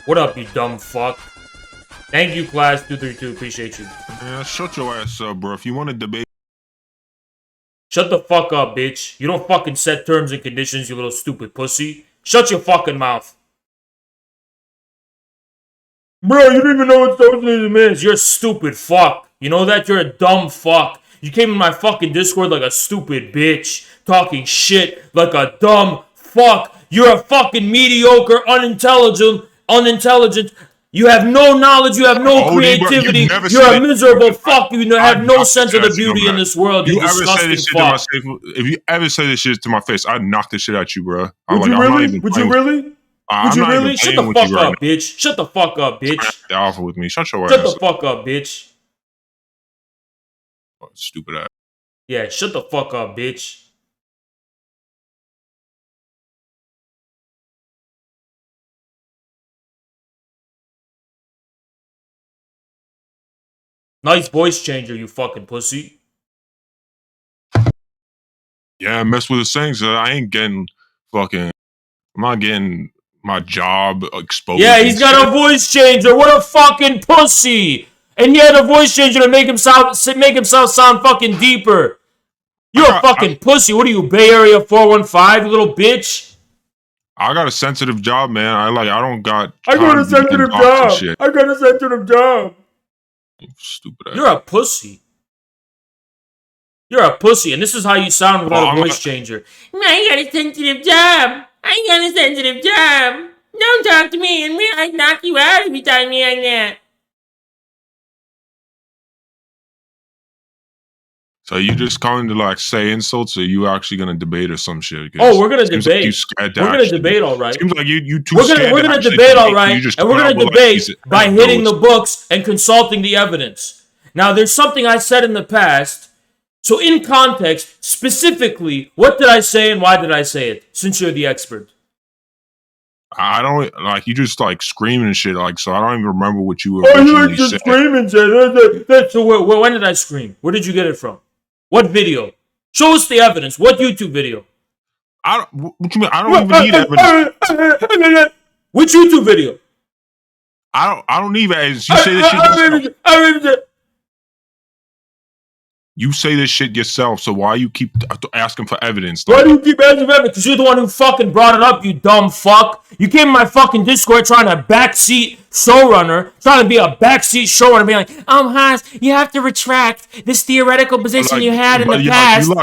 What up, you dumb fuck? Thank you, class 232. Appreciate you. Man, shut your ass up, bro. If you want to debate. Shut the fuck up, bitch. You don't fucking set terms and conditions, you little stupid pussy. Shut your fucking mouth. Bro, you don't even know what socialism is. You're a stupid fuck. You know that? You're a dumb fuck. You came in my fucking Discord like a stupid bitch. Talking shit like a dumb fuck. You're a fucking mediocre, unintelligent. You have no knowledge. You have no creativity. You're a miserable fuck. You have no sense of the beauty in this world. You disgusting fuck. If you ever say this shit to my face, I'd knock this shit at you, bro. Would you really? Would you really? Shut the fuck up, bitch. Shut the fuck up, bitch. The offer with me. Shut your ass. Shut the fuck up, bitch. Oh, stupid ass. Yeah, shut the fuck up, bitch. Nice voice changer, you fucking pussy. Yeah, mess with the things. I ain't getting fucking. I'm not getting my job exposed. Yeah, he's got a voice changer. What a fucking pussy. And he had a voice changer to make himself sound fucking deeper. You're a fucking pussy. What are you, Bay Area 415, you little bitch? I got a sensitive job, man. I got a sensitive job. Stupid ass. You're a pussy. You're a pussy, and this is how you sound without a voice changer. I got a sensitive job. Don't talk to me, and I'd knock you out if you talk to me like that. So you just calling to like say insults, or you actually gonna debate or some shit? Oh, we're gonna debate. We're gonna debate, all right. Seems like you too. We're gonna debate, all right, and we're gonna debate by hitting the books and consulting the evidence. Now, there's something I said in the past. So, in context, specifically, what did I say and why did I say it? Since you're the expert. I don't like you just like screaming and shit like so. I don't even remember what you were. Oh, you like just screaming? So when did I scream? Where did you get it from? What video? Show us the evidence. What YouTube video? What you mean? I don't even need evidence. Which YouTube video? I don't need evidence. You say this shit yourself. You say this shit yourself, so why you keep asking for evidence? Why do you keep asking for evidence? Because you're the one who fucking brought it up, you dumb fuck. You came in my fucking Discord trying to backseat showrunner, trying to be a backseat showrunner, being like, Haas, you have to retract this theoretical position you had in the past, or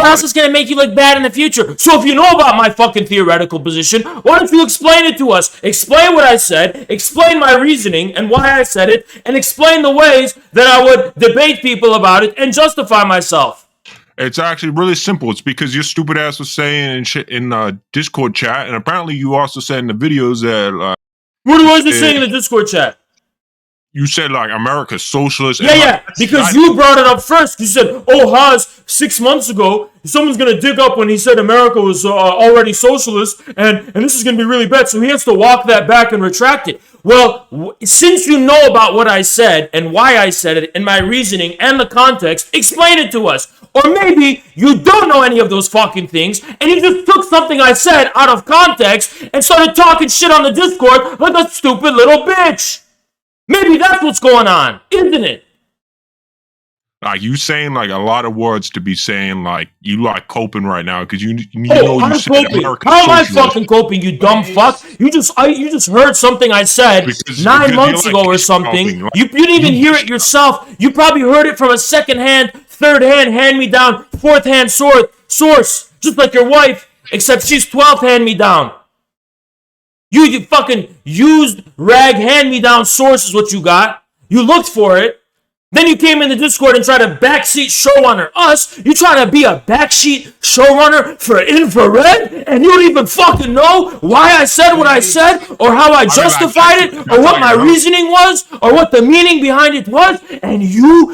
else it's going to make you look bad in the future. So if you know about my fucking theoretical position, why don't you explain it to us? Explain what I said, explain my reasoning and why I said it, and explain the ways that I would debate people about it and justify myself. It's actually really simple. It's because your stupid ass was saying in Discord chat, and apparently you also said in the videos that. What was you saying in the Discord chat? You said like America's socialist. Yeah, because you brought it up first. You said, "Oh, Haas, 6 months ago, someone's gonna dig up when he said America was already socialist, and this is gonna be really bad." So he has to walk that back and retract it. Well, since you know about what I said and why I said it, and my reasoning and the context, explain it to us. Or maybe you don't know any of those fucking things, and you just took something I said out of context and started talking shit on the Discord like a stupid little bitch. Maybe that's what's going on, isn't it? Like you saying like a lot of words to be saying like you like coping right now because you know you said coping. How am I fucking coping, you dumb fuck? You just heard something I said because 9 months ago or something. Like, you didn't even hear it yourself. You probably heard it from a second-hand, third-hand, hand-me-down, fourth-hand source, just like your wife, except she's 12th hand-me-down. You fucking used rag hand-me-down source is what you got. You looked for it. Then you came in the Discord and tried to backseat showrunner us. You trying to be a backseat showrunner for Infrared? And you don't even fucking know why I said what I said, or how I justified it, or what my reasoning was, or what the meaning behind it was. And you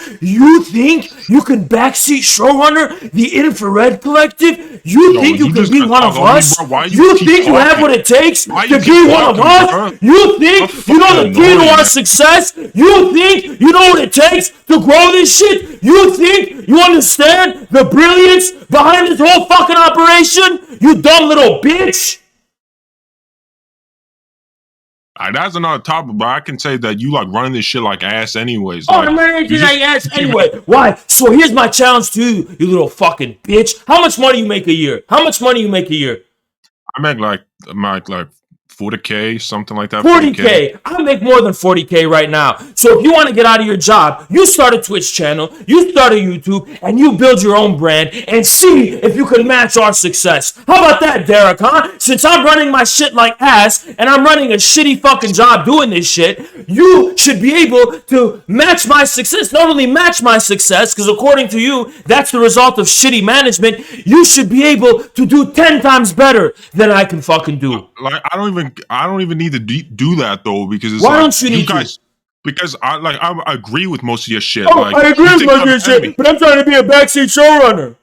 think you can backseat showrunner the Infrared Collective? You think you can be one of us? You think you have what it takes to be one of us? You think you know the key to our success? You think you know what it takes to grow this shit? You think you understand the brilliance behind this whole fucking operation? You dumb little bitch. That's another topic, but I can say that you like running this shit like ass anyways. Oh, like, I'm running this like ass anyway. Why? So here's my challenge to you, you little fucking bitch. How much money you make a year? How much money you make a year? I make like 40K, something like that. 40K. I make more than 40K right now. So if you want to get out of your job, you start a Twitch channel, you start a YouTube, and you build your own brand and see if you can match our success. How about that, Derek, huh? Since I'm running my shit like ass and I'm running a shitty fucking job doing this shit, you should be able to match my success. Not only match my success, because according to you, that's the result of shitty management, you should be able to do 10 times better than I can fucking do. Like, I don't even need to do that though, because it's why like, don't you need guys, because I agree with most of your shit. Oh, like, I agree with most of your shit, but I'm trying to be a backseat showrunner.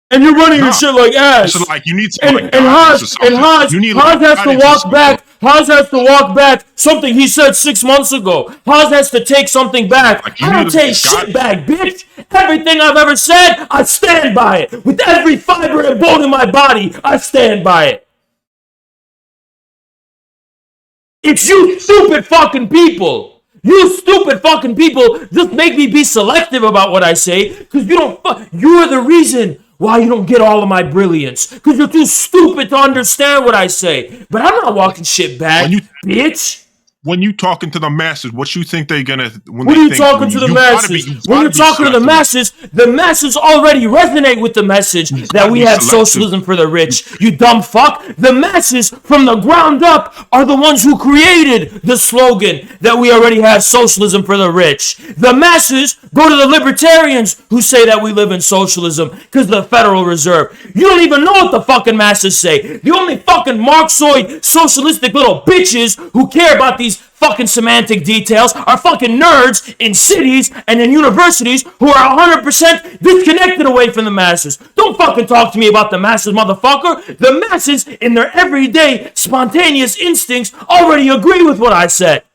And you're running your shit like ass. So like you need to and Haas has to walk back. Haas has to walk back something he said 6 months ago. Haas has to take something back. Like, I don't take shit back, bitch. Everything I've ever said, I stand by it. With every fiber and bone in my body, I stand by it. It's you stupid fucking people. You stupid fucking people just make me be selective about what I say, because you're the reason why you don't get all of my brilliance, because you're too stupid to understand what I say. But I'm not walking shit back, bitch. When you talking to the masses, what you think they're gonna? What are you talking to the masses? When you're talking to the masses already resonate with the message that we have socialism for the rich. You dumb fuck. The masses from the ground up are the ones who created the slogan that we already have socialism for the rich. The masses go to the libertarians who say that we live in socialism because of the Federal Reserve. You don't even know what the fucking masses say. The only fucking Marxoid socialistic little bitches who care about these fucking semantic details are fucking nerds in cities and in universities who are 100% disconnected away from the masses. Don't fucking talk to me about the masses, motherfucker. The masses, in their everyday spontaneous instincts, already agree with what I said.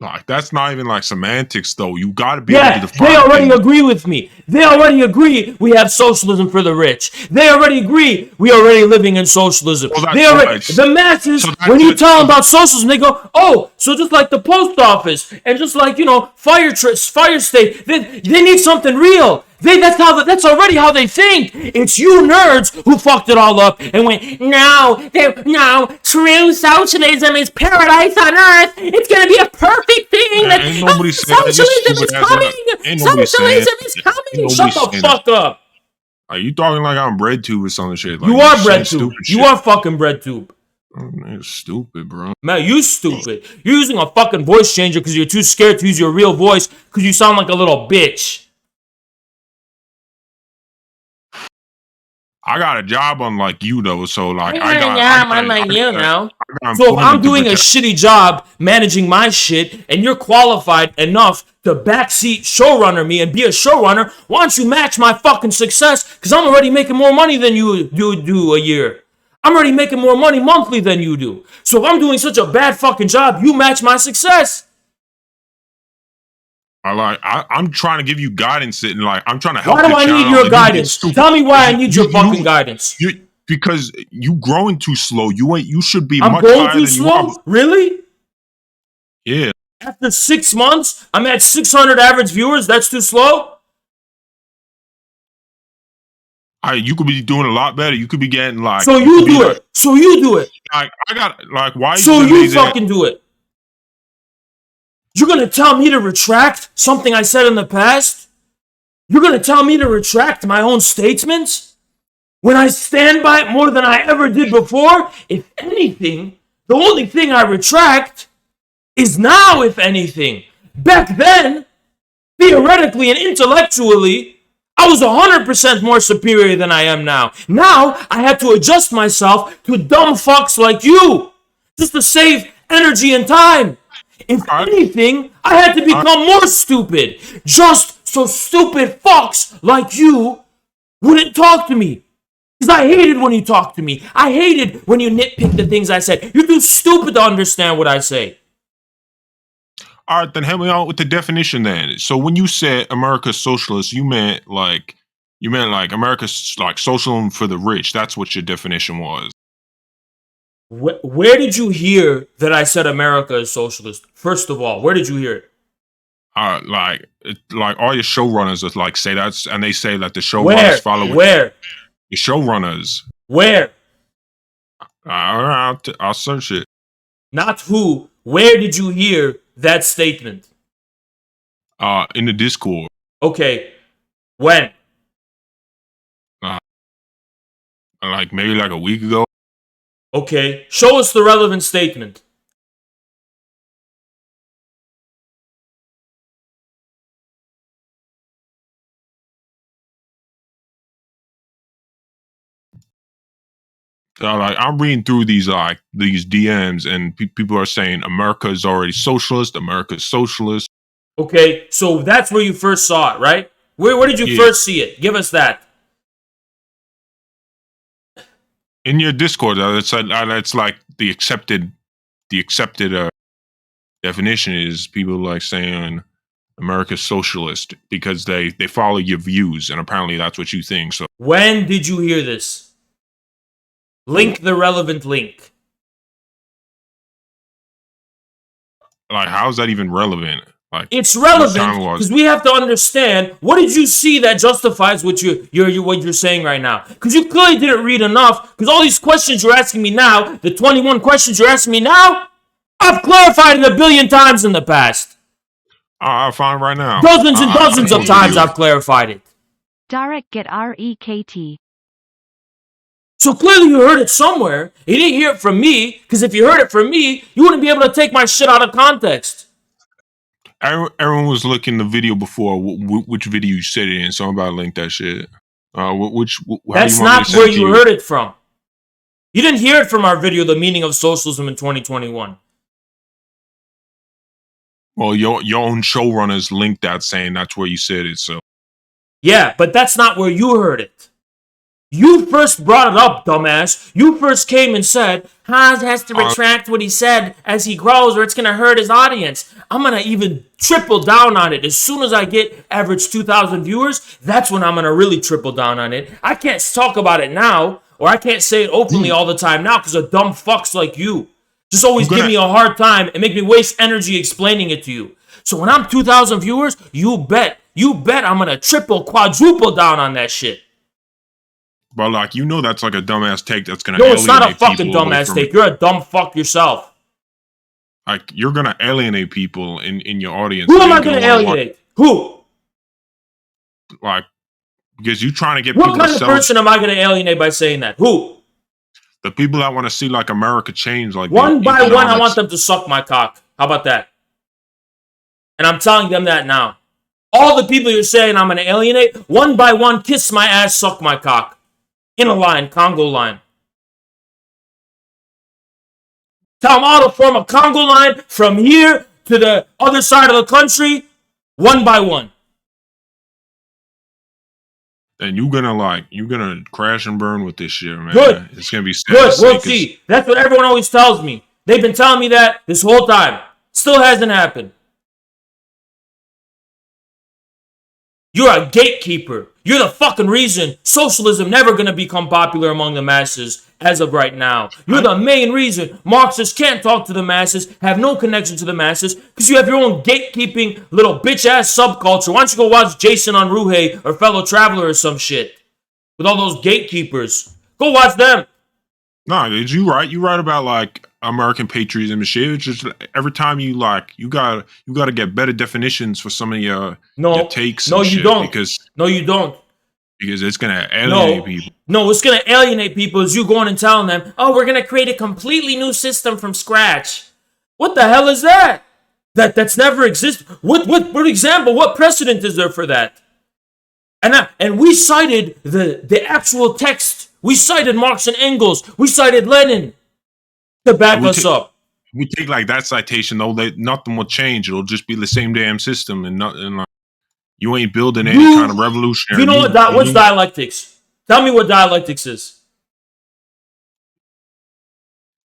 Like, that's not even like semantics, though. You got to be able to define. They already agree with me. They already agree we have socialism for the rich. They already agree we already living in socialism. Well, the masses, when you tell them about socialism, they go, oh, so just like the post office and just like, fire state, they need something real. That's already how they think. It's you nerds who fucked it all up and went, no, true socialism is paradise on earth. It's gonna be a perfect thing. Socialism is coming. Socialism is coming. Shut the fuck up. Are you talking like I'm BreadTube or some shit? Like, you are BreadTube. You are fucking BreadTube. You're stupid, bro. Man, you stupid. You're using a fucking voice changer because you're too scared to use your real voice because you sound like a little bitch. I got a job unlike you though, so like I got a job unlike you now. So if I'm doing a shitty job managing my shit, and you're qualified enough to backseat showrunner me and be a showrunner, why don't you match my fucking success? Because I'm already making more money than you do a year. I'm already making more money monthly than you do. So if I'm doing such a bad fucking job, you match my success. I'm trying to give you guidance and like I'm trying to help. Why do I need your guidance? Tell me why I need your fucking guidance. Because you growing too slow. You should be much higher than you are. Really? Yeah. After 6 months, I'm at 600 average viewers. That's too slow? You could be doing a lot better. You could be getting like. So you do it. So you do it. Like I got like why? So you fucking do it. You're going to tell me to retract something I said in the past? You're going to tell me to retract my own statements? When I stand by it more than I ever did before? If anything, the only thing I retract is now, if anything. Back then, theoretically and intellectually, I was 100% more superior than I am now. Now, I had to adjust myself to dumb fucks like you, just to save energy and time. If anything, I had to become more stupid, just so stupid fucks like you wouldn't talk to me. Because I hated when you talked to me. I hated when you nitpick the things I said. You're too stupid to understand what I say. All right, then help me out with the definition then. So when you said America's socialist, you meant like America's like socialism for the rich. That's what your definition was. Where did you hear that I said America is socialist? First of all, where did you hear it? Like all your showrunners are like say that, and they say that the showrunners Where? follow it. Where? The showrunners. Where? I'll search it. Not who. Where did you hear that statement? In the Discord. Okay. When? Like maybe like a week ago. Okay. Show us the relevant statement. Like I'm reading through these DMs, and people are saying America is already socialist. America is socialist. Okay, so that's where you first saw it, right? Where did you first see it? Give us that. In your Discord, it's like the accepted definition is people like saying America's socialist because they follow your views, and apparently that's what you think. So when did you hear this? Link the relevant link. Like, how is that even relevant? Like, it's relevant because we have to understand what did you see that justifies what you're saying right now. Because you clearly didn't read enough. Because all these questions you're asking me now, the 21 questions you're asking me now, I've clarified it 1 billion times in the past. I'll find right now. Dozens and dozens of times I've clarified it. Dharok get REKT. So clearly you heard it somewhere. You didn't hear it from me, because if you heard it from me, you wouldn't be able to take my shit out of context. Everyone was looking the video before which video you said it in, so I'm about to link that shit. That's not where you heard it from. You didn't hear it from our video, The Meaning of Socialism in 2021. Well, your own showrunners linked that saying that's where you said it, so. Yeah, but that's not where you heard it. You first brought it up, dumbass. You first came and said, Hans has to retract what he said as he grows or it's going to hurt his audience. I'm going to even triple down on it. As soon as I get average 2,000 viewers, that's when I'm going to really triple down on it. I can't talk about it now, or I can't say it openly all the time now because of dumb fucks like you. Just always give me a hard time and make me waste energy explaining it to you. So when I'm 2,000 viewers, you bet I'm going to triple, quadruple down on that shit. But like, you know that's like a dumbass take that's going to alienate people. No, it's not a fucking dumbass take. You're a dumb fuck yourself. Like, you're going to alienate people in your audience. Who am I going to alienate? Who? Like, because you're trying to get people What kind of person am I going to alienate by saying that? Who? The people that want to see, like, America change. Like one by one, I want them to suck my cock. How about that? And I'm telling them that now. All the people you're saying I'm going to alienate, one by one, kiss my ass, suck my cock. In a line, Congo line. Tell them all to form a Congo line from here to the other side of the country, one by one. And you're gonna crash and burn with this shit, man. Good. It's gonna be sad. Good. We'll see. That's what everyone always tells me. They've been telling me that this whole time. Still hasn't happened. You're a gatekeeper. You're the fucking reason socialism never gonna become popular among the masses as of right now. You're the main reason Marxists can't talk to the masses, have no connection to the masses, because you have your own gatekeeping little bitch-ass subculture. Why don't you go watch Jason on Ruhe or Fellow Traveler or some shit? With all those gatekeepers. Go watch them. No, you right. You right about like American patriotism and shit. It's just every time you gotta get better definitions for some of your takes. No, you don't. No, you don't. Because it's gonna alienate people. No, what's gonna alienate people is you going and telling them, "Oh, we're gonna create a completely new system from scratch." What the hell is that? That's never existed. What example? What precedent is there for that? And we cited the actual text. We cited Marx and Engels. We cited Lenin to back us up. We take like that citation though, nothing will change. It'll just be the same damn system, and like, you ain't building any kind of revolutionary. You know what's dialectics? Tell me what dialectics is.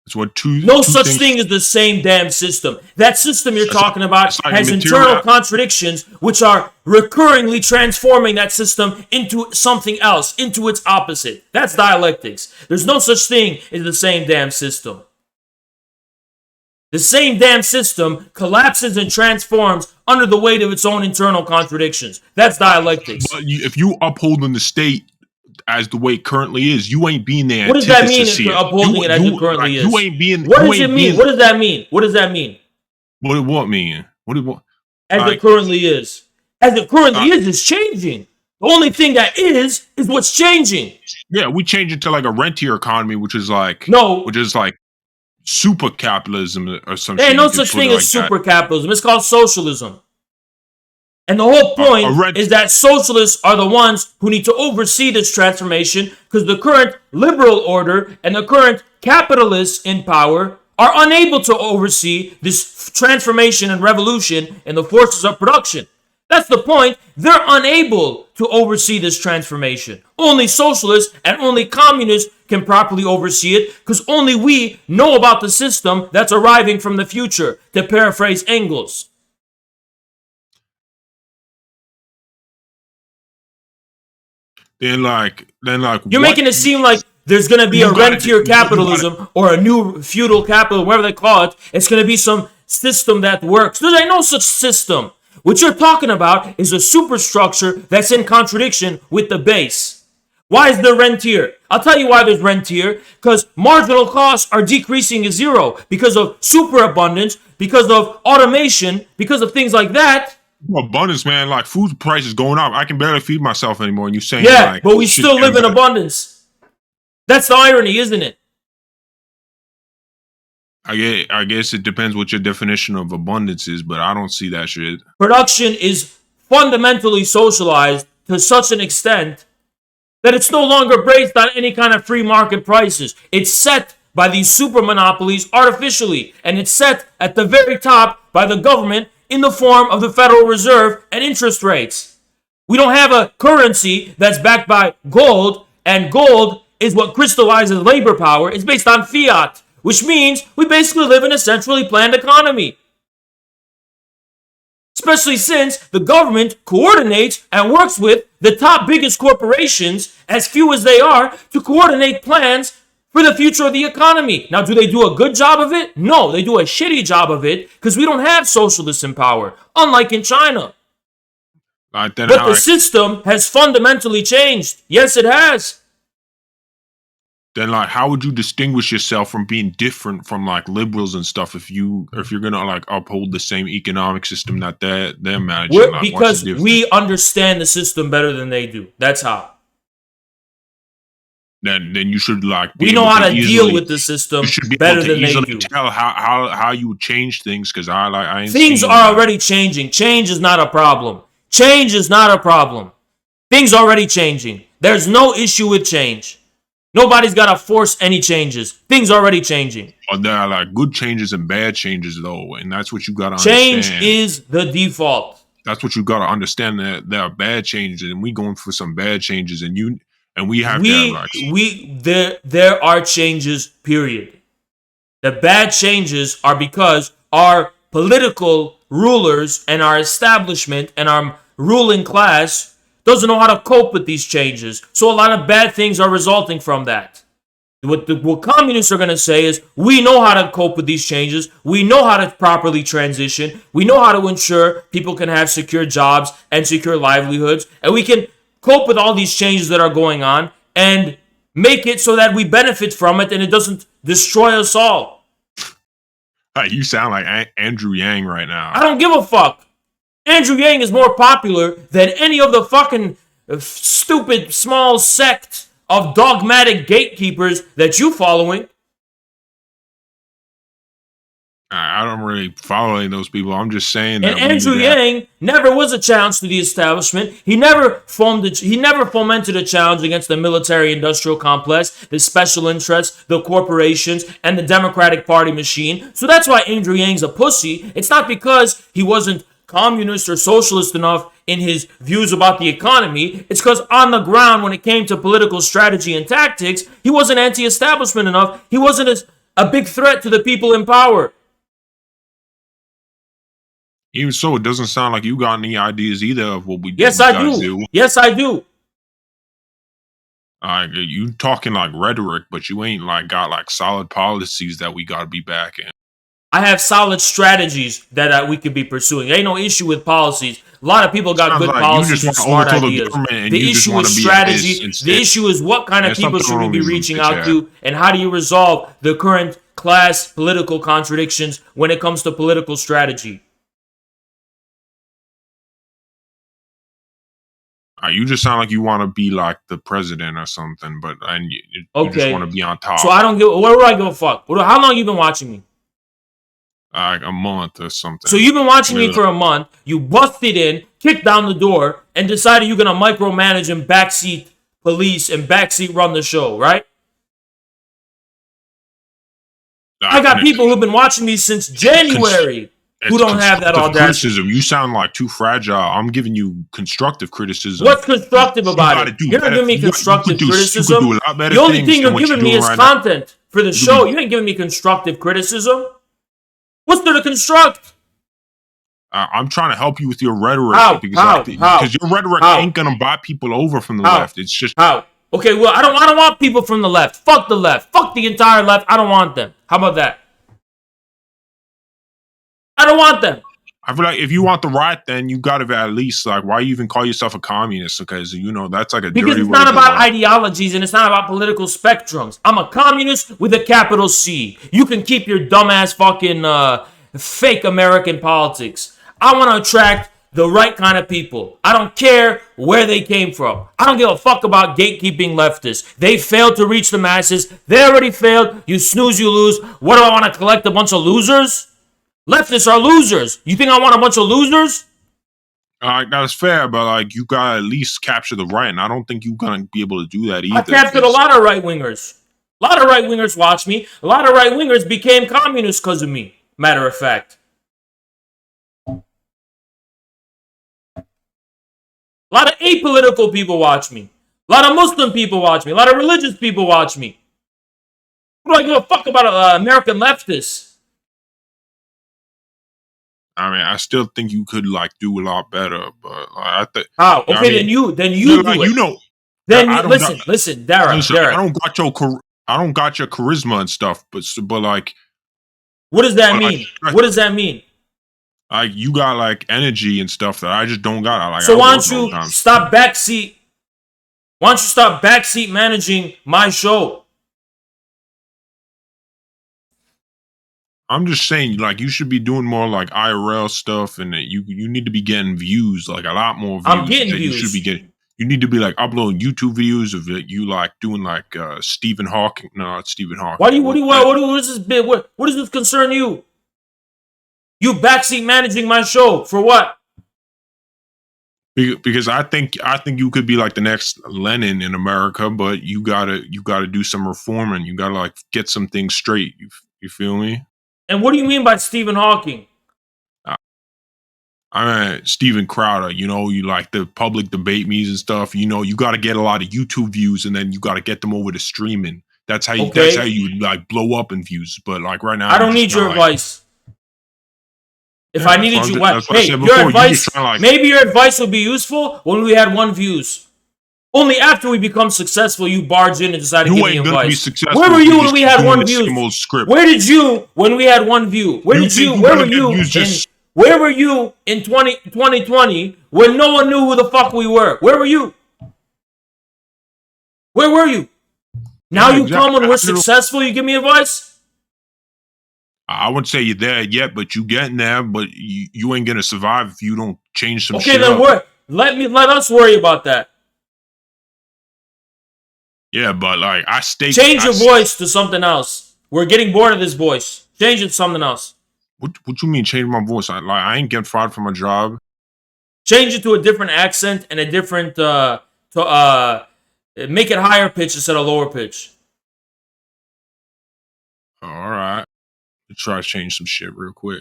It's what no such thing as the same damn system. That system you're talking about has internal contradictions, which are recurringly transforming that system into something else, into its opposite. That's dialectics. There's no such thing as the same damn system. The same damn system collapses and transforms under the weight of its own internal contradictions. That's dialectics. But if you upholding the state as the way it currently is, you ain't being there. What does that mean? Upholding it as it currently is. You ain't being. What does it mean? What does that mean? What does that mean? What mean? What? As it currently is. As it currently is changing. The only thing that is what's changing. Yeah, we change it to like a rentier economy, which is like super capitalism or something. There ain't no such thing as super capitalism. It's called socialism. And the whole point is that socialists are the ones who need to oversee this transformation because the current liberal order and the current capitalists in power are unable to oversee this transformation and revolution in the forces of production. That's the point. They're unable to oversee this transformation. Only socialists and only communists can properly oversee it because only we know about the system that's arriving from the future, to paraphrase Engels. Then you're making it seem like there's going to be a rentier capitalism or a new feudal capital, whatever they call it. It's going to be some system that works. There ain't no such system. What you're talking about is a superstructure that's in contradiction with the base. Why is there rentier? I'll tell you why there's rentier. Because marginal costs are decreasing to zero because of superabundance, because of automation, because of things like that. Abundance, man. Like food prices going up. I can barely feed myself anymore. And you saying, but we still live in abundance. That's the irony, isn't it? I guess it depends what your definition of abundance is, but I don't see that shit. Production is fundamentally socialized to such an extent that it's no longer based on any kind of free market prices. It's set by these super monopolies artificially, and it's set at the very top by the government in the form of the Federal Reserve and interest rates. We don't have a currency that's backed by gold, and gold is what crystallizes labor power. It's based on fiat, which means we basically live in a centrally planned economy. Especially since the government coordinates and works with the top biggest corporations, as few as they are, to coordinate plans for the future of the economy. Now, do they do a good job of it? No, they do a shitty job of it because we don't have socialists in power, unlike in China. But the system has fundamentally changed. Yes, it has. Then, how would you distinguish yourself from being different from liberals and stuff if you're gonna uphold the same economic system that they're managing? Because we understand the system better than they do. That's how. Then you should we know how to deal with the system better than they do. Tell how you would change things because I ain't things are already changing. Change is not a problem. Change is not a problem. Things are already changing. There's no issue with change. Nobody's got to force any changes. Things are already changing. But there are good changes and bad changes though, and that's what you got to understand. Change is the default. That's what you got to understand, that there are bad changes, and we going for some bad changes, and we have there are changes, period. The bad changes are because our political rulers and our establishment and our ruling class doesn't know how to cope with these changes. So a lot of bad things are resulting from that. What communists are going to say is, we know how to cope with these changes. We know how to properly transition. We know how to ensure people can have secure jobs and secure livelihoods. And we can cope with all these changes that are going on and make it so that we benefit from it and it doesn't destroy us all. You sound like Andrew Yang right now. I don't give a fuck. Andrew Yang is more popular than any of the fucking stupid small sect of dogmatic gatekeepers that you following. I don't really follow any of those people. I'm just saying that. And Andrew Yang never was a challenge to the establishment. He never fomented a challenge against the military-industrial complex, the special interests, the corporations, and the Democratic Party machine. So that's why Andrew Yang's a pussy. It's not because he wasn't communist or socialist enough in his views about the economy. It's because on the ground, when it came to political strategy and tactics, he wasn't anti-establishment enough. He wasn't a big threat to the people in power. Even so, it doesn't sound like you got any ideas either of what we do. Yes, I do. Yes, I do. You talking rhetoric, but you ain't got solid policies that we got to be backing. I have solid strategies that we could be pursuing. There ain't no issue with policies. A lot of people got Sounds good like you policies just and want to smart overthrow the ideas. government and The you just issue want is to be a his strategy. instead. The issue is what kind of There's people something should we wrong be with you, reaching bitch out ass. to, and how do you resolve the current class political contradictions when it comes to political strategy? You just sound like you want to be like the president or something, but and you just want to Okay. be on So top. I don't give. Where do I give a fuck? How long you been watching me? Like a month or something. So you've been watching me for a month. You busted in, kicked down the door, and decided you're gonna micromanage and backseat police and backseat run the show, right? I got people who've been watching me since January who don't have that audacity. Criticism. You sound like too fragile. I'm giving you constructive criticism. What's constructive about it? You're not giving me constructive criticism. The only thing you're giving me is content for the show. You ain't giving me constructive criticism. What's there to construct? I'm trying to help you with your rhetoric because your rhetoric ain't gonna buy people over from the left. It's just Okay, well, I don't want people from the left. Fuck the left. Fuck the entire left. I don't want them. How about that? I don't want them. I feel like if you want the right, then you gotta at least like why you even call yourself a communist? Because that's like a because dirty it's word not about ideologies and it's not about political spectrums. I'm a communist with a capital C. You can keep your dumbass fucking fake American politics. I want to attract the right kind of people. I don't care where they came from. I don't give a fuck about gatekeeping leftists. They failed to reach the masses. They already failed. You snooze, you lose. What do I want to collect a bunch of losers? Leftists are losers. You think I want a bunch of losers? That's fair, but like you gotta at least capture the right, and I don't think you're gonna be able to do that either. I captured a lot of right wingers. A lot of right wingers watch me. A lot of right wingers became communists because of me. Matter of fact. A lot of apolitical people watch me. A lot of Muslim people watch me. A lot of religious people watch me. What do I give a fuck about American leftists? I mean, I still think you could like do a lot better, but I think. How? Okay, then you do it. Then listen, Dharok. I don't got your charisma and stuff, but like. What does that mean? What does that mean? Like you got like energy and stuff that I just don't got. So why don't you stop backseat? Why don't you stop backseat managing my show? I'm just saying, like you should be doing more like IRL stuff, and you need to be getting views, like a lot more views. I'm getting views. You should be getting. You need to be like uploading YouTube videos of it. You like doing like Stephen Hawking. No, not Stephen Hawking. What is this bit? What does this concern you? You backseat managing my show for what? Because I think you could be like the next Lenin in America, but you gotta do some reforming. You gotta like get some things straight. You feel me? And what do you mean by Stephen Hawking? I mean, Steven Crowder, you like the public debate meetings and stuff. You got to get a lot of YouTube views, and then you got to get them over to streaming. That's how you like blow up in views. But like right now, I don't need your advice. If I needed you, your advice, maybe your advice would be useful when we had 1 views. Only after we become successful, you barge in and decide to give me advice. Where were you when we had 1 view? Where did you when we had 1 view? Where were you in 2020 when no one knew who the fuck we were? Where were you? Where were you? Now you come when we're successful, you give me advice? I wouldn't say you're there yet, but you getting there, but you ain't gonna survive if you don't change some shit. Okay, then let us worry about that. Yeah, but like change your voice to something else. We're getting bored of this voice. Change it to something else. What you mean change my voice? I ain't getting fired from my job. Change it to a different accent and a different make it higher pitch instead of lower pitch. All right. Try to change some shit real quick.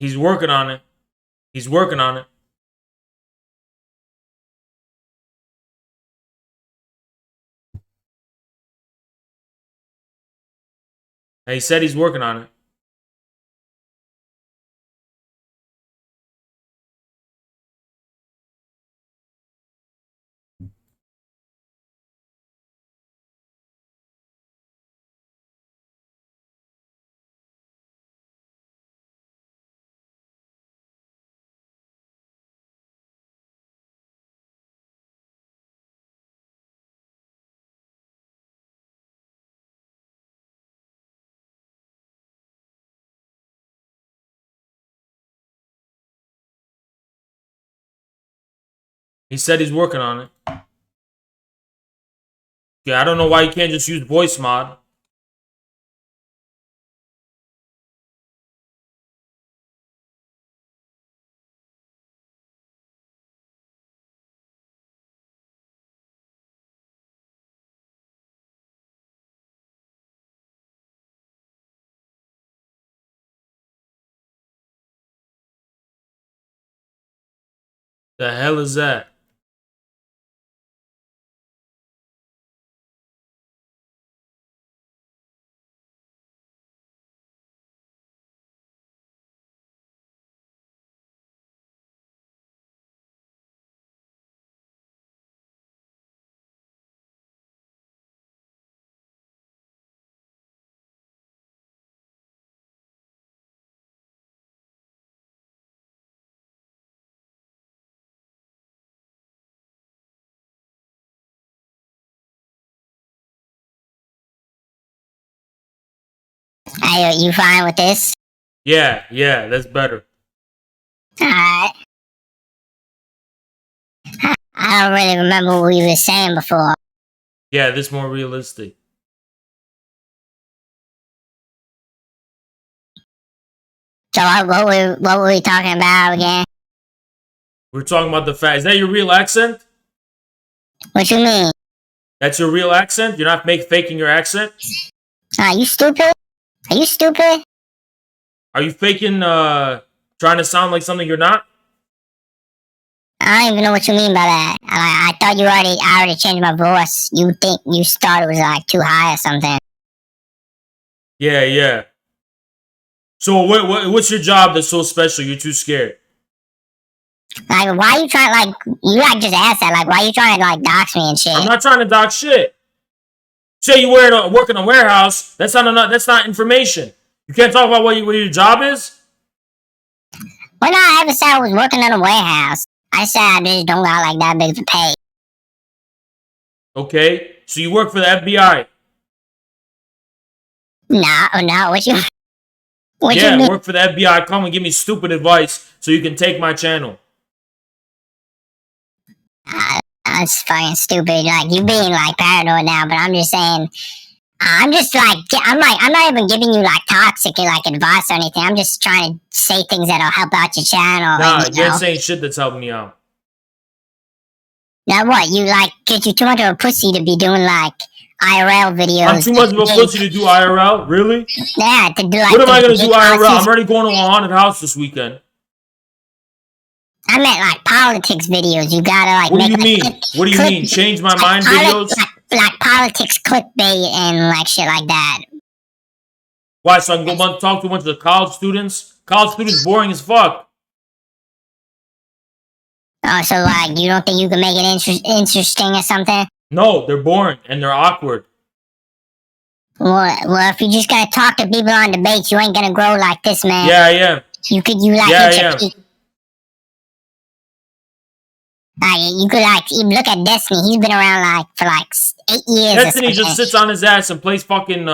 He's working on it. He's working on it. He said he's working on it. He said he's working on it. Yeah, I don't know why you can't just use voice mod. The hell is that? Are you fine with this? Yeah, that's better. Alright. I don't really remember what you were saying before. Yeah, this more realistic. So what were we talking about again? We're talking about the fact. Is that your real accent? What you mean? That's your real accent? You're not faking your accent? Are you stupid? Are you stupid? Are you faking, trying to sound like something you're not? I don't even know what you mean by that. I thought I already changed my voice. You thought it was like too high or something. Yeah. So what's your job that's so special you're too scared? Like, why are you trying, you just asked that, why are you trying to, dox me and shit? I'm not trying to dox shit. Say you work in a warehouse, that's not information. You can't talk about what your job is? Well, no, I haven't said I was working in a warehouse. I said I just don't got, that big of a pay. Okay, so you work for the FBI. No, what you mean? Work for the FBI. Come and give me stupid advice so you can take my channel. That's fucking stupid. You being, paranoid now, but I'm just saying, I'm not even giving you, toxic, advice or anything. I'm just trying to say things that'll help out your channel. Nah, and, you ain't saying shit that's helping me out. Now what? Get you too much of a pussy to be doing, IRL videos. I'm too much of a pussy to do IRL? Really? Yeah, to do, what am I gonna do IRL? I'm already going to a haunted house this weekend. I meant, politics videos. You gotta, what do you mean? What do you mean? Change my mind videos? Politics clickbait and, shit like that. Why, so I can go talk to a bunch of college students? College students boring as fuck. Oh, so, you don't think you can make it interesting or something? No, they're boring and they're awkward. Well, if you just gotta talk to people on debates, you ain't gonna grow like this, man. Yeah, yeah. You could, you could even look at Destiny. He's been around for 8 years. Destiny just sits on his ass and plays fucking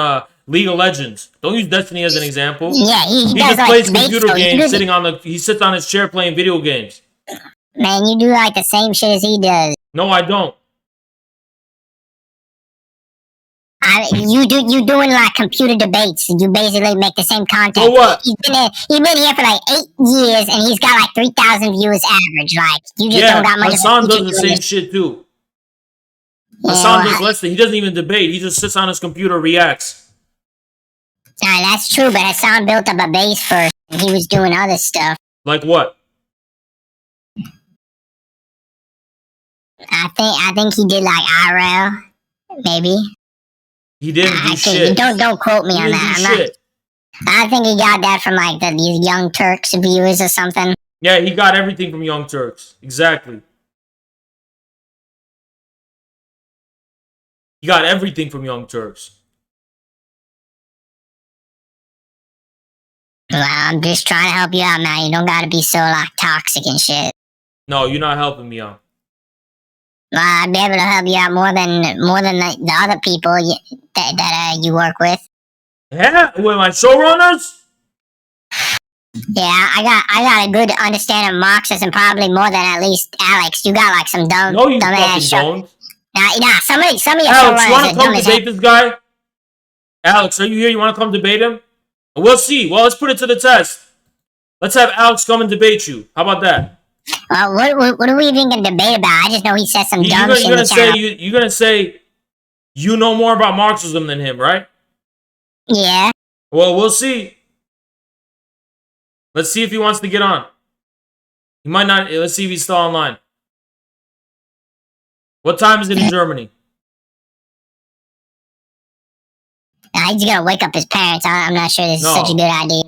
League of Legends. Don't use Destiny as an example. Yeah, he just does, plays computer games. He sits on his chair playing video games. Man, you do the same shit as he does. No, I don't. You doing computer debates. You basically make the same content. For what? He's been here for 8 years and he's got 3,000 viewers average. You just don't got much. Hassan does the same shit too. Hassan does less than. He doesn't even debate. He just sits on his computer, reacts. That's true, but Hassan built up a base first. he was doing other stuff. Like what? I think he did like IRL, maybe. He didn't do shit. Don't quote me He on didn't that. do shit. I think he got that from like these Young Turks viewers or something. Yeah, he got everything from Young Turks. Exactly. He got everything from Young Turks. Well, I'm just trying to help you out, man. You don't gotta be so like toxic and shit. No, you're not helping me out. Well, I'd be able to help you out more than the other people that you work with. Yeah, with my showrunners. Yeah, I got a good understanding of Marxism, probably more than at least Alex. You got like some dumb, No, you dumb fucking ass don't. Nah, some of your Alex, you showrunners want are to dumb come as debate this guy? Alex, are you here? You want to come debate him? We'll see. Well, let's put it to the test. Let's have Alex come and debate you. How about that? What are we even gonna debate about? I just know he said some dumb shit. You're gonna say you know more about Marxism than him, right? Yeah. Well, we'll see. Let's see if he wants to get on. He might not. Let's see if he's still online. What time is it in Germany? He's gonna wake up his parents. I'm not sure this is such a good idea.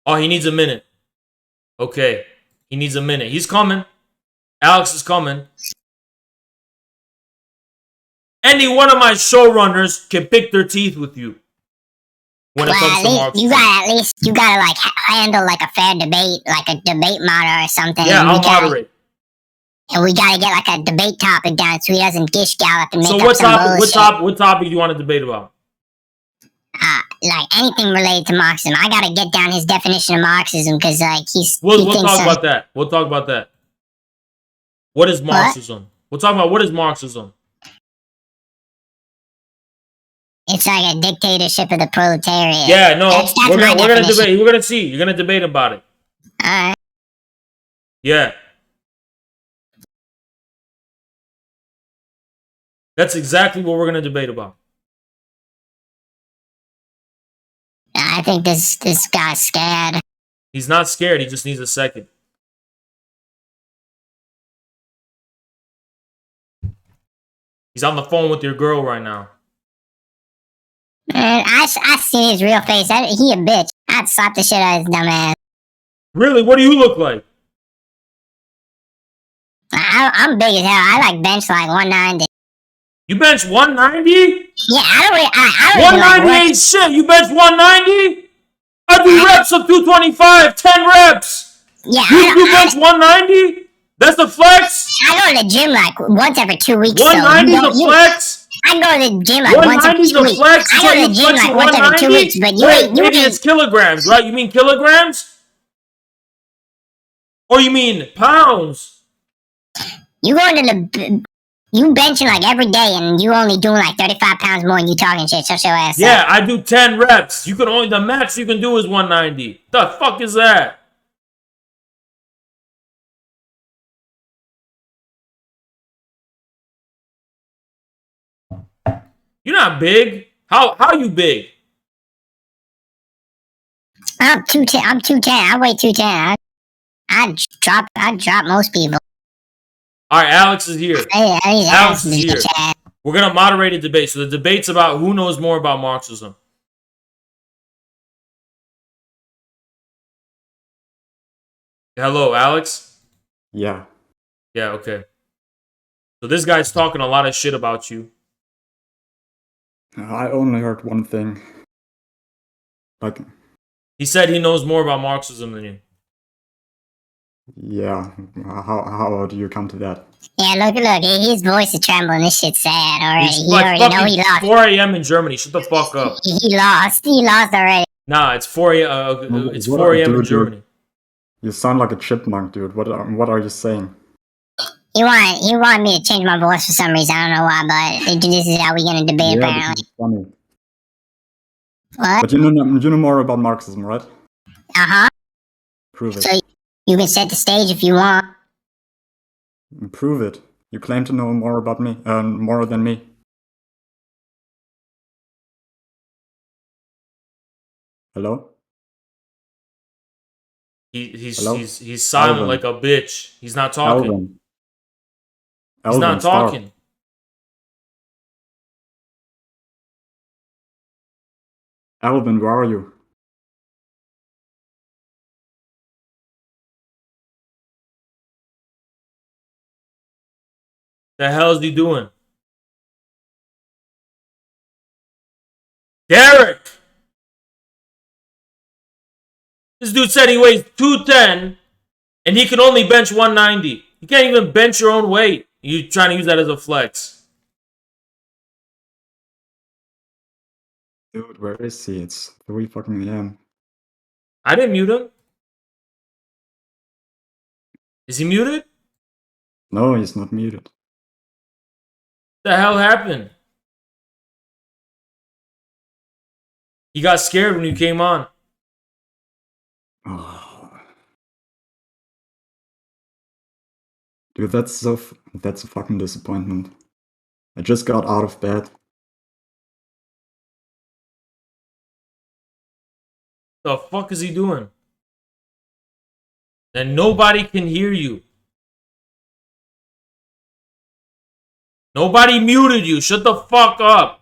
Oh, he needs a minute. Okay. He needs a minute. He's coming. Alex is coming. Any one of my showrunners can pick their teeth with you. When it comes to Marxism. You gotta like handle like a fair debate, like a debate model or something. Yeah, I'll moderate. And we gotta get like a debate topic down so he doesn't dish gallop and make so up some bullshit. what topic do you want to debate about? Like anything related to Marxism. I gotta get down his definition of Marxism because like We'll talk about that. We'll talk about that. What is Marxism? What? We'll talk about what is Marxism. It's like a dictatorship of the proletariat. Yeah, no, that's we're gonna debate. We're gonna see. You're gonna debate about it. Alright. Yeah. That's exactly what we're gonna debate about. I think this guy's scared. He's not scared. He just needs a second. He's on the phone with your girl right now. Man, I see his real face. He a bitch. I'd slap the shit out of his dumb ass. Really? What do you look like? I'm big as hell. I like bench like 190. You bench 190? Yeah, I don't 190 like ain't shit. You bench 190? I do reps of 225, 10 reps. Yeah, you bench 190? That's a flex? I go to the gym like once every 2 weeks. 190 is a flex? I go to the gym like once every 2 weeks. Flex? I go to the gym like once every 2 weeks, but maybe it's kilograms, right? You mean kilograms? Or you mean pounds? You go to you benching like every day and you only doing like 35 pounds more and you talking shit. Shut your ass up. Yeah, I do 10 reps. The max you can do is 190. The fuck is that? You're not big. How you big? I'm 210. I weigh 210. I drop most people. All right, Alex is here. Alex is here. We're gonna moderate a debate. So the debate's about who knows more about Marxism. Hello, Alex? Yeah. Yeah, okay. So this guy's talking a lot of shit about you. I only heard one thing. Like, he said he knows more about Marxism than you. Yeah. How do you come to that? Yeah, look, his voice is trembling. This shit's sad already. He's he already know he lost. 4 a.m. in Germany. Shut the fuck up. He lost already. Nah, it's 4 a.m. in Germany. You sound like a chipmunk, dude. What are you saying? He wanted me to change my voice for some reason. I don't know why, but this is how we're gonna debate apparently. This is funny. What? But you know more about Marxism, right? Uh-huh. Prove it. So you can set the stage if you want. Prove it. You claim to know more about me, more than me. Hello? He's Hello? he's silent Alvin. like a bitch. He's not talking. Alvin. He's not stop. talking. Alvin, where are you? The hell is he doing? Derek! This dude said he weighs 210 and he can only bench 190. You can't even bench your own weight. You trying to use that as a flex. Dude, where is he? It's 3 fucking a.m. I didn't mute him. Is he muted? No, he's not muted. What the hell happened? He got scared when you came on. Oh. Dude, that's a fucking disappointment. I just got out of bed. The fuck is he doing? And nobody can hear you. Nobody muted you. Shut the fuck up.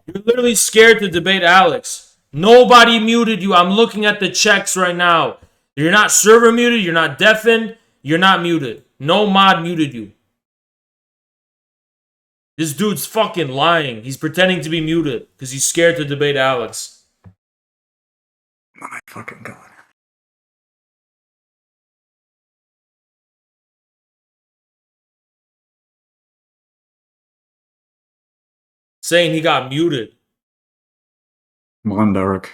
You're literally scared to debate Alex. Nobody muted you. I'm looking at the checks right now. You're not server muted. You're not deafened. You're not muted. No mod muted you. This dude's fucking lying. He's pretending to be muted because he's scared to debate Alex. My fucking god. Saying he got muted. Come on, Dharok.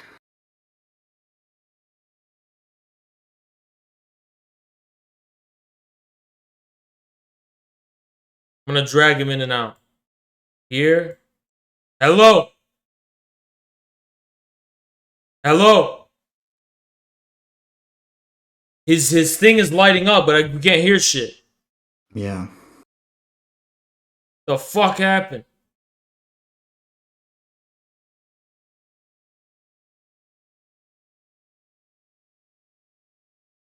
I'm gonna drag him in and out. Here. Hello. Hello. His thing is lighting up, but we can't hear shit. Yeah. The fuck happened?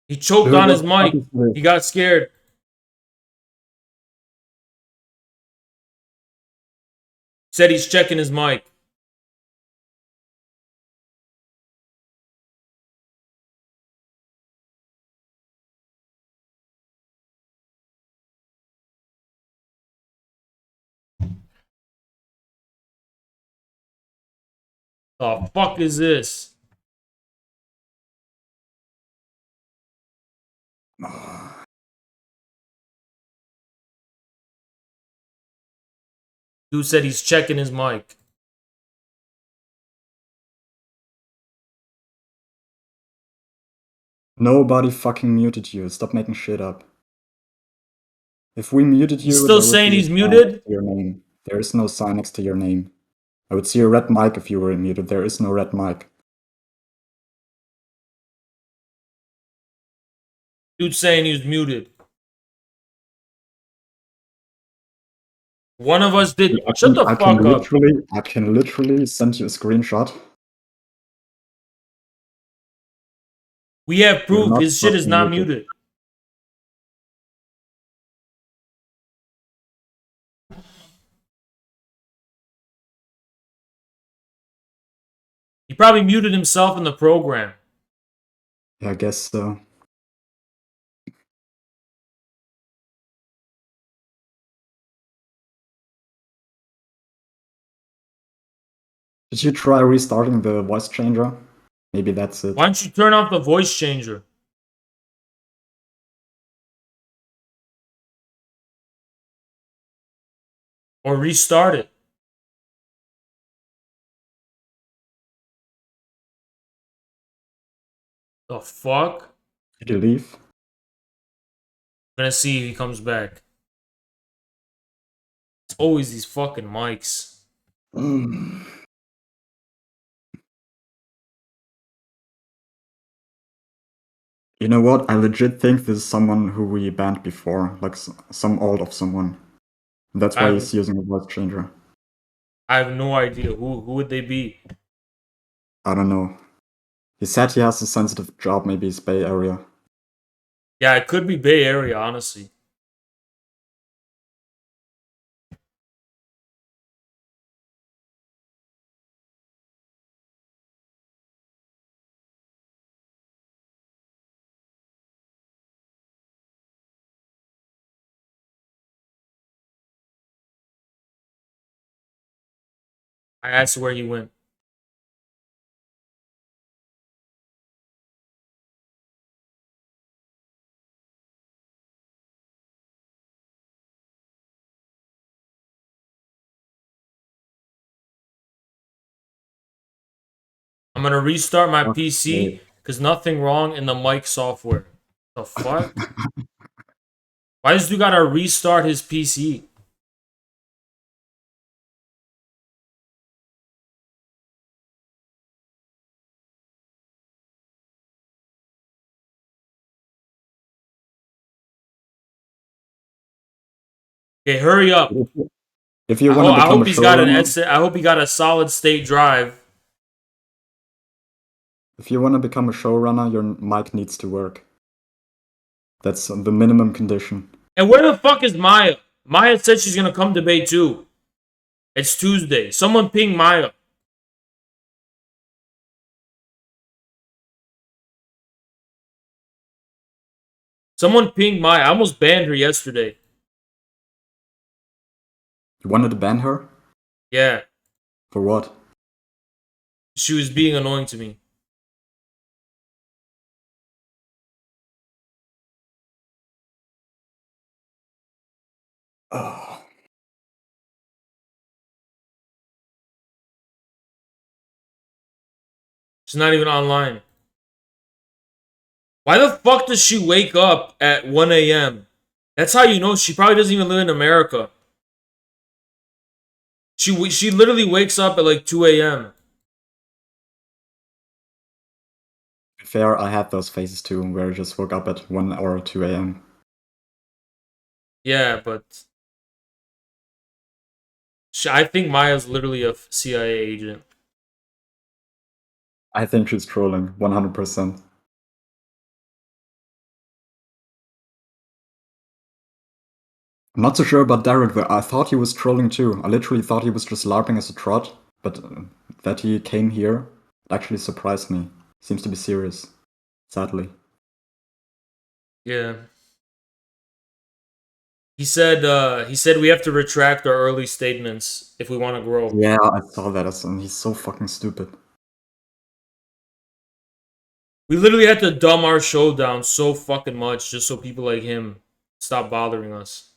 He choked Dude, on his what the mic. fuck is this? He got scared. Said he's checking his mic. The fuck is this? Dude said he's checking his mic. Nobody fucking muted you. Stop making shit up. If we muted you, He's still there would saying be a he's sign muted? next to your name. There is no sign next to your name. I would see a red mic if you were muted. There is no red mic. Dude saying he's muted. One of us did. Shut the fuck up. I can literally send you a screenshot. We have You're proof not his shit is fucking not muted. muted. He probably muted himself in the program. Yeah, I guess so. Did you try restarting the voice changer? Maybe that's it. Why don't you turn off the voice changer? Or restart it. The fuck? Did you leave? I'm gonna see if he comes back. It's always these fucking mics. You know what? I legit think this is someone who we banned before, like some alt of someone. That's why he's using a voice changer. I have no idea. Who would they be? I don't know. He said he has a sensitive job, maybe it's Bay Area. Yeah, it could be Bay Area, honestly. I asked where he went. I'm gonna restart my PC because nothing wrong in the mic software. The fuck? Why does you gotta restart his PC? Okay, hurry up. If you want to become a showrunner, I hope he got a solid state drive. if you want to become a showrunner, your mic needs to work. That's the minimum condition. And where the fuck is Maya? Maya said she's gonna come to Bay too. It's Tuesday. Someone ping Maya. Someone ping Maya. I almost banned her yesterday. You wanted to ban her? Yeah. For what? She was being annoying to me. Oh. She's not even online. Why the fuck does she wake up at 1 a.m.? That's how you know she probably doesn't even live in America. She literally wakes up at like 2 a.m. Fair, I had those phases too, where I just woke up at 1 or 2 a.m. Yeah, but I think Maya's literally a CIA agent. I think she's trolling, 100%. I'm not so sure about Dharok though. I thought he was trolling too. I literally thought he was just LARPing as a trot, but that he came here actually surprised me. Seems to be serious, sadly. Yeah. He said we have to retract our early statements if we want to grow. Yeah, I saw that, and he's so fucking stupid. We literally had to dumb our show down so fucking much just so people like him stop bothering us.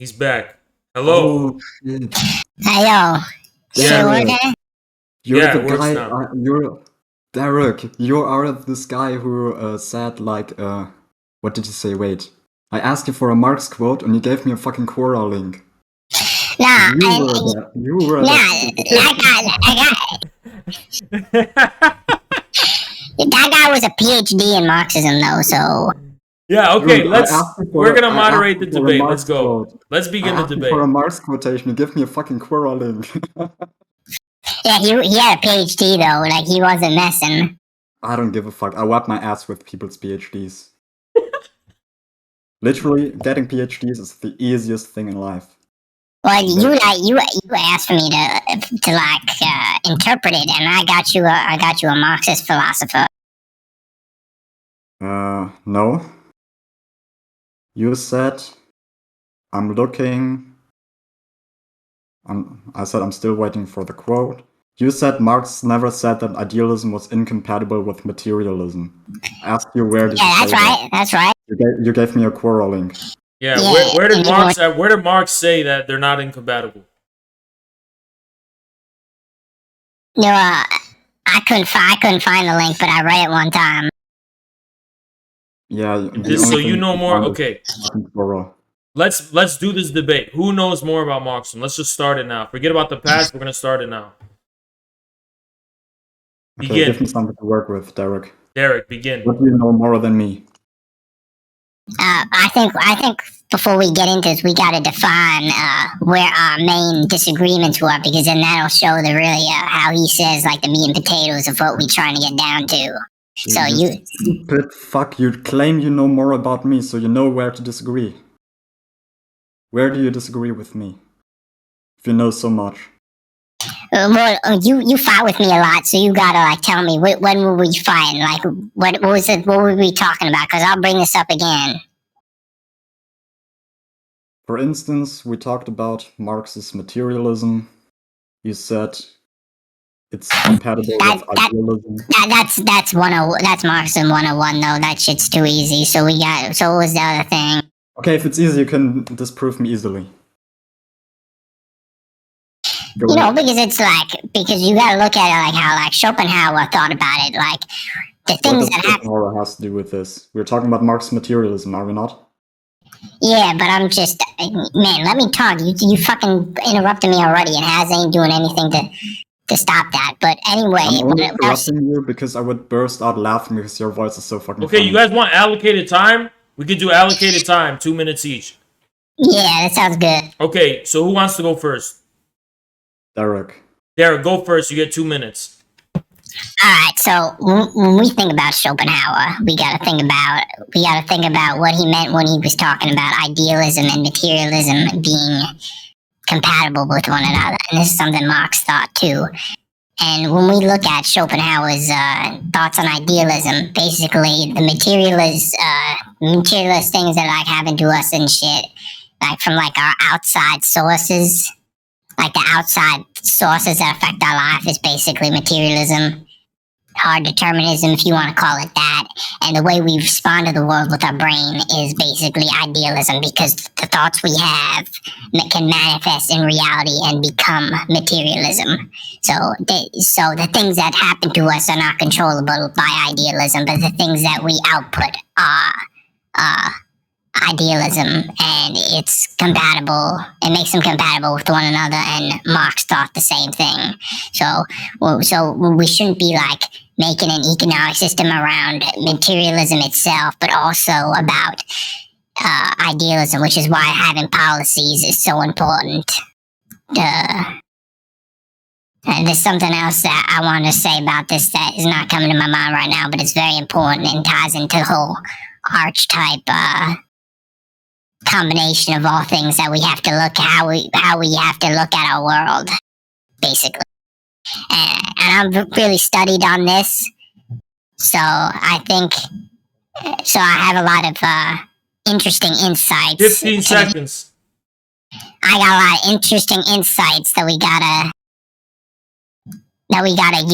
He's back. Hello. Oh shit. Hey yo. Yeah. Working? You're Yeah, the it works guy. now. You're Dharok. You are this guy who said like, what did you say? Wait, I asked you for a Marx quote, and you gave me a fucking Quora link. Nah, You were that guy was a PhD in Marxism though, so Yeah, okay, Dude, we're gonna moderate the debate. Let's go. Quote. Let's begin the debate. For a Marx quotation, you give me a fucking Quora link. yeah, he had a PhD though, like he wasn't messing. I don't give a fuck. I wipe my ass with people's PhDs. Literally, getting PhDs is the easiest thing in life. Well, you asked for me to interpret it, and I got you a Marxist philosopher. No. You said, I'm looking. I said I'm still waiting for the quote. You said Marx never said that idealism was incompatible with materialism. I asked you where did you say that? That's right. You gave me a Quora link. Yeah, where did Marx say that they're not incompatible? No, I couldn't find the link, but I read it one time. Yeah, So you know more. Okay. Let's do this debate. Who knows more about Marxism? Let's just start it now. Forget about the past. We're gonna start it now. Okay, Begin. give me something to work with, Derek. Derek, begin. What do you know more than me? I think before we get into this, we got to define where our main disagreements were, because then that'll show the really how he says like the meat and potatoes of what we're trying to get down to. So you stupid fuck, you claim you know more about me, so you know where to disagree. Where do you disagree with me? If you know so much. well, you fight with me a lot, so you gotta like tell me when were we fighting? Like what was it? What were we talking about? Because I'll bring this up again. For instance, we talked about Marxist materialism. You said it's compatible with idealism. That's Marxism 101 though. That shit's too easy. So what was the other thing? Okay, if it's easy, you can disprove me easily. Because it's because you gotta look at it like how like Schopenhauer thought about it, like the things that happen. Schopenhauer has to do with this. We're talking about Marxist materialism, are we not? Yeah, but I'm just man. Let me talk. You fucking interrupted me already, and Haz ain't doing anything to stop that. But anyway, I'm only interrupting you because I would burst out laughing because your voice is so fucking Okay, funny. you guys want allocated time? We could do allocated time, 2 minutes each. Yeah, that sounds good. Okay, so who wants to go first? Derek, go first. You get 2 minutes. Alright, so when we think about Schopenhauer, we gotta think about what he meant when he was talking about idealism and materialism being compatible with one another. And this is something Marx thought too. And when we look at Schopenhauer's thoughts on idealism, basically the materialist things that like happen to us and shit, like from like our outside sources, like the outside sources that affect our life is basically materialism, hard determinism, if you want to call it that. And the way we respond to the world with our brain is basically idealism, because the thoughts we have can manifest in reality and become materialism. So the things that happen to us are not controllable by idealism, but the things that we output are idealism, and it's compatible. It makes them compatible with one another, and Marx thought the same thing. So we shouldn't be like making an economic system around materialism itself, but also about idealism, which is why having policies is so important. And there's something else that I want to say about this that is not coming to my mind right now, but it's very important and ties into the whole archetype combination of all things that we have to look how we have to look at our world, basically. And I've really studied on this, so I have a lot of interesting insights. 15 seconds. I got a lot of interesting insights that we gotta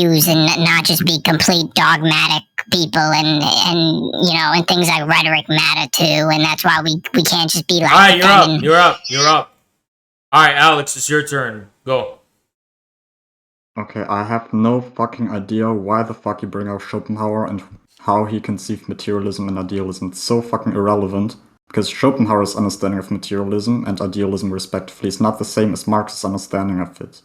use and not just be complete dogmatic people, and things like rhetoric matter too, and that's why we can't just be like. Alright, you're up. Alright, Alex, it's your turn. Go. Okay, I have no fucking idea why the fuck you bring up Schopenhauer and how he conceived materialism and idealism. It's so fucking irrelevant, because Schopenhauer's understanding of materialism and idealism respectively is not the same as Marx's understanding of it.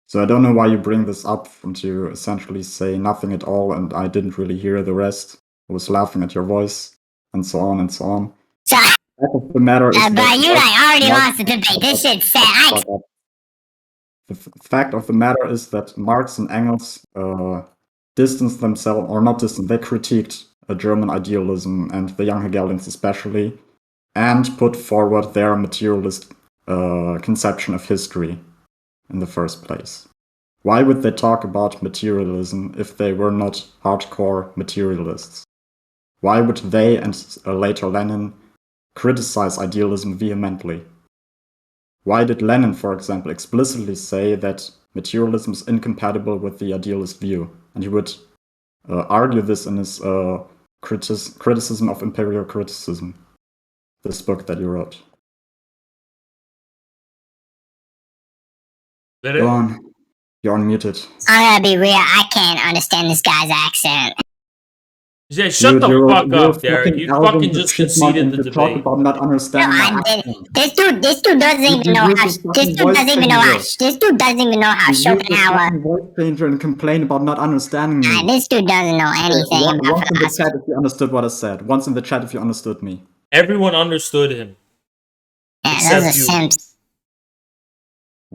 So I don't know why you bring this up to essentially say nothing at all, and I didn't really hear the rest. I was laughing at your voice, and so on and so on. So, the matter is but you already lost the debate. This shit's sad. The fact of the matter is that Marx and Engels distanced themselves, or not distanced, they critiqued German idealism, and the young Hegelians especially, and put forward their materialist conception of history in the first place. Why would they talk about materialism if they were not hardcore materialists? Why would they, and later Lenin, criticize idealism vehemently? Why did Lenin, for example, explicitly say that materialism is incompatible with the idealist view? And he would argue this in his criticism of imperial criticism, this book that you wrote. Go on. You're unmuted. I'm gonna be real. I can't understand this guy's accent. Yeah, shut the fuck up, Derek. You fucking just conceded the talk debate. about not No, understanding my I accent. did. This dude doesn't even know how. This dude doesn't even know how Schopenhauer. Voice changer and complain about not understanding me. This dude doesn't know anything about Once in the philosophy. chat, if you understood what I said. Once in the chat, if you understood me. Everyone understood him. Yeah, Except those are you. simps.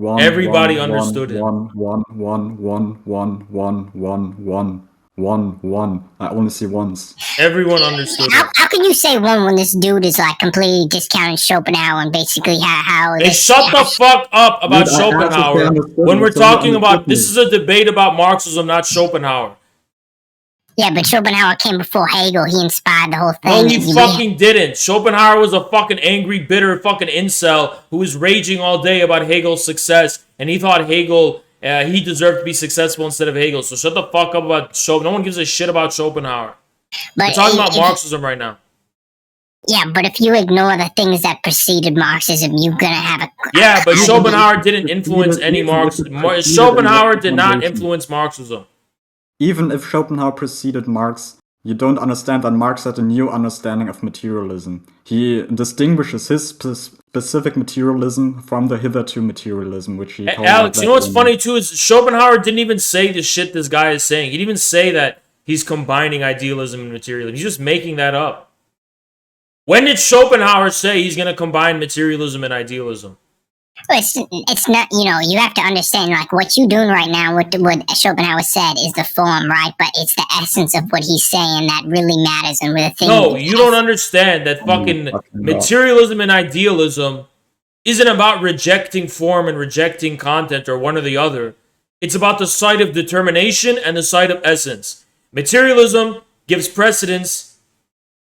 Everybody understood him. One. I only see ones. Everyone understood him. How can you say one when this dude is like completely discounting Schopenhauer and basically how Hey, shut the fuck up about Dude, I asked if they Schopenhauer understood when me, we're so you talking about understood this me. is a debate about Marxism, not Schopenhauer. Yeah, but Schopenhauer came before Hegel. He inspired the whole No, thing. he fucking didn't. Schopenhauer was a fucking angry, bitter fucking incel who was raging all day about Hegel's success, and he thought Hegel, he deserved to be successful instead of Hegel. So shut the fuck up about Schopenhauer. No one gives a shit about Schopenhauer. We're talking about Marxism right now. Yeah, but if you ignore the things that preceded Marxism, you're gonna have a... Yeah, but Schopenhauer didn't influence any Marxism. Schopenhauer did not influence Marxism. Even if Schopenhauer preceded Marx, you don't understand that Marx had a new understanding of materialism. He distinguishes his specific materialism from the hitherto materialism, which he called... Alex, you know what's funny too is Schopenhauer didn't even say the shit this guy is saying. He didn't even say that he's combining idealism and materialism. He's just making that up. When did Schopenhauer say he's going to combine materialism and idealism? It's not, you have to understand, like, what you're doing right now, what Schopenhauer said is the form, right? But it's the essence of what he's saying that really matters and the thing. No, you don't understand that fucking materialism and idealism isn't about rejecting form and rejecting content or one or the other. It's about the side of determination and the side of essence. Materialism gives precedence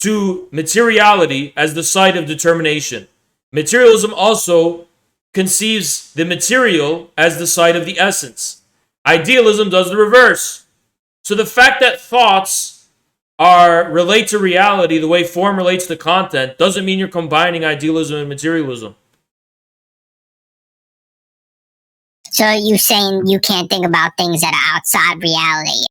to materiality as the side of determination. Materialism also conceives the material as the side of the essence. Idealism does the reverse. So the fact that thoughts relate to reality the way form relates to content doesn't mean you're combining idealism and materialism. So you're saying you can't think about things that are outside reality?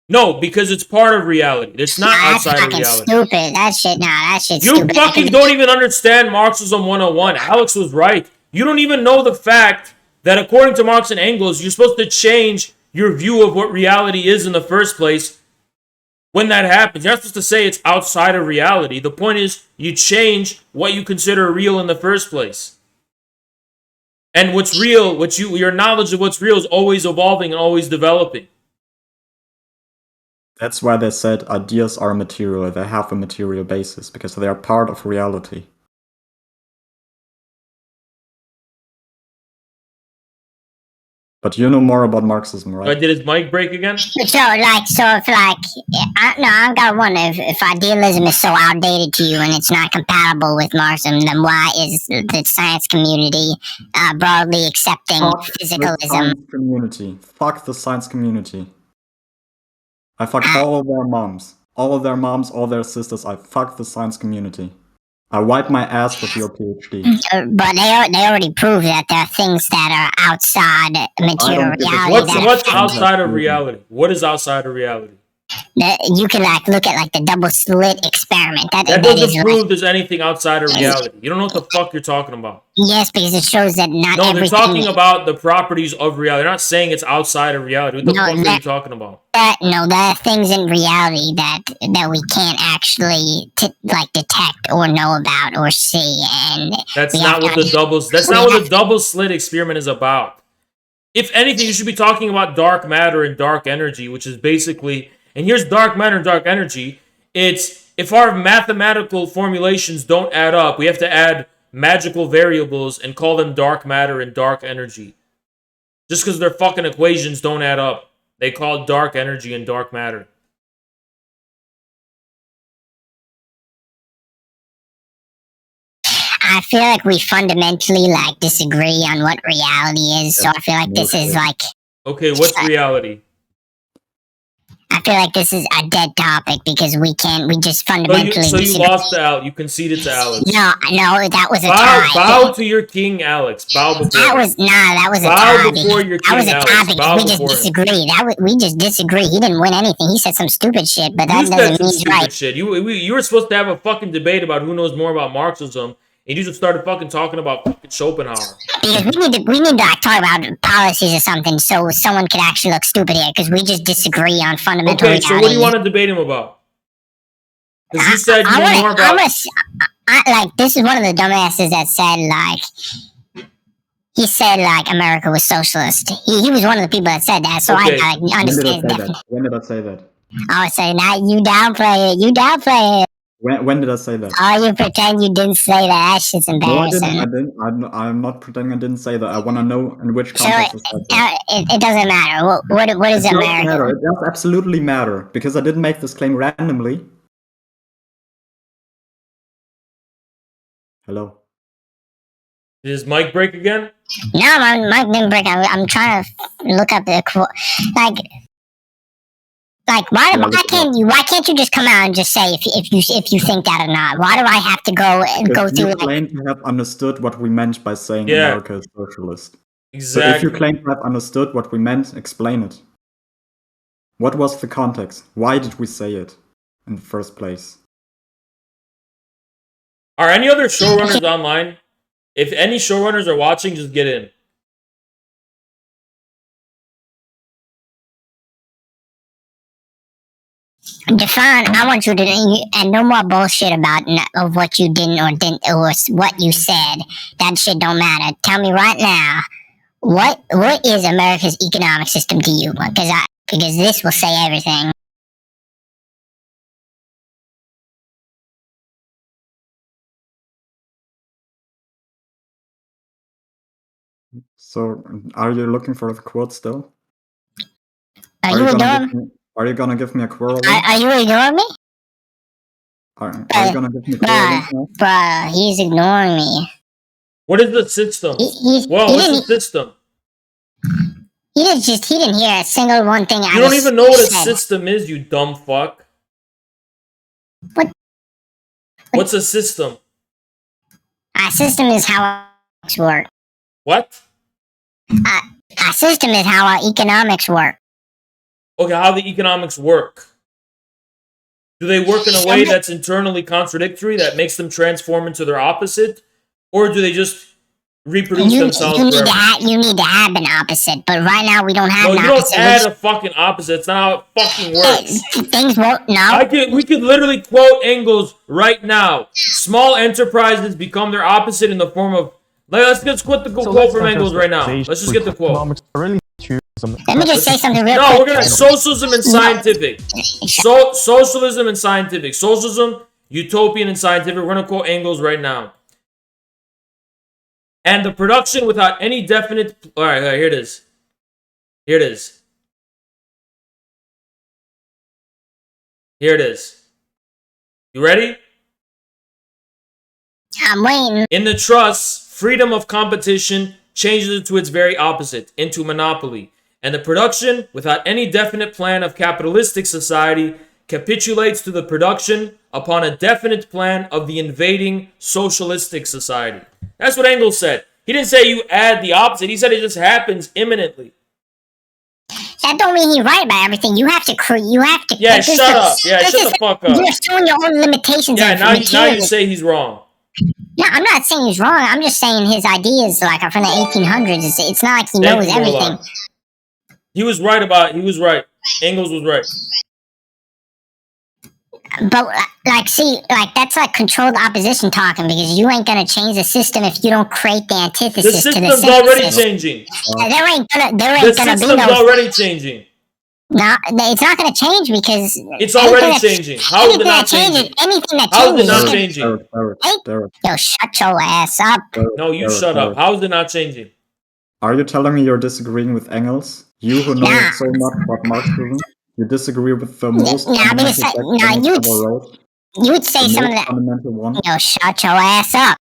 No, because it's part of reality. It's not outside of reality. That's fucking stupid. That shit's you stupid. You fucking don't even understand Marxism 101. Alex was right. You don't even know the fact that according to Marx and Engels, you're supposed to change your view of what reality is in the first place when that happens. You're not supposed to say it's outside of reality. The point is you change what you consider real in the first place. And what's real, your knowledge of what's real is always evolving and always developing. That's why they said ideas are material. They have a material basis because they are part of reality. But you know more about Marxism, right? Did his mic break again? I've got to wonder if idealism is so outdated to you and it's not compatible with Marxism, then why is the science community broadly accepting physicalism? Fuck the science community. I fucked all of their moms. All of their moms, all their sisters. I fucked the science community. I wipe my ass with your PhD. But they already proved that there are things that are outside material reality. What's outside of reality? What is outside of reality? You can look at the double slit experiment. That doesn't prove there's anything outside of reality. You don't know what the fuck you're talking about. Yes, because it shows that not everything... No, they're talking about the properties of reality. They're not saying it's outside of reality. What the fuck are you talking about? No, there are things in reality that we can't actually detect or know about or see, and that's not what the double slit experiment is about. If anything, you should be talking about dark matter and dark energy, which is basically... And here's dark matter and dark energy. It's if our mathematical formulations don't add up, we have to add magical variables and call them dark matter and dark energy. Just because their fucking equations don't add up. They call it dark energy and dark matter. I feel like we fundamentally disagree on what reality is, so I feel like this is Okay, what's reality? I feel like this is a dead topic because we just fundamentally So you disagree. lost to Alex. You conceded to Alex. No, that was a Bow, tie. bow to your king, Alex. Bow before That was a bow tie. before your That was king, a Alex. tie because Bow we just before him. disagree. We just disagree. He didn't win anything. He said some stupid shit, but that You said doesn't some mean he's stupid right. shit. You were supposed to have a fucking debate about who knows more about Marxism, and you just started fucking talking about fucking Schopenhauer. Because we need to like, talk about policies or something so someone could actually look stupid here because we just disagree on fundamental Okay, so what do you want to debate him about? Because you said you know more about... like, this is one of the dumbasses that said, like, he said, like, America was socialist. He was one of the people that said that, so Okay. I understand When did I say that? I would say, now you downplay it. You downplay it. When did I say that? Oh, you pretend you didn't say that. That shit's embarrassing. No, I didn't. I'm not pretending I didn't say that. I want to know in which So context I said that. it doesn't matter. What does It does America? matter. It does absolutely matter because I didn't make this claim randomly. Hello. Did his mic break again? No, my mic didn't break. I'm trying to look up the quote. Like why can't you just come out and just say if you think that or not? Why do I have to go through? You claim to have understood what we meant by saying Yeah. America is socialist. Exactly. So if you claim to have understood what we meant, explain it. What was the context? Why did we say it in the first place? Are any other showrunners online? If any showrunners are watching, just get in. Define. I want you to and no more bullshit about of what you didn't or what you said. That shit don't matter. Tell me right now, what is America's economic system to you? Because this will say everything. So, are you looking for the quote still? Are you ignoring? Are you gonna give me a quote? Are you ignoring me? Are you gonna give me a quote? Bruh, he's ignoring me. What is the system? What's the system? He didn't hear a single one thing. You don't even know what a system is, you dumb fuck. What's a system? A system is how economics work. What? A system is how our economics work. Okay, how the economics work. Do they work in a way that's internally contradictory, that makes them transform into their opposite? Or do they just reproduce themselves you forever? You need to have an opposite, but right now we don't have an you opposite. don't add a fucking opposite. It's not how it fucking works. Things won't, no. We could literally quote Engels right now. Small enterprises become their opposite in the form of... Let's quote the quote from Engels right now. Let's just get the quote. Let me just say something real quick. No, we're gonna socialism and scientific. Socialism and scientific. Socialism, utopian and scientific. We're gonna quote Engels right now. And the production without any definite... Alright, here it is. Here it is. Here it is. You ready? I'm waiting. In the trusts, freedom of competition changes it to its very opposite, into monopoly. And the production, without any definite plan of capitalistic society, capitulates to the production upon a definite plan of the invading socialistic society. That's what Engels said. He didn't say you add the opposite. He said it just happens imminently. That don't mean he's right about everything. You have to Yeah, shut up. Yeah, shut the fuck up. You're showing your own limitations. Yeah, now you say he's wrong. No, I'm not saying he's wrong. I'm just saying his ideas like are from the 1800s. It's not like he knows everything. He was right. Engels was right. But that's like controlled opposition talking because you ain't gonna change the system if you don't create the antithesis to the system. The system's already changing. There ain't gonna be no. The system's already changing. No, it's not gonna change because it's already changing. How is it not changing? Anything that changes. How is it not changing? Derek. Yo, shut your ass up. No, you shut up. How is it not changing? Are you telling me you're disagreeing with Engels? You who know so much about Marxism? You disagree with the most you would say some of the fundamental one? Yo, shut your ass up.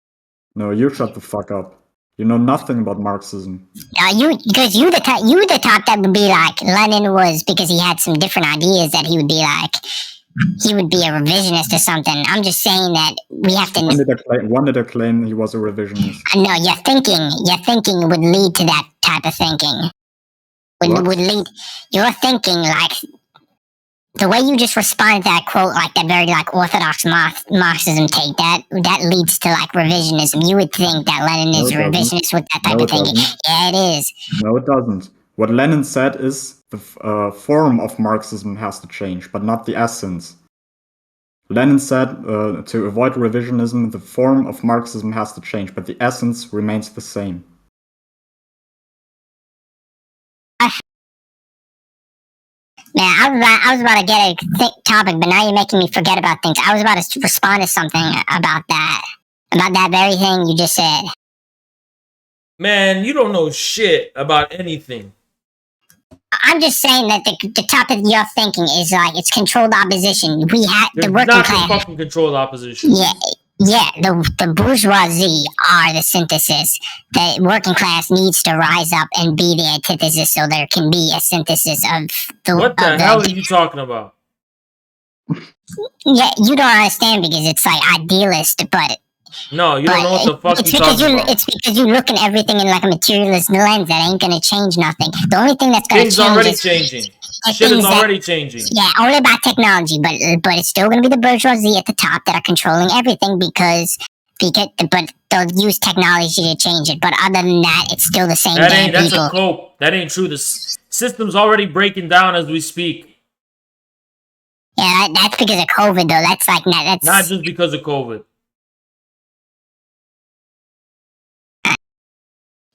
No, you shut the fuck up. You know nothing about Marxism. Because you the type that would be like Lenin was, because he had some different ideas that he would be like, he would be a revisionist or something. I'm just saying that we have to. When did I claim he was a revisionist? No, your thinking would lead to that type of thinking. Would lead your thinking, like the way you just responded to that quote, like that very like orthodox Marxism take, that leads to like revisionism. You would think that Lenin is a revisionist with that type of thinking. Yeah, it is. No, it doesn't. What Lenin said is the form of Marxism has to change, but not the essence. Lenin said to avoid revisionism, the form of Marxism has to change, but the essence remains the same. Man, I was about to get a topic, but now you're making me forget about things. I was about to respond to something about that very thing you just said. Man, you don't know shit about anything. I'm just saying that the topic you're thinking is like, it's controlled opposition. We have the working class. Not fucking controlled opposition. Yeah, the bourgeoisie are the synthesis. The working class needs to rise up and be the antithesis, so there can be a synthesis of the. What the hell are you talking about? Yeah, you don't understand because it's like idealist, but. No, you don't know what the fuck you're talking about. It's because you look at everything in like a materialist lens that ain't gonna change nothing. The only thing that's gonna change already changing. Shit is already changing. Yeah, only about technology, but it's still gonna be the bourgeoisie at the top that are controlling everything because they'll use technology to change it. But other than that, it's still the same. That's a cope. That ain't true. The system's already breaking down as we speak. Yeah, that's because of COVID, though. That's like that's not just because of COVID.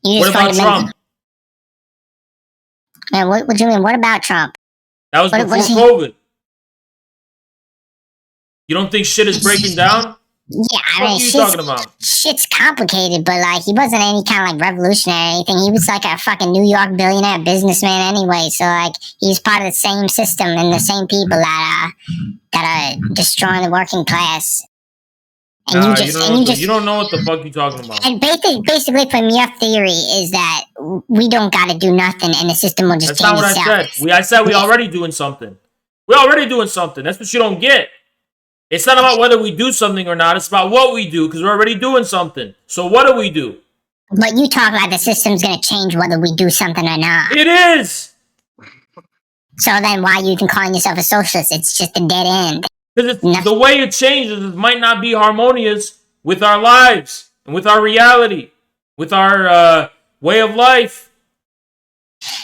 What about Trump? Man, what do you mean? What about Trump? That was before COVID. You don't think shit is breaking down? Yeah, what are you talking about? Shit's complicated, but like he wasn't any kind of like revolutionary or anything. He was like a fucking New York billionaire businessman anyway. So like he's part of the same system and the same people that are destroying the working class. And you don't know what the fuck you're talking about. And basically, from your theory, is that we don't got to do nothing, and the system will just change itself. That's not what I said. I said we already doing something. We're already doing something. That's what you don't get. It's not about whether we do something or not. It's about what we do, because we're already doing something. So what do we do? But you talk like the system's going to change whether we do something or not. It is. So then why are you even calling yourself a socialist? It's just a dead end. Because the way it changes, it might not be harmonious with our lives and with our reality, with our way of life.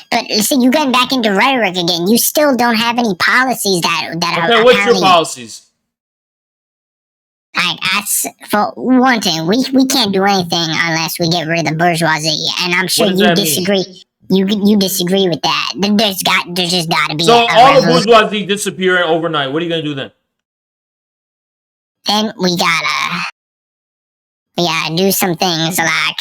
But see, you're getting back into rhetoric again. You still don't have any policies that are. Okay, what's your policies? Like, for one thing, we can't do anything unless we get rid of the bourgeoisie, and I'm sure you disagree. You disagree with that. There's just got to be. So all the bourgeoisie disappearing overnight. What are you gonna do then? Then we gotta do some things like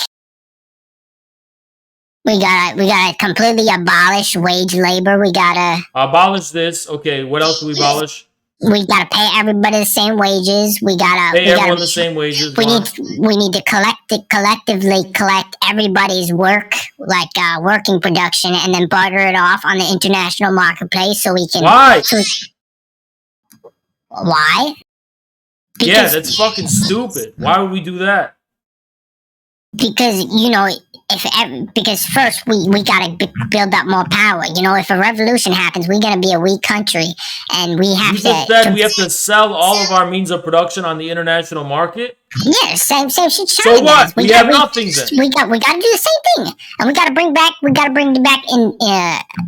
we gotta completely abolish wage labor. We gotta abolish this. Okay, what else do we abolish? We gotta pay everybody the same wages. We gotta pay everyone the same wages. We need to collectively collect everybody's work, like working production, and then barter it off on the international marketplace so we can. Why? Why? Because, that's fucking stupid. Why would we do that? Because, because first we gotta build up more power. If a revolution happens, we're gonna be a weak country, and we have we have to sell all of our means of production on the international market. Yeah, same shit. So what? We have nothing then. We gotta do the same thing, and we gotta bring back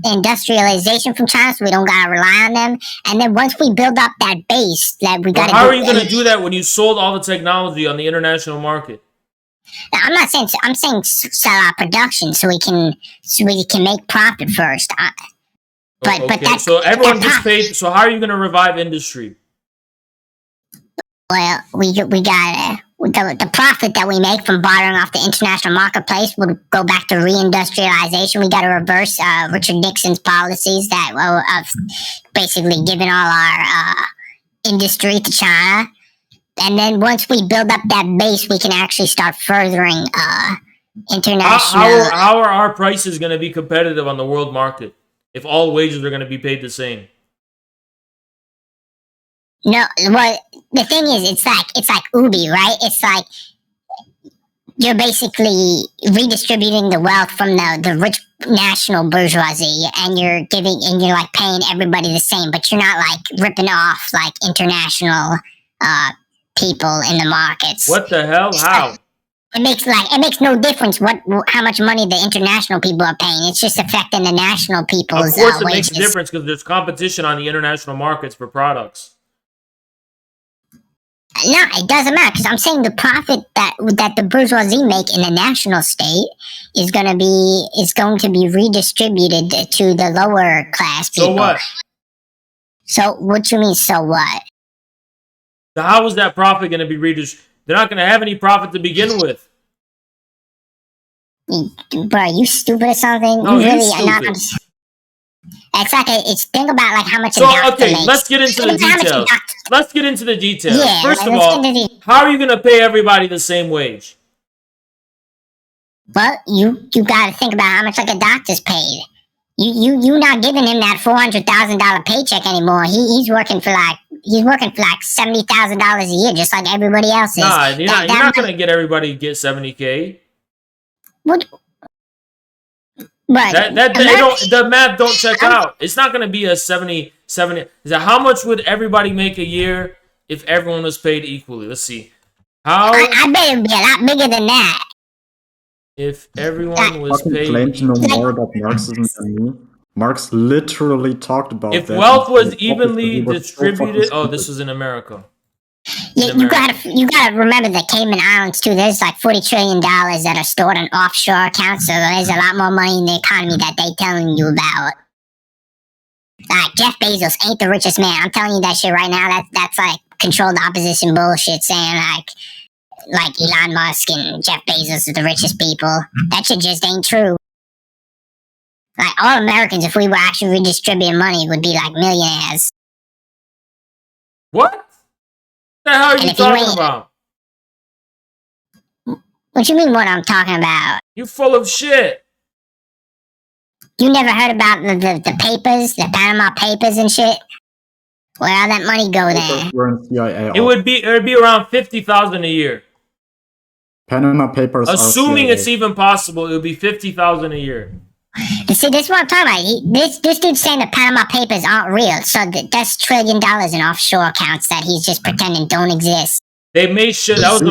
industrialization from China, so we don't gotta rely on them. And then once we build up that base, that we gotta. How are you gonna do that when you sold all the technology on the international market? I'm not saying. I'm saying sell our production so we can make profit first. But so everyone gets paid. So how are you going to revive industry? Well, the profit that we make from bartering off the international marketplace would go back to reindustrialization. We got to reverse Richard Nixon's policies of basically giving all our industry to China. And then once we build up that base, we can actually start furthering international. How are our prices going to be competitive on the world market if all wages are going to be paid the same? No, well, the thing is, it's like Ubi, right? It's like you're basically redistributing the wealth from the rich national bourgeoisie, and you're like paying everybody the same, but you're not like ripping off like international people in the markets. What the hell? How? It makes no difference how much money the international people are paying. It's just affecting the national people's Of course, it wages. makes a difference because there's competition on the international markets for products. No, it doesn't matter because I'm saying the profit that the bourgeoisie make in the national state is going to be redistributed to the lower class people. So what? So what you mean? So what? So how is that profit going to be redistributed? They're not going to have any profit to begin with. Bro, are you stupid or something? No, you you're really stupid. are not. It's like it's think about like how much. So okay, let's get into the details. Let's get into the details. Yeah, First of all, how are you going to pay everybody the same wage? Well, you got to think about how much like a doctor's paid. You not giving him that $400,000 paycheck anymore. He's working for like $70,000 a year, just like everybody else is. Nah, you're not going to get everybody to get $70K. What? But the math don't check out. It's not going to be a 70. How much would everybody make a year if everyone was paid equally? Let's see. I bet it'd be a lot bigger than that. If everyone was paid. Claim to know more about Marxism than me. Marx literally talked about if that. If wealth was evenly distributed, this was in America. Yeah, you gotta remember the Cayman Islands too. There's like $40 trillion that are stored in offshore accounts, so there's a lot more money in the economy that they telling you about. Like Jeff Bezos ain't the richest man. I'm telling you that shit right now. That's like controlled opposition bullshit saying like Elon Musk and Jeff Bezos are the richest people. That shit just ain't true. Like all Americans, if we were actually redistributing money, would be like millionaires. What? What the hell are you talking about? What you mean what I'm talking about? You full of shit. You never heard about the papers, the Panama Papers and shit? Where all that money go there? It would be around $50,000 a year. Panama Papers. Assuming it's even possible, it would be $50,000 a year. See, this is what I'm talking about. This dude's saying the Panama Papers aren't real, so that's $1 trillion in offshore accounts that he's just pretending don't exist. They made shit. That was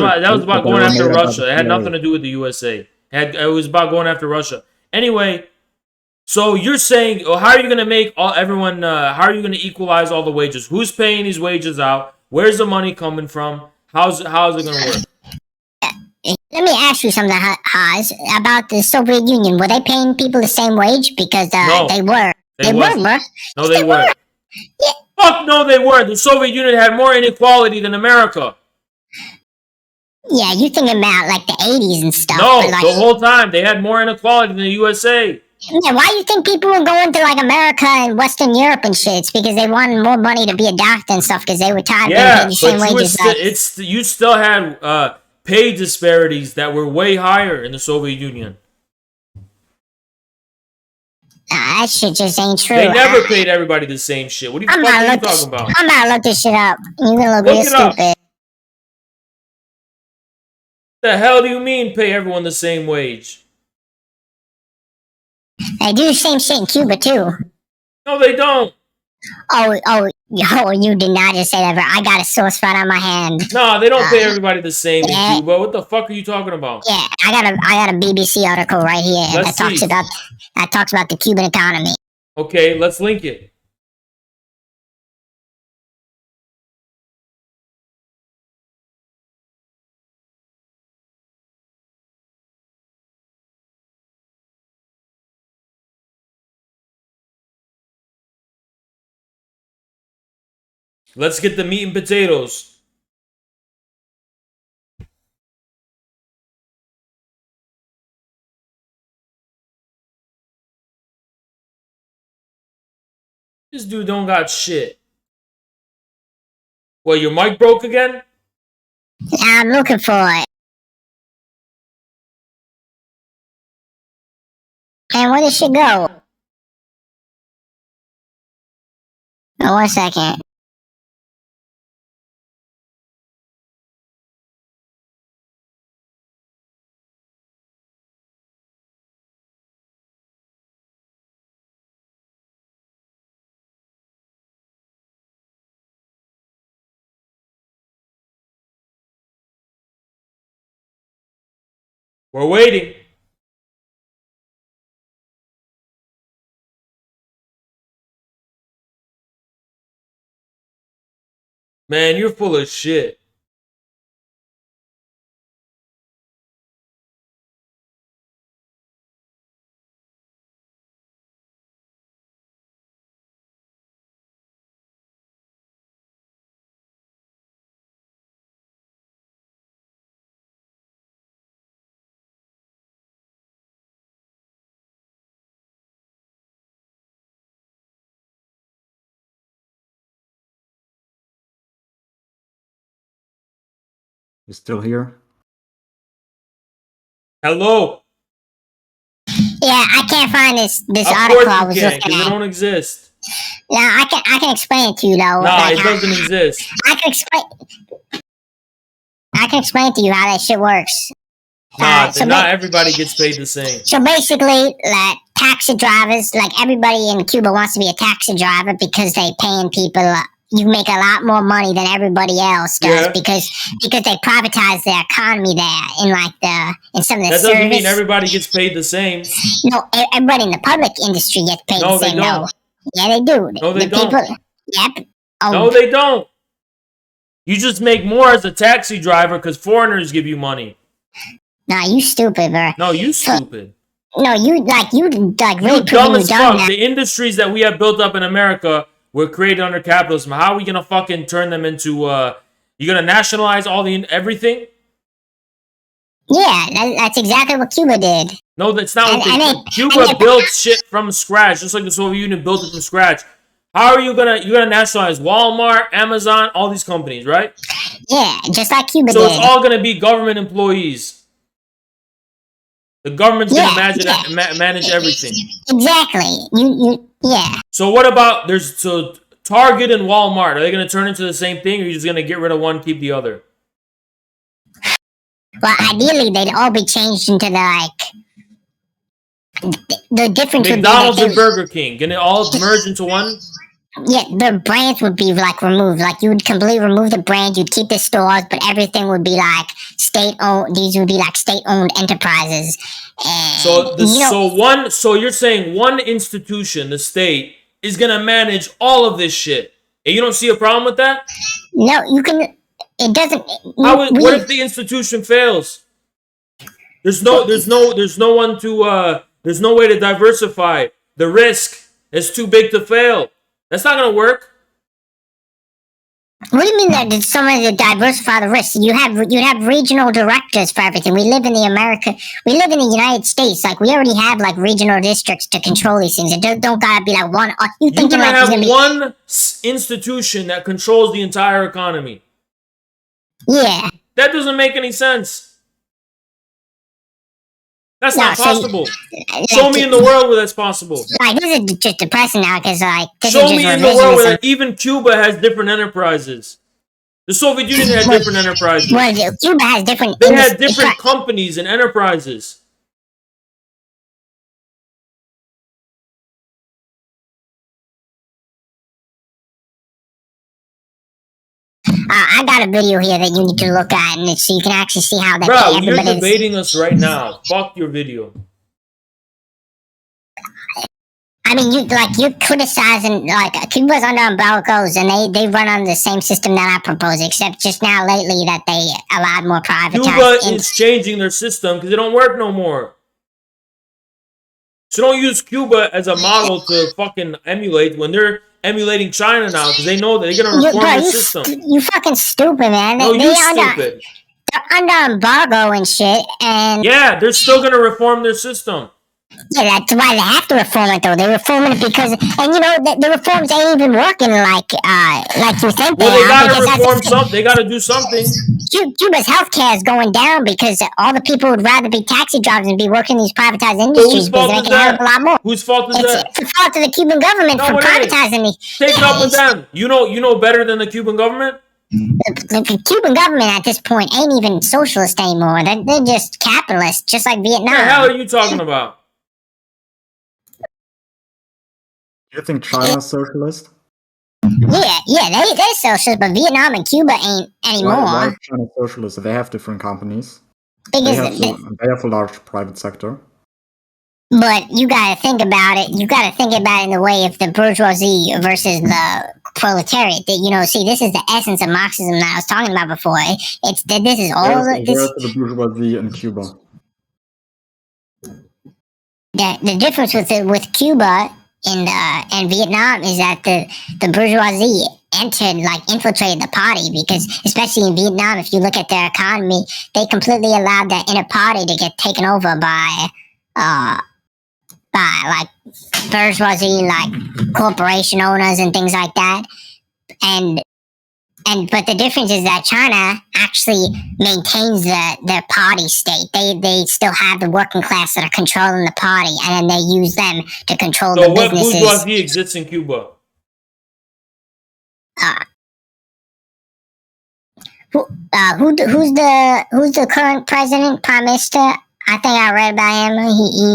about going after Russia. It had nothing to do with the USA. It was about going after Russia. Anyway, so you're saying, how are you going to make everyone? How are you going to equalize all the wages? Who's paying these wages out? Where's the money coming from? How's it going to work? Let me ask you something, Haas, about the Soviet Union. Were they paying people the same wage? Because no, they were. They were, bro. No, they weren't. Yeah. Fuck no, they weren't. The Soviet Union had more inequality than America. Yeah, you thinking about like the 80s and stuff. No, the whole time. They had more inequality than the USA. Yeah, why do you think people were going to like America and Western Europe and shit? It's because they wanted more money to be a doctor and stuff because they were tired of being paid the same wages. You still had pay disparities that were way higher in the Soviet Union. That shit just ain't true. They never paid everybody the same shit. What are you talking about? I'm about to look this shit up. You're gonna look real stupid. The hell do you mean pay everyone the same wage? They do the same shit in Cuba too. No, they don't. Oh, you did not just say that, bro. I got a sore spot on my hand. No, they don't pay everybody the same in Cuba. What the fuck are you talking about? Yeah, I got a BBC article right here that talks about the Cuban economy. Okay, let's link it. Let's get the meat and potatoes. This dude don't got shit. What, your mic broke again? I'm looking for it. And where did she go? Oh, 1 second. We're waiting. Man, you're full of shit. You still here? Hello. Yeah, I can't find this Of article course I you was can't, looking because it at. don't exist. Yeah, I can explain it to you though. Nah, like it doesn't exist. I can explain to you how that shit works. Nah, so not everybody gets paid the same. So basically, like taxi drivers, like everybody in Cuba wants to be a taxi driver because they paying people. You make a lot more money than everybody else does because they privatize the economy there in some of the That service. doesn't mean everybody gets paid the same. No, everybody in the public industry gets paid the same. No, they don't. Yeah, they do. No, they don't. Yep. Oh. No, they don't. You just make more as a taxi driver because foreigners give you money. Nah, you stupid, bro. No, you stupid. No, you really dumb as fuck. Now. The industries that we have built up in America were created under capitalism. How are we gonna fucking turn them into? You gonna nationalize everything? Yeah, that's exactly what Cuba did. No, that's not what they did. Cuba built shit from scratch, just like the Soviet Union built it from scratch. How are you gonna nationalize Walmart, Amazon, all these companies, right? Yeah, just like Cuba did. So it's all gonna be government employees. The government's gonna manage everything. Exactly. Yeah. So what about Target and Walmart? Are they gonna turn into the same thing, or are you just gonna get rid of one, keep the other? Well, ideally, they'd all be changed into the difference. McDonald's and Burger King, can it all merge into one? Yeah, the brands would be removed. Like you would completely remove the brand. You'd keep the stores, but everything would be state-owned. These would be state-owned enterprises. And, so you're saying one institution, the state, is gonna manage all of this shit, and you don't see a problem with that? No, you can. It doesn't. What if the institution fails? There's no way to diversify. The risk is too big to fail. That's not gonna work. What do you mean that there's someone to diversify the risk? You'd have regional directors for everything. We live in the United States. We already have regional districts to control these things. It don't gotta be one. You're gonna have one institution that controls the entire economy. Yeah. That doesn't make any sense. That's not possible. Show me in the world where that's possible. This is just depressing now because show me in the world where even Cuba has different enterprises. The Soviet Union had different enterprises. Well, Cuba has different. They had different companies and enterprises. I got a video here that you need to look at, and so you can actually see how that. Bro, you're debating us right now. Fuck your video. I mean, you're criticizing Cuba's under embargoes, and they run on the same system that I propose, except just now lately that they allowed more privatized. Cuba is changing their system because it don't work no more. So don't use Cuba as a model to fucking emulate when they're emulating China now because they know that they're gonna reform their system. You fucking stupid, man. You're stupid. They're under embargo and shit, and yeah, they're still gonna reform their system. Yeah, that's why they have to reform it, though. They're reforming it because, and the reforms ain't even working like you think. Well, they gotta reform something. They gotta do something. Cuba's healthcare is going down because all the people would rather be taxi drivers and be working in these privatized industries because they're making a hell of a lot more. Whose fault is that? It's the fault of the Cuban government for privatizing these. Take it up with them. You know better than the Cuban government? The Cuban government at this point ain't even socialist anymore. They're just capitalists, just like Vietnam. What the hell are you talking about? You think China's socialist? Yeah, they're socialist, but Vietnam and Cuba ain't anymore. Why is China socialist? They have different companies. Because they have a large private sector. But you gotta think about it. You gotta think about it in the way of the bourgeoisie versus the proletariat. See, this is the essence of Marxism that I was talking about before. This is all the bourgeoisie in Cuba. The difference with Cuba and Vietnam is that the bourgeoisie infiltrated the party, because especially in Vietnam, if you look at their economy, they completely allowed the inner party to get taken over by like bourgeoisie, like corporation owners and things like that. But the difference is that China actually maintains their party state. They still have the working class that are controlling the party, and then they use them to control the businesses. So what bourgeoisie exists in Cuba? Who's the current president, prime minister? I think I read about him.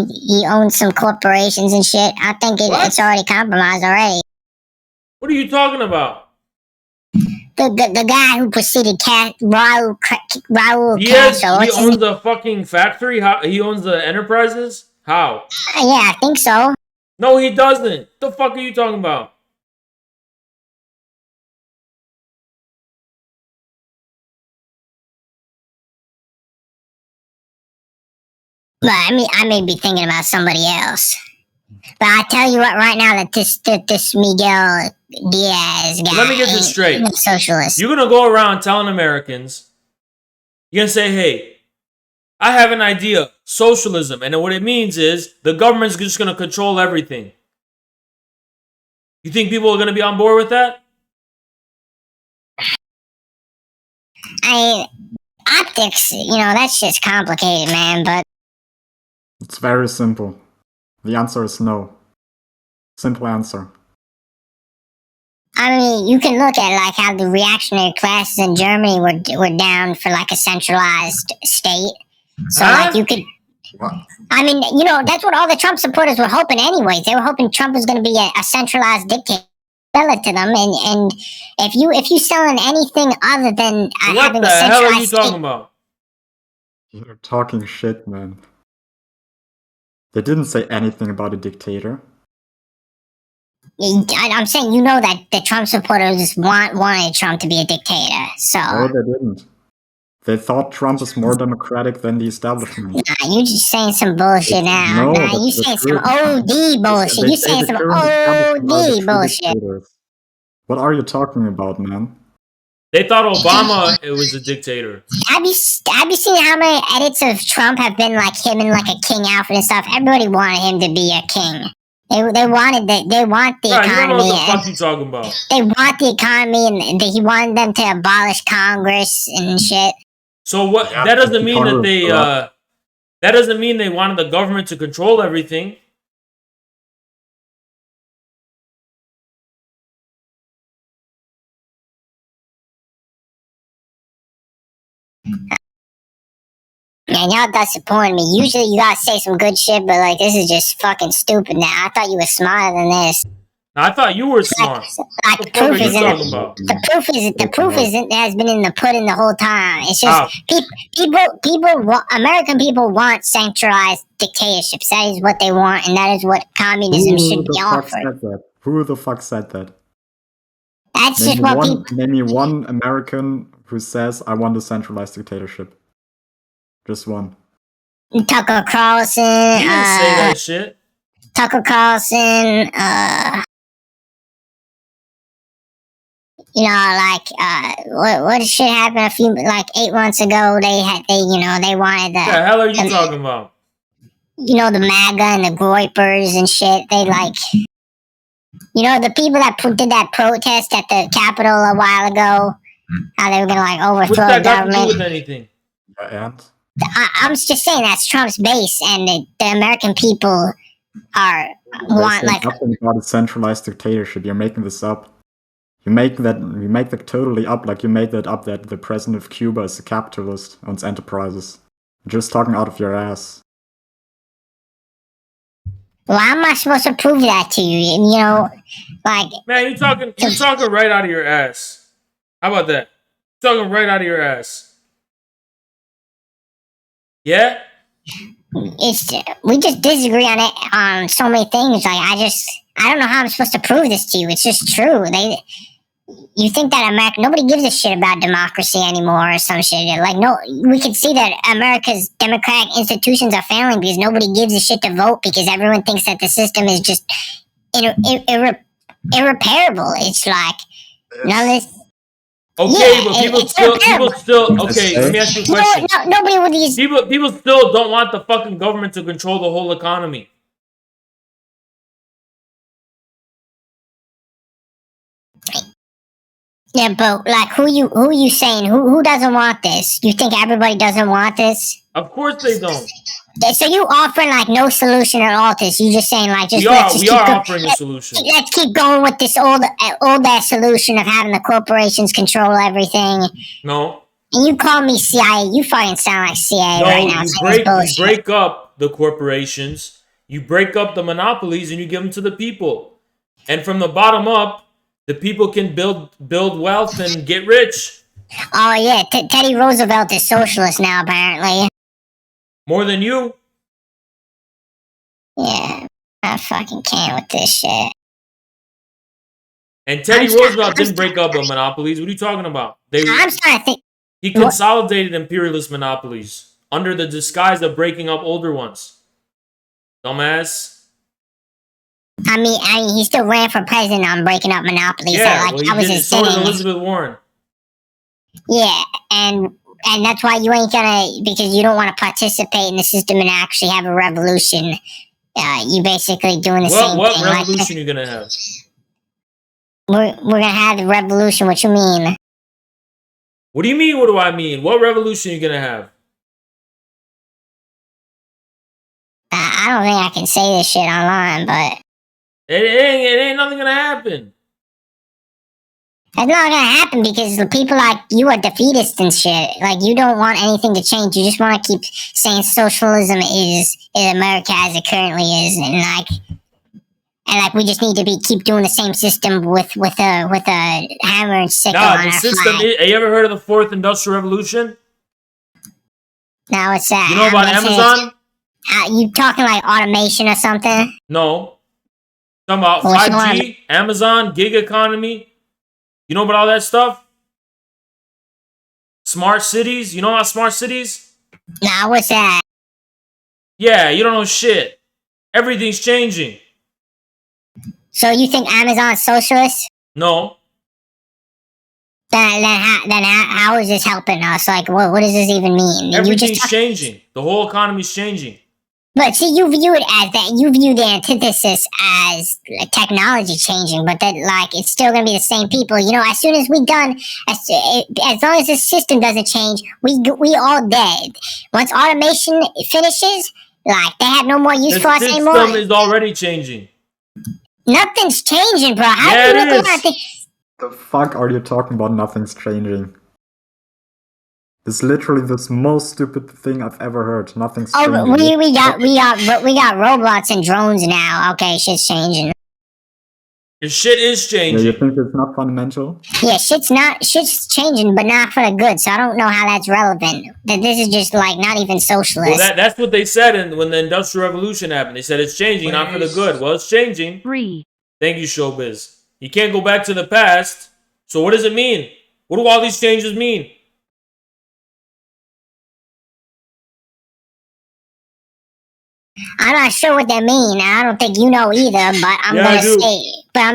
He owns some corporations and shit. I think it's already compromised already. What are you talking about? The guy who preceded Raul Castro. He owns the fucking factory? He owns the enterprises? How? Yeah, I think so. No, he doesn't. The fuck are you talking about? But I may be thinking about somebody else. But I tell you what, right now, that this Miguel Diaz guy. Let me get this straight. Socialist. You're gonna go around telling Americans, you're gonna say, "Hey, I have an idea, socialism," and then what it means is the government's just gonna control everything. You think people are gonna be on board with that? Optics, that's just complicated, man. But it's very simple. The answer is no. Simple answer. I mean, you can look at how the reactionary classes in Germany were down for a centralized state. So you could. What? I mean, that's what all the Trump supporters were hoping anyways. They were hoping Trump was going to be a centralized dictator. Sell it to them, and if you selling anything other than having a centralized state. What the hell are you talking about? You're talking shit, man. They didn't say anything about a dictator. I'm saying that the Trump supporters wanted Trump to be a dictator. So no, they didn't. They thought Trump is more democratic than the establishment. Nah, you're just saying some bullshit now. You're saying some OD bullshit. You're saying some OD bullshit. What are you talking about, man? They thought Obama was a dictator. Have you seen how many edits of Trump have been him in a king outfit and stuff? Everybody wanted him to be a king. They want the economy. You don't know what the fuck you talking about. They want the economy, and he wanted them to abolish Congress and shit. So what? Yeah, that doesn't mean that they. That doesn't mean they wanted the government to control everything. Man, y'all disappointed me. Usually you gotta say some good shit, but this is just fucking stupid now. I thought you were smarter than this. I thought you were smart. The proof has been in the pudding the whole time. It's just American people want centralized dictatorships. That is what they want, and that is what communism should be offered. Who the fuck said that? That's just what people. Name me one American who says, "I want a centralized dictatorship." Just one. Tucker Carlson. He didn't say that shit. Tucker Carlson. What shit happened a few 8 months ago? They wanted that. What the hell are you talking about? The MAGA and the Groypers and shit. They the people that did that protest at the Capitol a while ago. how they were gonna like What's overthrow the that got to do government. with anything? And I'm just saying that's Trump's base, and the American people are want like nothing about a centralized dictatorship. You're making this up. You make that totally up, like you made that up that the president of Cuba is a capitalist, owns enterprises. You're just talking out of your ass. well, how am I supposed to prove that to you? You know, like Man, you're talking right out of your ass. How about that? You're talking right out of your ass. Yeah? we just disagree on so many things. Like I don't know how I'm supposed to prove this to you. It's just true. You think that nobody gives a shit about democracy anymore or some shit. Like no, we can see that America's democratic institutions are failing because nobody gives a shit to vote because everyone thinks that the system is just irreparable. It's like none of this. Okay, Yeah, but people it's still irreparable. okay, let me ask you a You know question. what? No, nobody would use. People still don't want the fucking government to control the whole economy. Yeah, but like who you saying who doesn't want this? You think everybody doesn't want this? Of course they don't. So you offering like no solution at all to this? You just saying like We are offering a solution. Let's keep going with this old ass solution of having the corporations control everything. No. And you call me CIA? You fucking sound like CIA No, right now. you break up the corporations, you break up the monopolies, and you give them to the people. And from the bottom up, the people can build wealth and get rich. Oh yeah, Teddy Roosevelt is socialist now apparently. More than you. Yeah, I fucking can't with this shit. And Teddy Roosevelt didn't break up the monopolies. What are you talking about? I'm starting to think. He consolidated imperialist monopolies under the disguise of breaking up older ones. Dumbass. I mean, he still ran for president on breaking up monopolies. Yeah, so, like, that was his so did thing. Elizabeth Warren. Yeah, and that's why you ain't gonna, because you don't want to participate in the system and actually have a revolution. You basically doing the same thing. What revolution you gonna have? We're gonna have the revolution. What you mean? What do you mean? What do I mean? What revolution you gonna have? I don't think I can say this shit online, but It ain't nothing gonna happen. it's not gonna happen because the people like you are defeatists and shit. Like you don't want anything to change. You just want to keep saying socialism is America as it currently is, and like we just need to keep doing the same system with a hammer and sickle on the our system. flag. Have you ever heard of the Fourth Industrial Revolution? Now it's You know about Amazon? You talking like automation or something? No. Talking about 5G, Amazon, gig economy. You know about all that stuff? Smart cities. You know about smart cities? Nah, what's that? Yeah, you don't know shit. Everything's changing. So you think Amazon's socialist? No. Then how is this helping us? Like, what does this even mean? Everything's changing. The whole economy's changing. But see, you view it as that. You view the antithesis as technology changing, but that like it's still gonna be the same people. You know, as soon as we done, as long as the system doesn't change, we all dead. Once automation finishes, like they have no more use for us anymore. The system is already changing. Nothing's changing, bro. How Yeah, do you it look around? The fuck are you talking about? Nothing's changing. It's literally the most stupid thing I've ever heard. Nothing's changing. Oh, we got robots and drones now. Okay, shit's changing. Your shit is changing. Yeah, you think it's not fundamental? Yeah, shit's changing, but not for the good. So I don't know how that's relevant. That this is just like not even socialist. Well, that's what they said when the Industrial Revolution happened. They said it's changing, not for the good. Well, it's changing. 3, Thank you, Showbiz. You can't go back to the past. So what does it mean? What do all these changes mean? I'm not sure what they mean. I don't think you know either, but I'm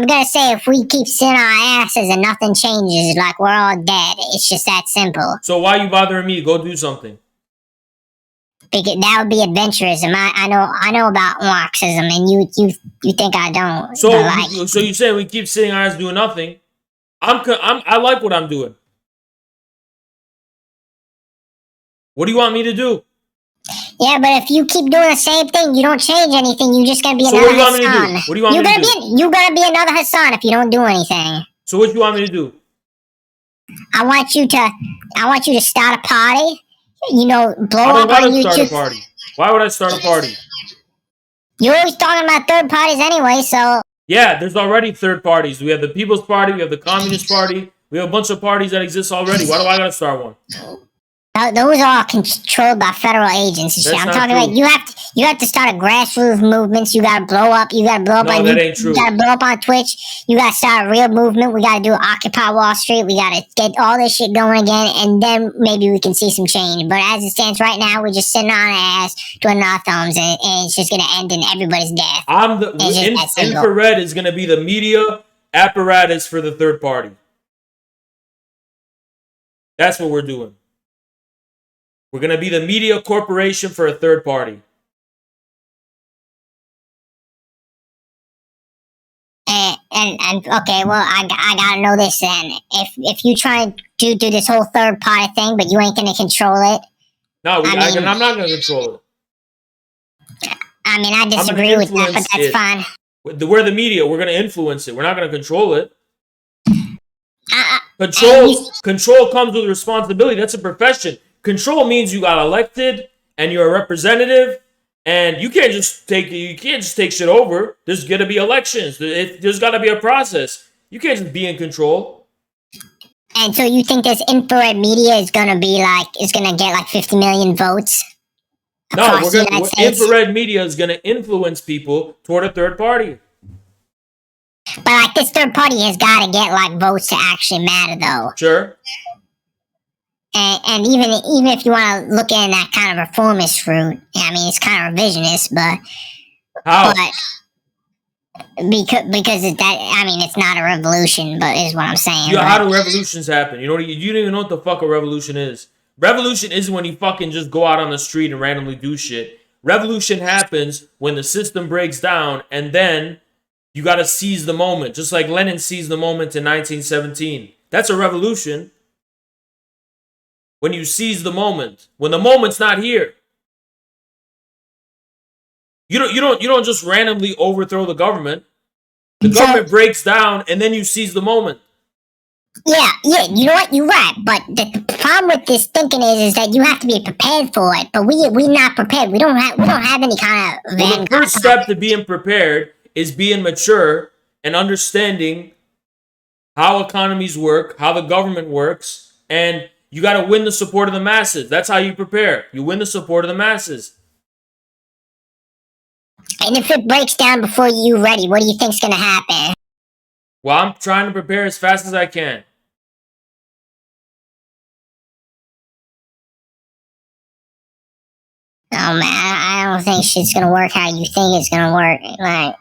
gonna say if we keep sitting our asses and nothing changes, like we're all dead. It's just that simple. So why you bothering me? Go do something. Because that would be adventurism. I know about Marxism, and you think I don't. So so you say we keep sitting our ass doing nothing. I like what I'm doing. What do you want me to do? Yeah, but if you keep doing the same thing, you don't change anything. You're just gonna be So another what do you want me to Hassan. do? What do you want me to do? You're gonna be another Hassan if you don't do anything. So what do you want me to do? I want you to start a party. You know, blow I don't up on want to start YouTube. a party. Why would I start a party? You're always talking about third parties anyway, so Yeah, there's already third parties. We have the People's Party, we have the Communist Party, we have a bunch of parties that exist already. Why do I gotta start one? those are all controlled by federal agents and shit. That's I'm not talking true. about you have to start a grassroots movements. You gotta blow up. You gotta blow up No, on that YouTube. ain't true. You gotta blow up on Twitch. You gotta start a real movement. We gotta do Occupy Wall Street. We gotta get all this shit going again, and then maybe we can see some change. But as it stands right now, we're just sitting on our ass doing our thumbs, and it's just gonna end in everybody's death. Infrared is gonna be the media apparatus for the third party. That's what we're doing. We're going to be the media corporation for a third party. And okay, well, I gotta know this then. If you try to do this whole third party thing, but you ain't gonna control it. No, I'm not going to control it. I mean, I disagree with that, but that's fine. We're the media. We're going to influence it. We're not going to control it. Control comes with responsibility. That's a profession. Control means you got elected and you're a representative, and you can't just take shit over. There's gonna be elections. There's got to be a process. You can't just be in control. And so you think this infrared media is gonna get like 50 million votes? No, infrared media is gonna influence people toward a third party. But like this third party has got to get like votes to actually matter, though. Sure. And even if you want to look in that kind of reformist route, I mean, it's kind of revisionist, but how? Because it's not a revolution, but is what I'm saying. Yeah, how do revolutions happen? You don't even know what the fuck a revolution is. Revolution isn't when you fucking just go out on the street and randomly do shit. Revolution happens when the system breaks down, and then you got to seize the moment, just like Lenin seized the moment in 1917. That's a revolution. When you seize the moment, when the moment's not here, you don't just randomly overthrow the government. The government breaks down, and then you seize the moment. Yeah, you know what? You're right. But the problem with this thinking is that you have to be prepared for it. But we're not prepared. We don't have any kind of. Well, the first step to being prepared is being mature and understanding how economies work, how the government works, and you got to win the support of the masses. That's how you prepare. You win the support of the masses. And if it breaks down before you're ready, what do you think's going to happen? Well, I'm trying to prepare as fast as I can. Oh man, I don't think shit's gonna work how you think it's gonna work. Like,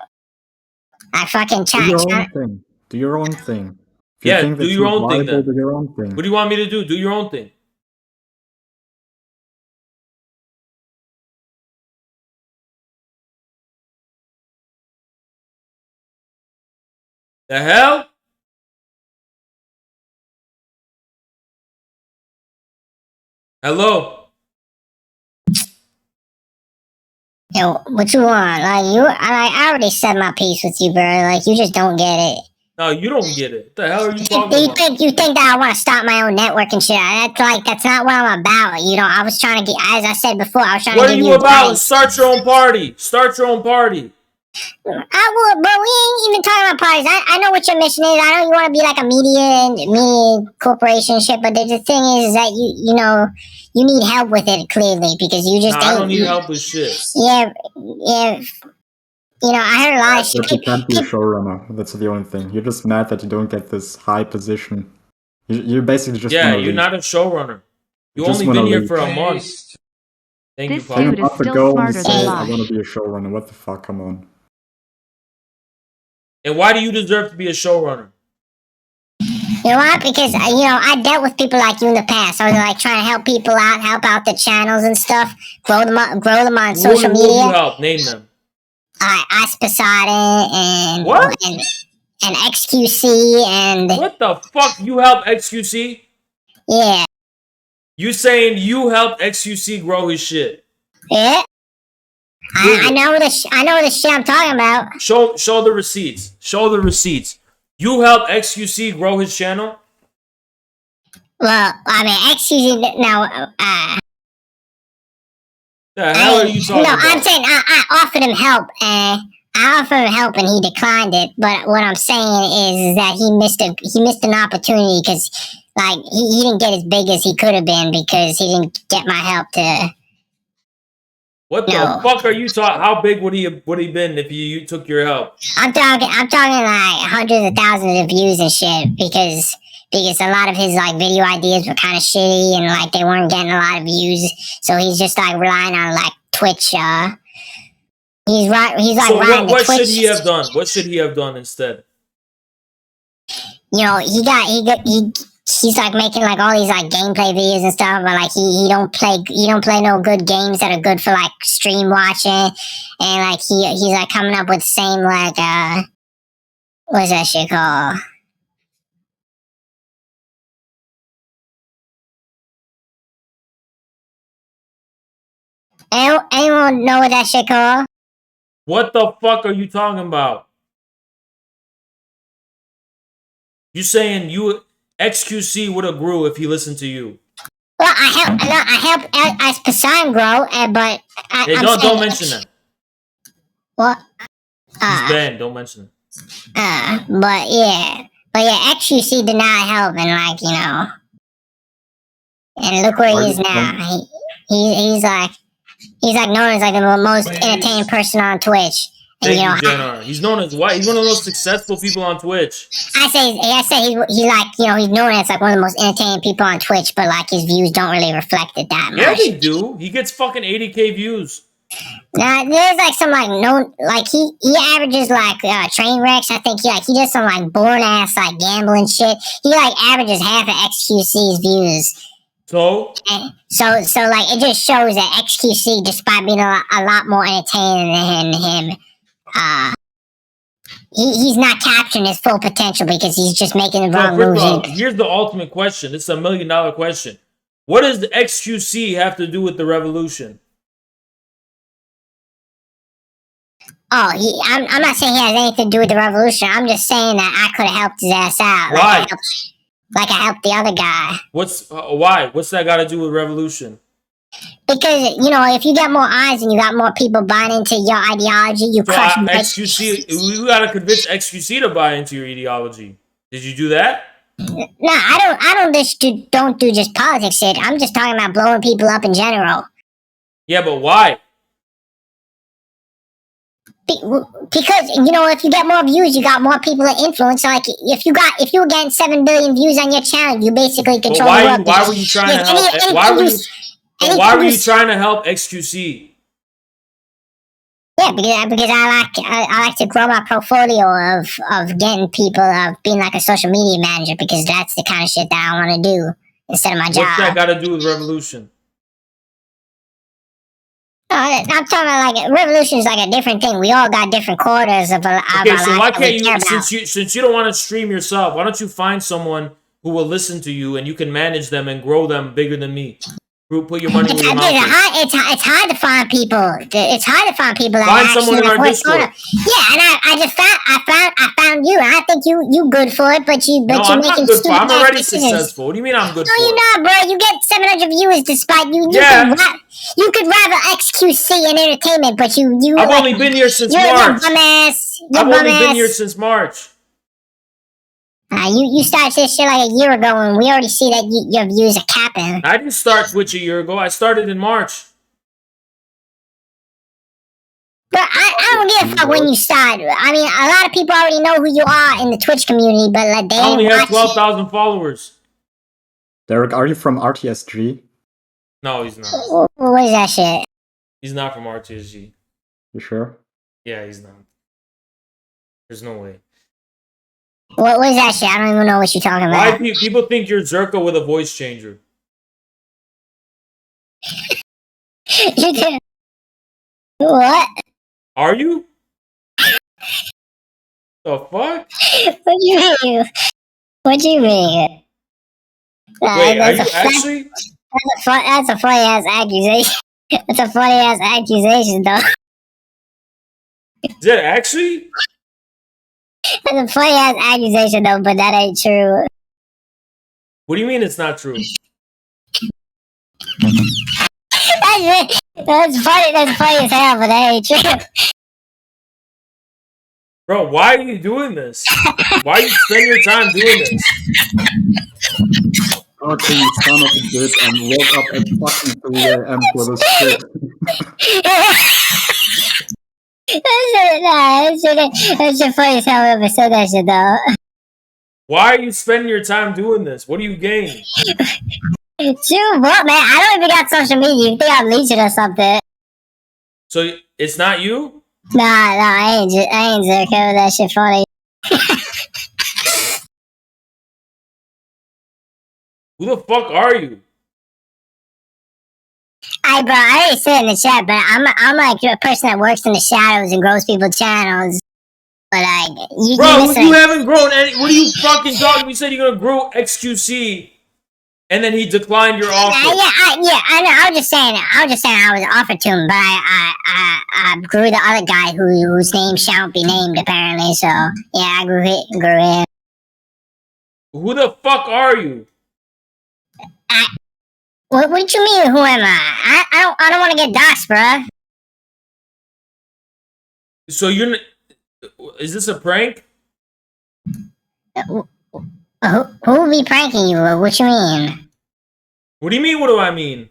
I fucking do your own thing. Do your own thing. Yeah, do your own thing then. Do your own thing. What do you want me to do? Do your own thing. The hell? Hello? Yo, what you want? Like, I already said my piece with you, bro. Like, you just don't get it. No, you don't get it. What the hell are you talking about? You think that I want to start my own network and shit? That's not what I'm about. You know, I was trying to get, as I said before, I was trying to get you. What are you about? Start your own party. Start your own party. I would, bro. We ain't even talking about parties. I know what your mission is. I know you want to be like a media corporation shit, but the thing is that you know you need help with it clearly because you just. I don't need help with shit. Yeah. You know, I heard a lot of shit. You can't be a showrunner. That's the only thing. You're just mad that you don't get this high position. You basically just. Yeah, you're not a showrunner. You only been here for a month. Thank you, Paul. Dude is still smarter than I want to be a showrunner. What the fuck? Come on. And why do you deserve to be a showrunner? You know what? Because, I dealt with people like you in the past. I was like trying to help people out, help out the channels and stuff, grow them on social media. Who you help? Name them. Ice Poseidon and... What? And XQC and... What the fuck? You help XQC? Yeah. You saying you helped XQC grow his shit? Yeah. I know the shit I'm talking about. Show the receipts. Show the receipts. You helped XQC grow his channel? Well, I mean, XQC now. The hell are you talking about? I'm saying I offered him help, and I offered him help, and he declined it. But what I'm saying is that he missed an opportunity because, like, he didn't get as big as he could have been because he didn't get my help to. What the fuck are you talking? How big would he been if you took your help? I'm talking like hundreds of thousands of views and shit because a lot of his like video ideas were kind of shitty and like they weren't getting a lot of views. So he's just like relying on like Twitch. He's like so riding what Twitch. Should he have done? What should he have done instead? You know, he's like making like all these like gameplay videos and stuff, but like he don't play no good games that are good for like stream watching, and like he's like coming up with the same like what's that shit called? Anyone know what that shit called? What the fuck are you talking about? You saying you XQC would have grew if he listened to you? Well, I helped as Poseidon grow, but don't mention that. What? He's banned. Don't mention it. But yeah, XQC did not help, and like you know, and look where he is now. He's like known as like the most entertaining person on Twitch. And, Thank you, Jenner. He's known as what? He's one of the most successful people on Twitch. I say he's like, you know, he's known as like one of the most entertaining people on Twitch, but like his views don't really reflect it that much. Yeah, they do. He gets fucking 80K views. Nah, there's like some like no, like he averages like train wrecks. I think he does some like boring ass like gambling shit. He like averages half of XQC's views. So like it just shows that XQC, despite being a lot more entertaining than him, he's not capturing his full potential because he's just making the wrong moves. Here's the ultimate question. It's $1 million question. What does the XQC have to do with the revolution? Oh, I'm not saying he has anything to do with the revolution. I'm just saying that I could have helped his ass out. Why? Like I helped the other guy. Why? What's that got to do with revolution? Because, you know, if you get more eyes and you got more people buying into your ideology, you crush XQC. We got to convince XQC to buy into your ideology. Did you do that? No, I don't do just politics shit. I'm just talking about blowing people up in general. Yeah, but why? Because, you know, if you get more views, you got more people to influence. So, like, if you were getting 7 billion views on your channel, you basically control the world. Why were you trying to help? Why were you trying to help XQC? Yeah, because I like to grow my portfolio of getting people, of being like a social media manager, because that's the kind of shit that I want to do instead of my job. What's that got to do with revolution? I'm talking about like revolution is like a different thing. We all got different quarters of our okay, so life why can't you? Since you don't want to stream yourself, why don't you find someone who will listen to you and you can manage them and grow them bigger than me? Put your money where your mouth is. It's hard to find people. It's hard to find people that find someone in our Discord. Yeah, and I found you. And I think you good for it, but you're I'm making not good stupid for it. I'm already decisions. successful. What do you mean I'm good for it? No, you're not, bro. You get 700 viewers despite you. You could rival XQC in entertainment, but you. I've only been here since March. I've only been here since March. You started this shit like a year ago, and we already see that your views are capping. I didn't start Twitch a year ago. I started in March. But I don't give a fuck when you start. I mean, a lot of people already know who you are in the Twitch community, but like they I only have 12,000 followers. Derek, are you from RTSG? No, he's not. What is that shit? He's not from RTSG. You sure? Yeah, he's not. There's no way. What is that shit? I don't even know what you're talking about. Why people think you're Zerko with a voice changer? You did. What? Are you? The fuck? What do you mean? What do you mean? Wait, are you actually? That's a funny ass accusation. That's a funny ass accusation, though. Is that actually? That's a funny ass accusation, though, but that ain't true. What do you mean it's not true? That's funny. That's funny as hell, but that ain't true. Bro, why are you doing this? Why you spend your time doing this? Okay, son of a bitch, and woke up at fucking 3 a.m. for this shit. That shit funny as hell. Whoever said that shit, though. Why are you spending your time doing this? What do you gain? Shoot, what, man? I don't even got social media. You think I'm leeching or something? So it's not you? Nah, I ain't Zerko. That shit funny. Who the fuck are you? Bro, I already said in the chat, but I'm like a person that works in the shadows and grows people's channels. But like, you haven't grown any. What are you fucking talking? You said you're gonna grow XQC, and then he declined your offer. I know. I was just saying I was offered to him, but I grew the other guy whose name shan't be named apparently. So yeah, I grew him. Who the fuck are you? What do you mean? Who am I? I don't want to get doxxed, bruh. So is this a prank? Who will be pranking you? What you mean? What do you mean? What do I mean?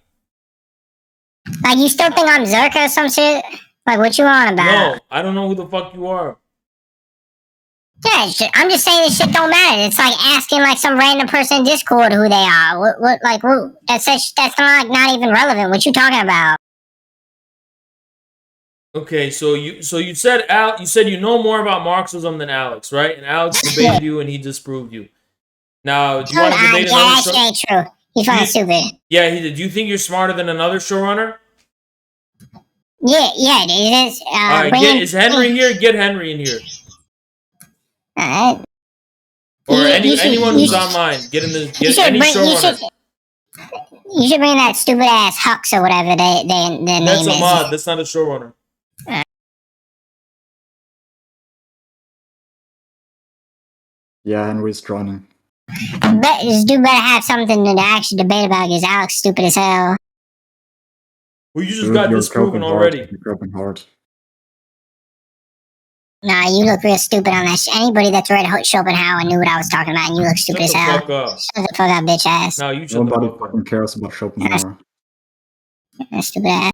Like, you still think I'm Zerka or some shit? Like, what you on about? No, I don't know who the fuck you are. Yeah, I'm just saying this shit don't matter. It's like asking like some random person in Discord who they are. That's not even relevant. What you talking about? Okay, so you said you know more about Marxism than Alex, right? And Alex debated you and he disproved you. Now, do you want to debate another show? That ain't true. He's fucking stupid. Yeah, he did. Do you think you're smarter than another showrunner? Yeah, it is. All right, is Henry here? Get Henry in here. Or anyone who's online. Get any showrunner. You should bring that stupid ass Hux or whatever their name is. That's a mod. That's not a showrunner. Yeah, Henry's joining. This dude better have something to actually debate about because Alex is stupid as hell. Well, you just got disproven already. Hard. Nah, you look real stupid on that. Anybody that's read Schopenhauer knew what I was talking about, and you look stupid as hell. Shut the fuck up. Shut the fuck up, bitch ass. No, you shut the fuck up. Nobody fucking cares about Schopenhauer. That's stupid ass.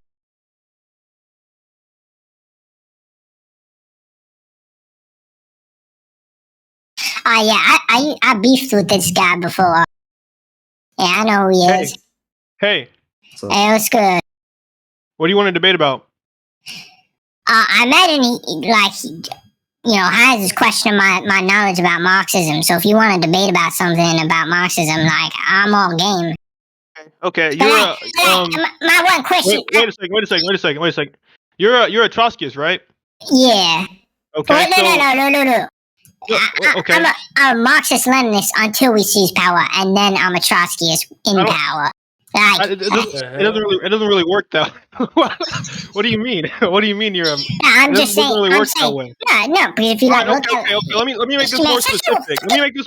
I beefed with this guy before. Yeah, I know who he is. Hey, what's good? What do you want to debate about? I met him, has this question of my knowledge about Marxism. So if you want to debate about something about Marxism, like, I'm all game. Okay, my one question. Wait a second. You're a Trotskyist, right? Yeah. Okay. No. Okay. I'm a Marxist-Leninist until we seize power, and then I'm a Trotskyist in power. Like, it doesn't really work that. What do you mean? What do you mean you're a? I'm just saying. Really work that way. No, because if you like, okay. Let me make this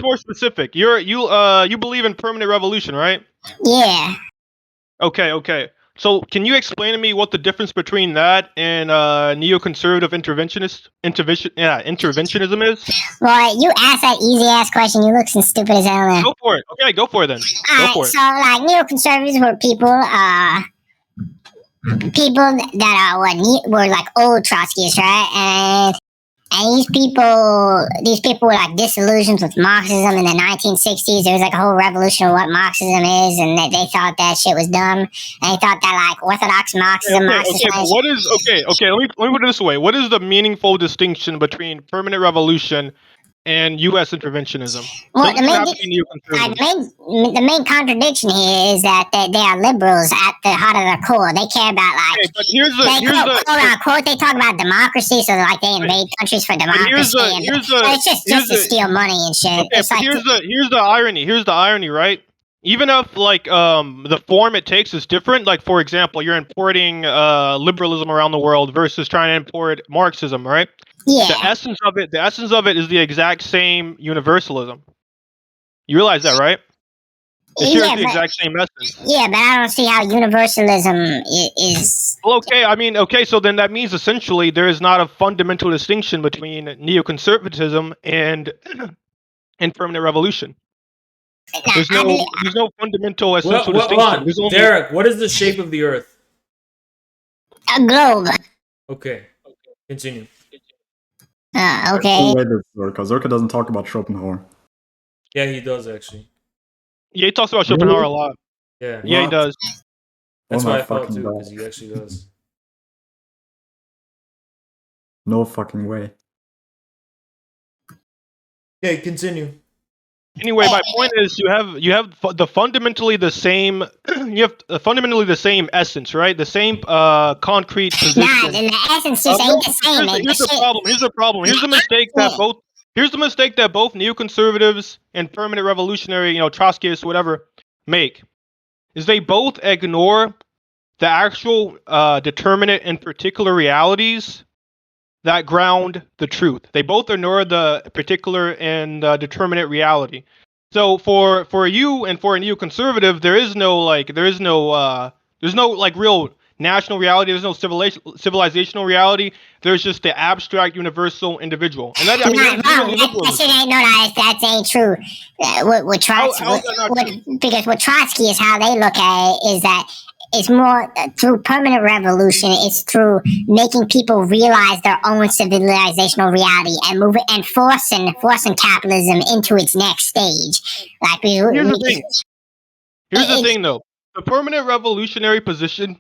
more specific. You believe in permanent revolution, right? Yeah. Okay. So, can you explain to me what the difference between that and neoconservative interventionism is? Well, you asked that easy ass question. You look so stupid as hell. Man. Go for it. Okay, go for it then. So, like, neoconservatives were people that were like old Trotskyists, right? And these people were like disillusioned with Marxism in the 1960s. There was like a whole revolution of what Marxism is, and they thought that shit was dumb. And they thought that like orthodox Marxism, Let me put it this way: what is the meaningful distinction between permanent revolution and U.S. interventionism? Well, the main contradiction here is that they are liberals at the heart of their core. They care about like. They talk about democracy, so like they invade countries for democracy. It's just to steal money and shit. Okay, here's the irony. Here's the irony, right? even if like the form it takes is different, like for example, you're importing liberalism around the world versus trying to import Marxism, right? Yeah. The essence of it is the exact same universalism. You realize that, right? It shares the exact same essence. Yeah, but I don't see how universalism is. Well, okay, so then that means essentially there is not a fundamental distinction between neoconservatism and permanent revolution. There's no fundamental essential distinction. There's only Derek, what is the shape of the Earth? A globe. Okay, continue. Okay. Zerka doesn't talk about Schopenhauer. Yeah, he does actually. Yeah, he talks about Schopenhauer a lot. Yeah, yeah, he does. That's Oh my why I thought fucking too, God. because he actually does. No fucking way. Okay, continue. Anyway, my point is you have the fundamentally the same fundamentally the same essence, right? The same concrete position. Nah, the essence just ain't the same. Here's the problem. Here's the mistake that both neoconservatives and permanent revolutionary, Trotskyists, whatever, make, is they both ignore the actual determinate and particular realities that ground the truth. They both ignore the particular and determinate reality. So for you and for a neoconservative, there's no real national reality. There's no civilizational reality. There's just the abstract, universal individual. And that, that ain't true. Because what Trotsky is how they look at it is that it's more through permanent revolution. It's through making people realize their own civilizational reality and forcing capitalism into its next stage. Like here's the thing, though. The permanent revolutionary position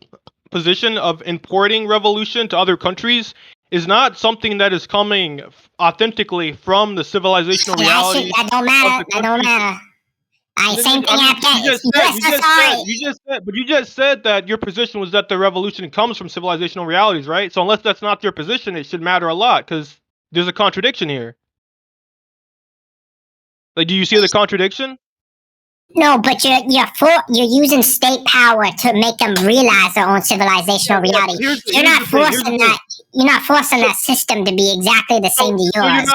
of importing revolution to other countries is not something that is coming authentically from the civilizational reality. That don't matter. Same thing you just said that your position was that the revolution comes from civilizational realities, right? So unless that's not your position, it should matter a lot because there's a contradiction here. Like, do you see the contradiction? No, but you're using state power to make them realize their own civilizational reality. You're not forcing that system to be exactly the same to yours.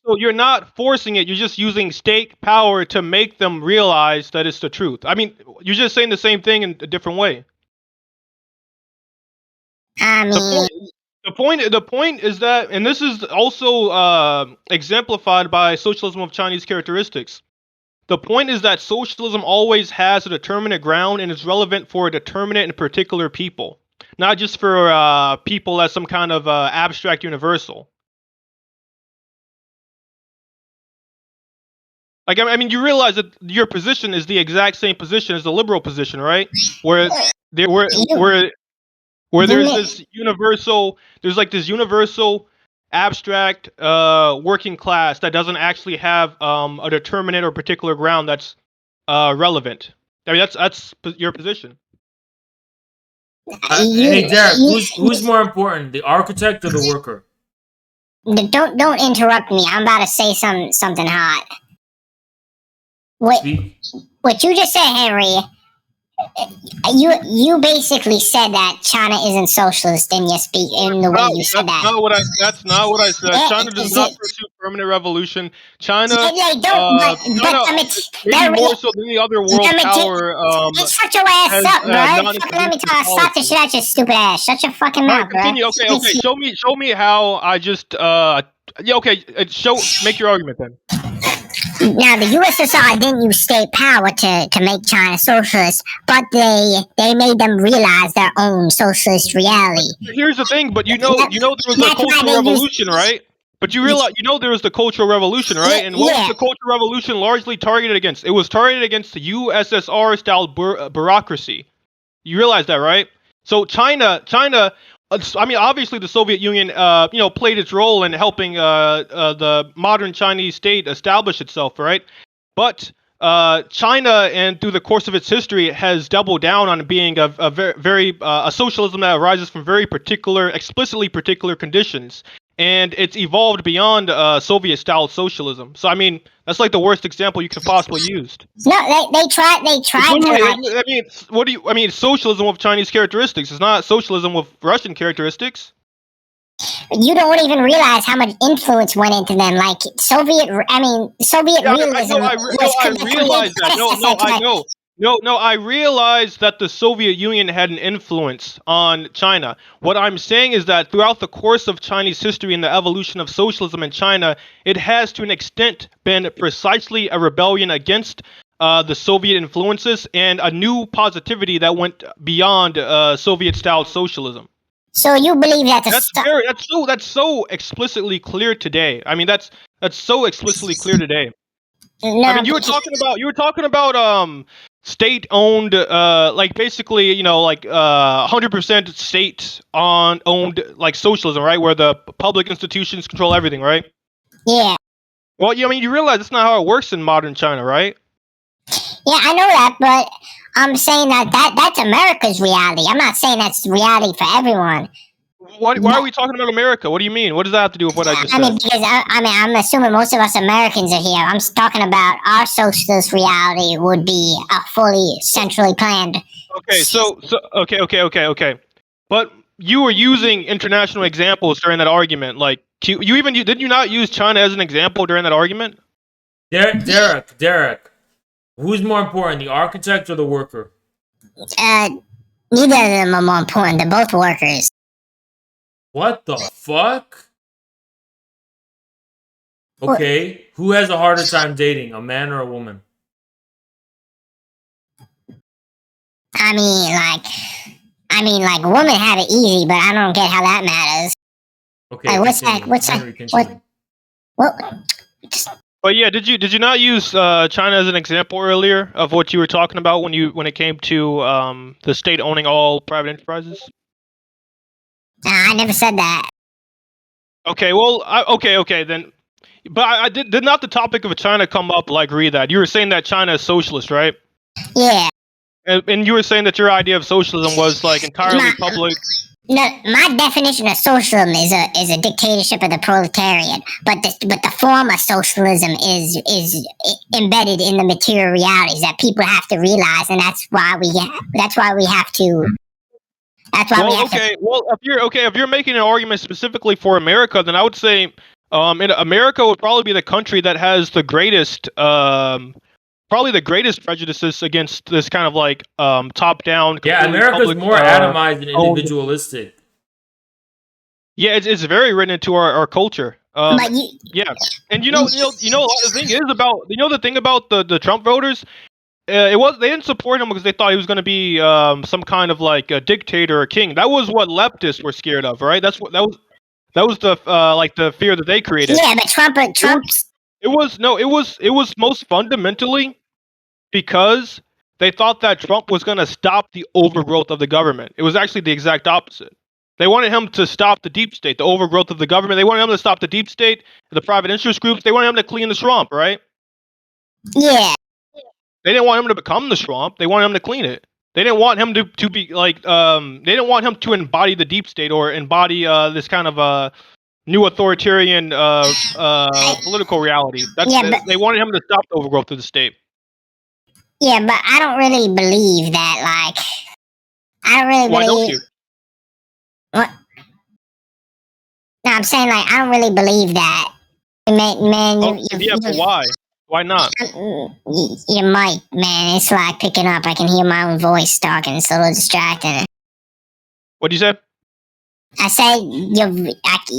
So you're not forcing it. You're just using state power to make them realize that it's the truth. I mean, you're just saying the same thing in a different way. The point is that, and this is also exemplified by socialism of Chinese characteristics. The point is that socialism always has a determinate ground and is relevant for a determinate and particular people, not just for people as some kind of abstract universal. Like, I mean, you realize that your position is the exact same position as the liberal position, right? Where there's this universal, abstract working class that doesn't actually have a determinate or particular ground that's relevant. I mean, that's your position. Hey, Derek, who's more important, the architect or the worker? Don't interrupt me. I'm about to say something hot. What you just said, Henry? You basically said that China isn't socialist in the way you said that. That's not what I said. China does not pursue permanent revolution. China, more so than the other world power. Shut your ass up, bro. Let me stop the shit out your stupid ass. Shut your fucking mouth, bro. Continue. Okay. Show me how I just. Make your argument then. Now, the USSR didn't use state power to make China socialist, but they made them realize their own socialist reality. Here's the thing, but there was a cultural revolution, right? But you realize, there was the cultural revolution, right? And what was the cultural revolution largely targeted against? It was targeted against the USSR-style bureaucracy. You realize that, right? So China. I mean, obviously, the Soviet Union, played its role in helping the modern Chinese state establish itself, right? But China, and through the course of its history, has doubled down on being a socialism that arises from very explicitly particular conditions. and it's evolved beyond Soviet-style socialism. So I mean, that's like the worst example you could possibly use. No, they tried to like. I mean, what do you? I mean, socialism with Chinese characteristics. It's not socialism with Russian characteristics. You don't even realize how much influence went into them. Like Soviet realism. I realize that. No, I realize that the Soviet Union had an influence on China. What I'm saying is that throughout the course of Chinese history and the evolution of socialism in China, it has to an extent been precisely a rebellion against the Soviet influences and a new positivity that went beyond Soviet-style socialism. So you believe that that's so explicitly clear today. I mean, that's so explicitly clear today. No, I mean, you were talking about state-owned, like basically, you know, like 100% state-owned, like socialism, right? Where the public institutions control everything, right? Yeah. Well, I mean, you realize that's not how it works in modern China, right? Yeah, I know that, but I'm saying that's America's reality. I'm not saying that's reality for everyone. Why are we talking about America? What do you mean? What does that have to do with what I just said? I mean, because I'm assuming most of us Americans are here. I'm talking about our socialist reality would be a fully centrally planned. Okay, okay. But you were using international examples during that argument. Like, did you not use China as an example during that argument? Derek. Who's more important, the architect or the worker? Neither of them are more important. They're both workers. What the fuck? Okay, who has a harder time dating, a man or a woman? I mean, like women have it easy, but I don't get how that matters. Okay, like, what's that? What? But yeah, did you not use China as an example earlier of what you were talking about when it came to the state owning all private enterprises? I never said that. Okay, well, okay then. But I did not the topic of China come up like read that? You were saying that China is socialist, right? Yeah. And you were saying that your idea of socialism was like entirely public. No, my definition of socialism is a dictatorship of the proletariat, but the form of socialism is embedded in the material realities that people have to realize, and that's why we have to. Well, if you're making an argument specifically for America, then I would say America would probably be the country that has the greatest prejudices against this kind of like top-down. Yeah, America's more atomized and individualistic. Yeah, it's very written into our culture. Yeah, and the thing about the Trump voters, they didn't support him because they thought he was going to be some kind of like a dictator or king. That was what leftists were scared of, right? That was the like the fear that they created. Yeah, but Trump's. It was most fundamentally because they thought that Trump was going to stop the overgrowth of the government. It was actually the exact opposite. They wanted him to stop the deep state, the overgrowth of the government. They wanted him to stop the deep state, the private interest groups. They wanted him to clean the swamp, right? Yeah. They didn't want him to become the swamp. They wanted him to clean it. They didn't want him to be like they didn't want him to embody the deep state or embody this kind of new authoritarian political reality. They wanted him to stop the overgrowth of the state. Yeah, but I don't really believe that. Like, I don't really Why believe. Don't you? What? No, I'm saying like I don't really believe that. Man, but why? Why not? Your mic, man, it's like picking up. I can hear my own voice talking. It's a little distracting. What do you say? I say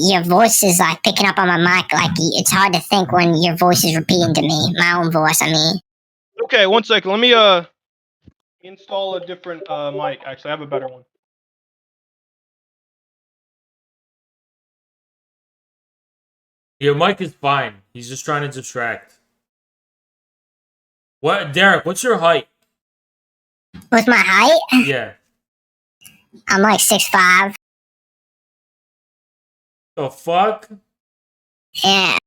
your voice is like picking up on my mic. Like it's hard to think when your voice is repeating to me. My own voice, I mean. Okay, 1 second. Let me install a different mic. Actually, I have a better one. Your mic is fine. He's just trying to distract. What, Derek? What's your height? What's my height? Yeah. I'm like 6'5". The fuck? Yeah.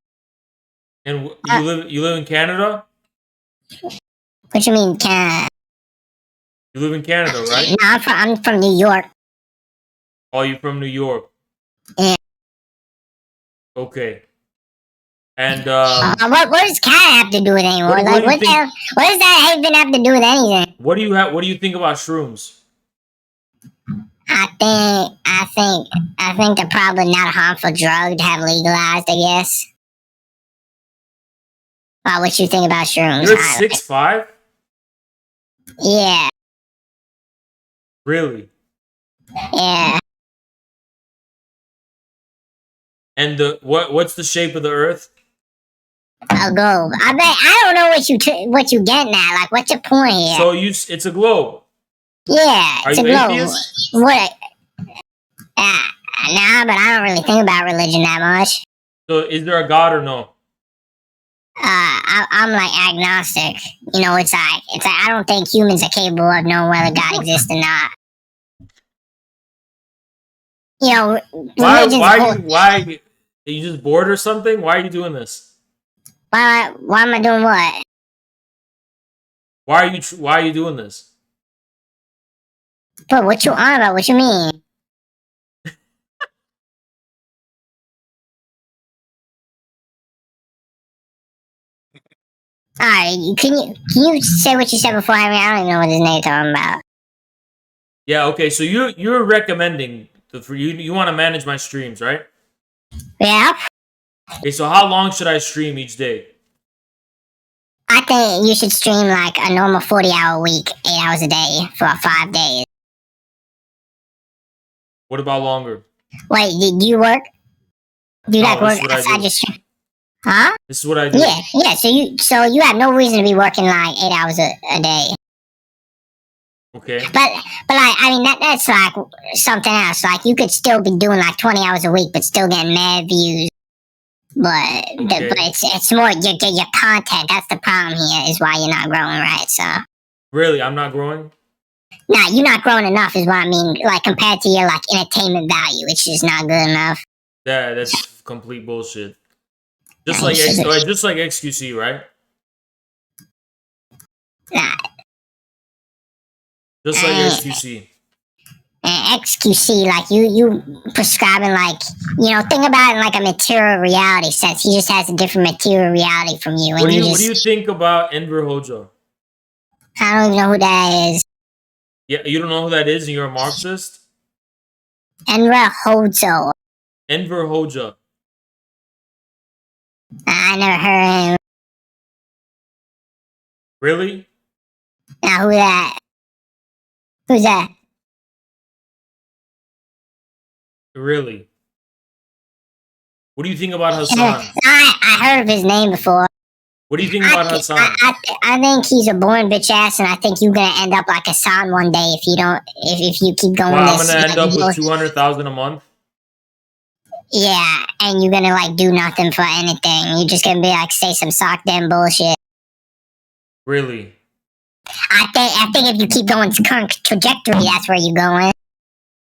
And you live in Canada? What you mean, Canada? You live in Canada, right? No, I'm from New York. Oh, you're from New York. Yeah. Okay. And what does cat have to do with anymore? What Like, do you think- what does that even have to do with anything? what do you think about shrooms? I think they're probably not a harmful drug to have legalized, I guess. What you think about shrooms? You're 6'5"? Yeah, Really? yeah. And what's the shape of the Earth? A globe. I don't know what you getting at. Like, what's your point here? So it's a globe. Yeah, Are it's you a globe. atheist? What? Nah, but I don't really think about religion that much. So is there a God or no? I'm like agnostic. You know, it's like I don't think humans are capable of knowing whether God exists or not. You know, Why are you just bored or something? Why are you doing this? Why am I doing what? Why are you doing this? But what you on about? What you mean? Alright, can you say what you said before? I don't even know what this nigga talking about. Yeah, okay, so you're recommending for you want to manage my streams, right? Yeah. Okay, so how long should I stream each day? I think you should stream like a normal 40-hour week, 8 hours a day for 5 days. What about longer? Wait, do you work? Do you like this work is what I outside do. your stream? Huh? This is what I do. Yeah. So you have no reason to be working like 8 hours a day. Okay. But like, I mean that's like something else. Like you could still be doing like 20 hours a week, but still getting mad views. But it's more your content. That's the problem here. Is why you're not growing, right? So. Really, I'm not growing. Nah, you're not growing enough, is what I mean. Like compared to your like entertainment value, it's just not good enough. Yeah, that's complete bullshit. Just like XQC, right? Nah. Just like XQC. XQC, like you prescribing like, you know, think about it in like a material reality sense. He just has a different material reality from you. What do you think about Enver Hoxha? I don't even know who that is. Yeah, you don't know who that is, and you're a Marxist? Enver Hoxha. Enver Hoxha. I never heard of him. Really? Now who that? Who's that? Really? What do you think about Hassan? I heard of his name before. What do you think about Hassan? I think he's a born bitch ass, and I think you're gonna end up like Hassan one day if you don't. If you keep going. Well, I'm gonna end up with 200,000 a month. Yeah, and you're gonna like do nothing for anything. You're just gonna be like say some sock damn bullshit. Really? I think if you keep going current trajectory, that's where you're going.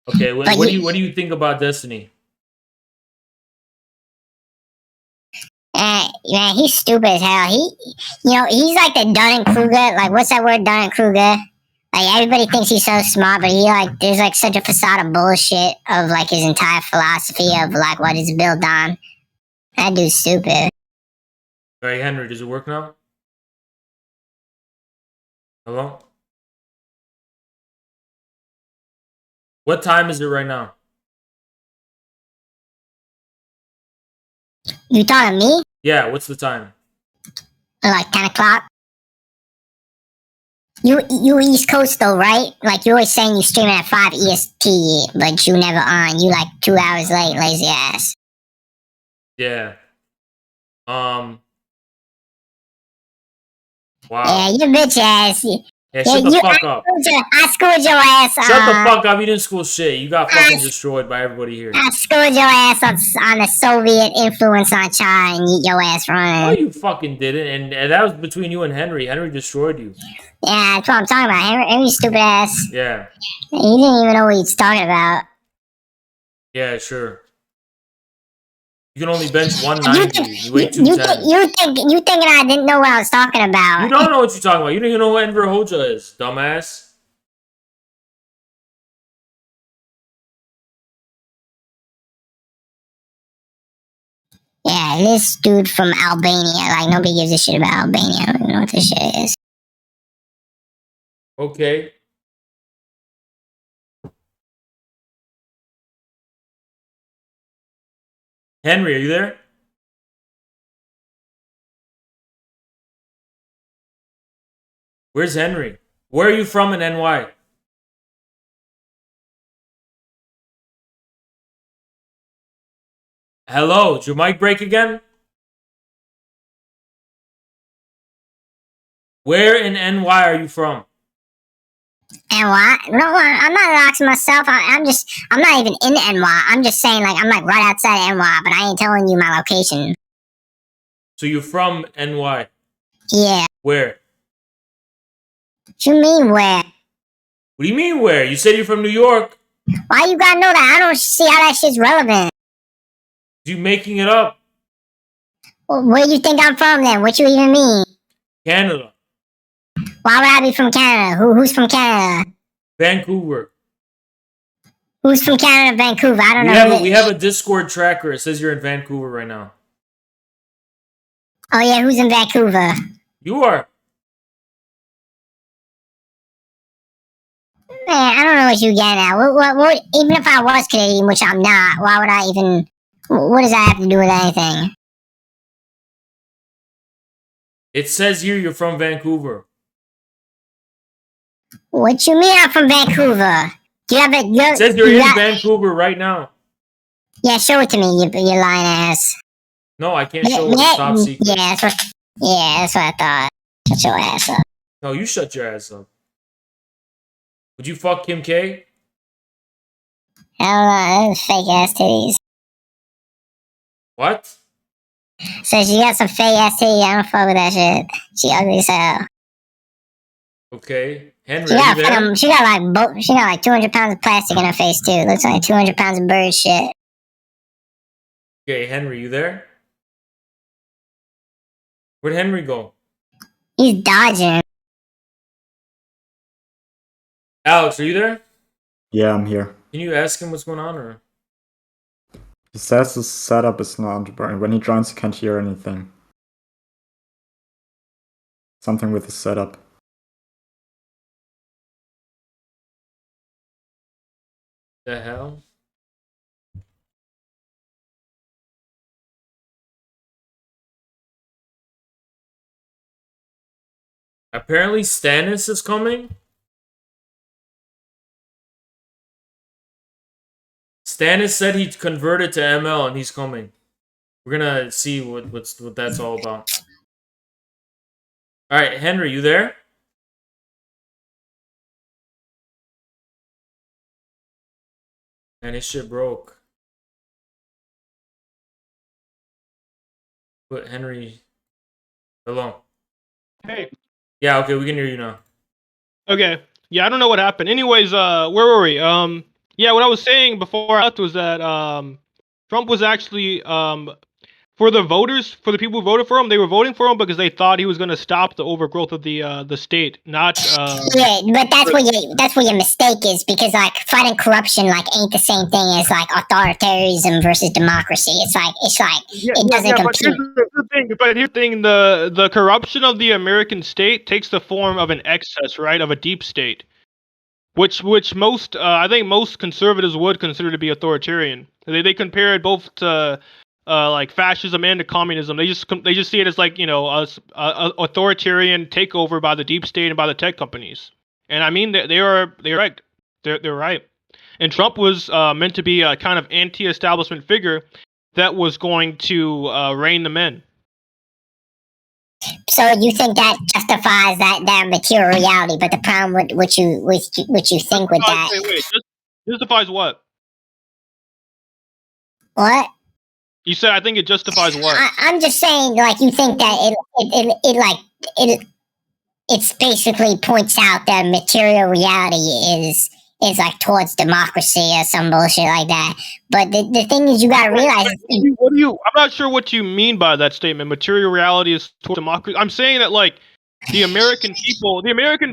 Okay, what do you think about Destiny? Man, he's stupid as hell. He's like the Dunning-Kruger. Like, what's that word, Dunning-Kruger? Like, everybody thinks he's so smart, but there's like such a facade of bullshit of like his entire philosophy of like what is built on. That dude's stupid. Hey, Henry, does it work now? Hello? What time is it right now? You talking to me? Yeah, what's the time? Like 10 o'clock? You East Coast though, right? Like you're always saying you streaming at 5 EST, but you never on. You like 2 hours late, lazy ass. Yeah. Wow. Yeah, you bitch ass. Yeah, shut the fuck up. I schooled your ass. Shut the fuck up. You didn't school shit. You got fucking destroyed by everybody here. I schooled your ass on the Soviet influence on China and your ass running. Oh, you fucking did it. And that was between you and Henry. Henry destroyed you. Yeah, that's what I'm talking about. Henry's stupid ass. Yeah. He didn't even know what he's talking about. Yeah, sure. You can only bench 190. You weigh 210. You thinking I didn't know what I was talking about. You don't know what you're talking about. You don't even know what Enver Hoxha is, dumbass. Yeah, this dude from Albania. Like, nobody gives a shit about Albania. I don't even know what this shit is. Okay. Henry, are you there? Where's Henry? Where are you from in NY? Hello, did your mic break again? Where in NY are you from? NY? No, I'm not doxing myself. I'm not even in NY. I'm just saying, like, I'm like right outside NY, but I ain't telling you my location. So you're from NY? Yeah. Where? What you mean where? What do you mean where? You said you're from New York. Why you gotta know that? I don't see how that shit's relevant. You making it up? Well, where do you think I'm from then? What you even mean? Canada. Why would I be from Canada? Who's from Canada? Vancouver. Who's from Canada, Vancouver? I don't know. We have a Discord tracker. It says you're in Vancouver right now. Oh yeah, who's in Vancouver? You are. Man, I don't know what you getting at. What, even if I was Canadian, which I'm not, why would I even... What does that have to do with anything? It says here you're from Vancouver. What you mean I'm from Vancouver? Do you have a... It says you're in Vancouver right now. Yeah, show it to me, you lying ass. No, I can't show it. Top secret. Yeah, that's what I thought. Shut your ass up. No, you shut your ass up. Would you fuck Kim K? Hell no, those fake ass titties. What? So she got some fake ass titties. I don't fuck with that shit. She ugly as hell. Okay, Henry. She got like 200 pounds of plastic in her face too. Looks like 200 pounds of bird shit. Okay, Henry, you there? Where'd Henry go? He's dodging. Alex, are you there? Yeah, I'm here. Can you ask him what's going on, or? He says the setup is not... When he joins, he can't hear anything. Something with the setup. The hell? Apparently Stannis is coming. Stannis said he converted to ML and he's coming. We're gonna see what that's all about. All right, Henry, you there? And his shit broke. But Henry, hello. Hey. Yeah, okay, we can hear you now. Okay. Yeah, I don't know what happened. Anyways, where were we? Yeah, what I was saying before I left was that Trump was actually for the voters, for the people who voted for him, they were voting for him because they thought he was going to stop the overgrowth of the state, not. Yeah, but that's where your mistake is, because like fighting corruption like ain't the same thing as like authoritarianism versus democracy. It doesn't compute. But here's the thing: the corruption of the American state takes the form of an excess, right, of a deep state, which most I think most conservatives would consider to be authoritarian. They compare it both to like fascism and to communism. They just see it as like, you know, a authoritarian takeover by the deep state and by the tech companies. And I mean they're right. They're right. And Trump was meant to be a kind of anti-establishment figure that was going to rein them in. So you think that justifies that material reality, but the problem with what you think with that. Wait, justifies what? What? You said I think it justifies what? I'm just saying, like, you think that it basically points out that material reality is like towards democracy or some bullshit like that. But the thing is, you gotta realize. I'm not sure what you mean by that statement. Material reality is towards democracy. I'm saying that like the American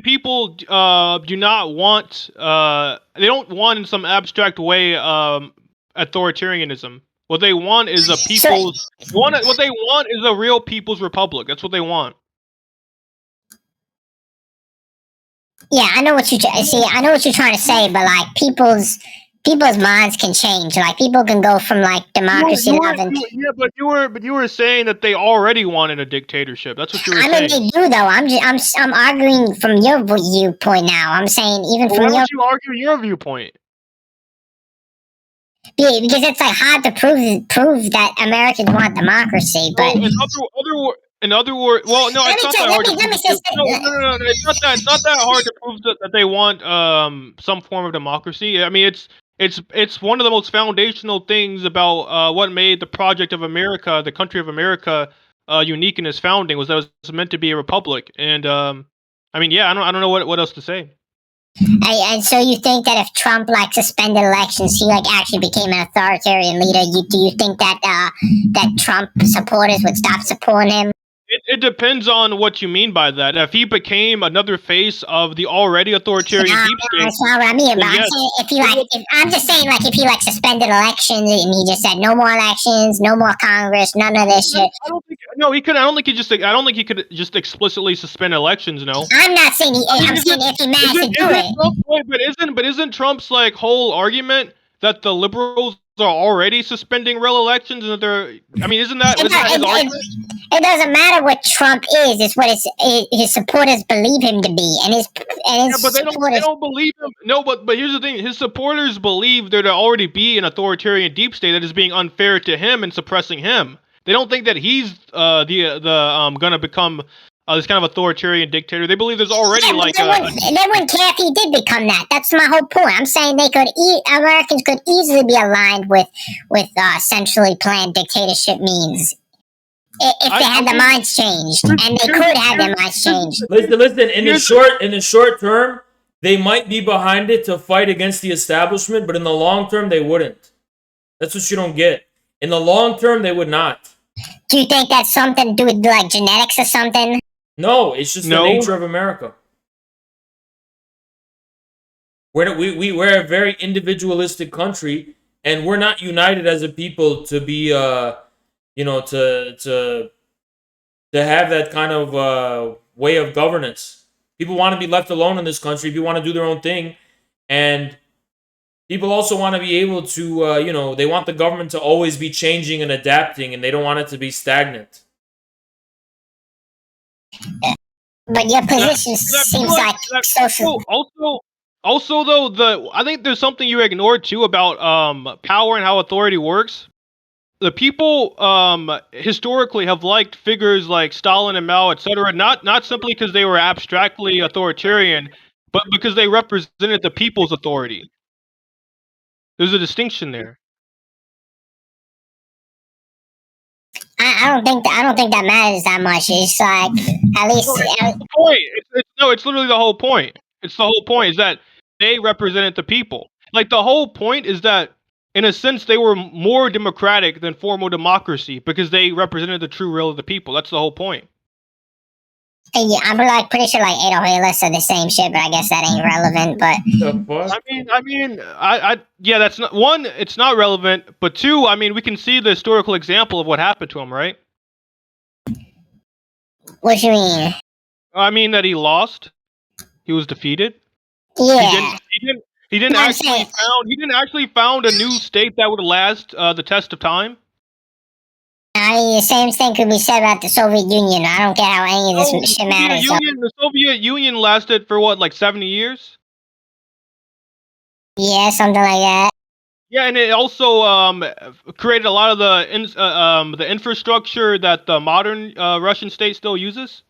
people do not want. They don't want in some abstract way authoritarianism. What they want is a people's. What they want is a real people's republic. That's what they want. Yeah, I know what you see. I know what you're trying to say, but like people's minds can change. Like people can go from like democracy loving. Yeah, but you were saying that they already wanted a dictatorship. That's what you were saying. I mean, they do though. I'm arguing from your viewpoint now. I'm saying even from why your. Don't you argue your viewpoint? Yeah, because it's like hard to prove that Americans want democracy, but in other words, well, no, it's not that hard. No, it's not that hard to prove that they want some form of democracy. I mean, it's one of the most foundational things about what made the project of America, the country of America, unique in its founding, was that it was meant to be a republic. And I mean, yeah, I don't know what else to say. And so you think that if Trump like suspended elections, he like actually became an authoritarian leader? Do you think that that Trump supporters would stop supporting him? It depends on what you mean by that. If he became another face of the already authoritarian deep state, that's not what I mean. But yes. I'm just saying like if he like suspended elections and he just said no more elections, no more Congress, none of this shit. I don't think he could just explicitly suspend elections. No, I'm not saying. I'm saying if he managed to do it. But isn't Trump's like whole argument that the liberals are already suspending real elections and that they're? I mean, isn't that his argument? It doesn't matter what Trump is; it's what his supporters believe him to be, and his but they don't believe him. No, but here's the thing: his supporters believe there to already be an authoritarian deep state that is being unfair to him and suppressing him. They don't think that he's gonna become this kind of authoritarian dictator. They believe there's already they wouldn't care if he did become that. That's my whole point. I'm saying Americans could easily be aligned with centrally planned dictatorship means. If they had their minds changed, and they could have their minds changed. Listen. In the short term, they might be behind it to fight against the establishment, but in the long term, they wouldn't. That's what you don't get. In the long term, they would not. Do you think that's something to do with like genetics or something? No, it's just the nature of America. We're a very individualistic country, and we're not united as a people to be to have that kind of way of governance. People want to be left alone in this country. People want to do their own thing. And people also want to be able to, they want the government to always be changing and adapting, and they don't want it to be stagnant. But your position seems like social. Also, though, I think there's something you ignored too about power and how authority works. The people historically have liked figures like Stalin and Mao, etc. Not simply because they were abstractly authoritarian, but because they represented the people's authority. There's a distinction there. I don't think that matters that much. It's like at least the point. It's literally the whole point. It's the whole point is that they represented the people. Like the whole point is that in a sense they were more democratic than formal democracy because they represented the true will of the people. That's the whole point. Yeah, I'm like pretty sure like Adolf Hitler said the same shit, but I guess that ain't relevant. But yeah, that's not one. It's not relevant, but two, I mean, we can see the historical example of what happened to him, right? What you mean? I mean that he lost. He was defeated. Yeah. He didn't actually found a new state that would last the test of time. I mean, the same thing could be said about the Soviet Union. I don't get how any of this shit matters. The Soviet Union lasted for what, like 70 years? Yeah, something like that. Yeah, and it also created a lot of the infrastructure that the modern Russian state still uses.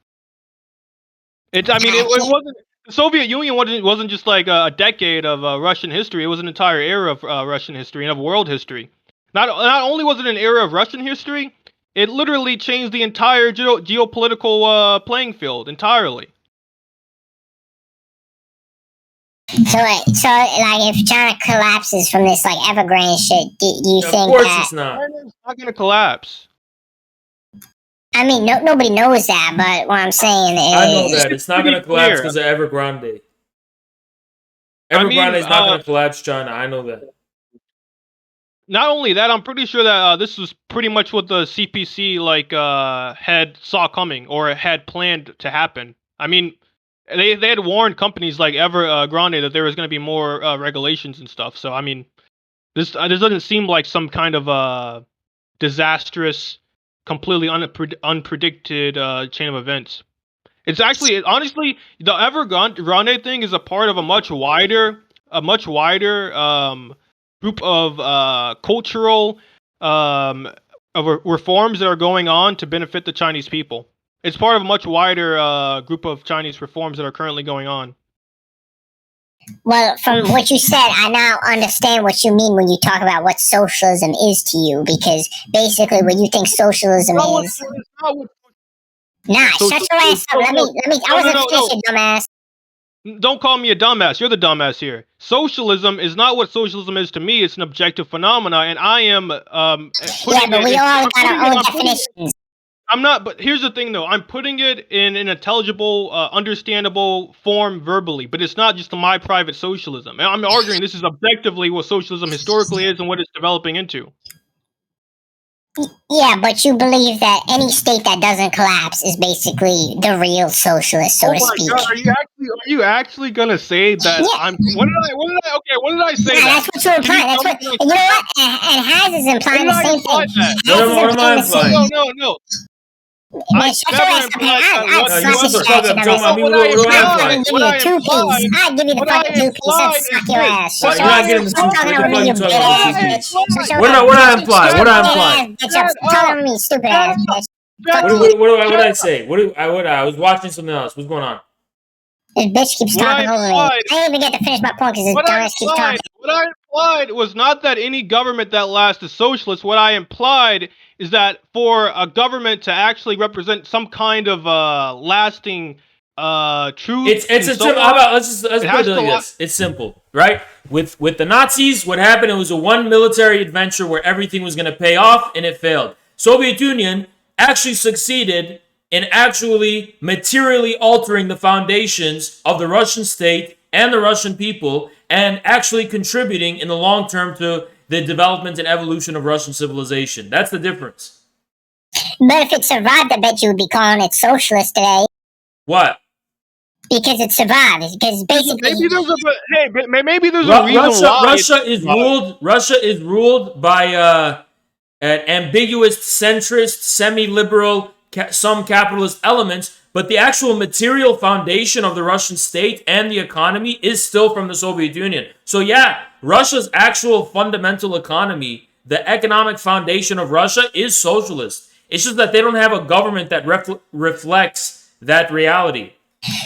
It wasn't. The Soviet Union wasn't just like a decade of Russian history. It was an entire era of Russian history and of world history. Not only was it an era of Russian history, it literally changed the entire geopolitical playing field entirely. So like if China collapses from this like Evergrande shit, do you think of course it's not. China's not gonna collapse. I mean, nobody knows that, but what I'm saying is... I know that. It's not going to collapse because of Evergrande. Evergrande is not going to collapse China. I know that. not only that, I'm pretty sure that this was pretty much what the CPC had saw coming or had planned to happen. I mean, they had warned companies like Evergrande that there was going to be more regulations and stuff. So I mean, this doesn't seem like some kind of disastrous, completely unpredicted chain of events. It's actually, honestly, the Evergrande thing is a part of a much wider group of cultural reforms that are going on to benefit the Chinese people. It's part of a much wider group of Chinese reforms that are currently going on. Well, from what you said, I now understand what you mean when you talk about what socialism is to you, because basically what you think socialism is... Nah, shut your ass up. Let me, I wasn't finished, you dumbass. Don't call me a dumbass. You're the dumbass here. Socialism is not what socialism is to me. It's an objective phenomena, and I am yeah, but we all got our own definitions. I'm not, but here's the thing though. I'm putting it in an intelligible, understandable form verbally, but it's not just my private socialism. And I'm arguing this is objectively what socialism historically is and what it's developing into. Yeah, but you believe that any state that doesn't collapse is basically the real socialist, so to speak. God, are you actually gonna say that? Yeah. What did I say? Yeah, that's what you're implying. That's what, you know what? And Haz is implying the same thing. What am I implying? No. Man, shut your ass up, man. I'd slap the shit out of you. I'd give you a two-piece. I'd give you the fucking two-piece and suck your ass. You're not getting the two-piece. What are you talking about two-piece? What I imply? Stop telling me, stupid ass bitch. What did I say? I was watching something else. What's going on? This bitch keeps talking over me. I didn't even get to finish my point because this dumbass keeps talking. What I implied was not that any government that lasts is socialist. What I implied is that for a government to actually represent some kind of lasting truth, it's a simple. How about let's put it like this. It's simple, right? With the Nazis, what happened? It was a one military adventure where everything was going to pay off, and it failed. Soviet Union actually succeeded in actually materially altering the foundations of the Russian state and the Russian people, and actually contributing in the long term to the development and evolution of Russian civilization. That's the difference. But if it survived, I bet you would be calling it socialist today. What? Because it survived. Because basically, maybe there's a reason why Russia is ruled by an ambiguous, centrist, semi-liberal, some capitalist elements, but the actual material foundation of the Russian state and the economy is still from the Soviet Union. So yeah, Russia's actual fundamental economy, the economic foundation of Russia, is socialist. It's just that they don't have a government that reflects that reality.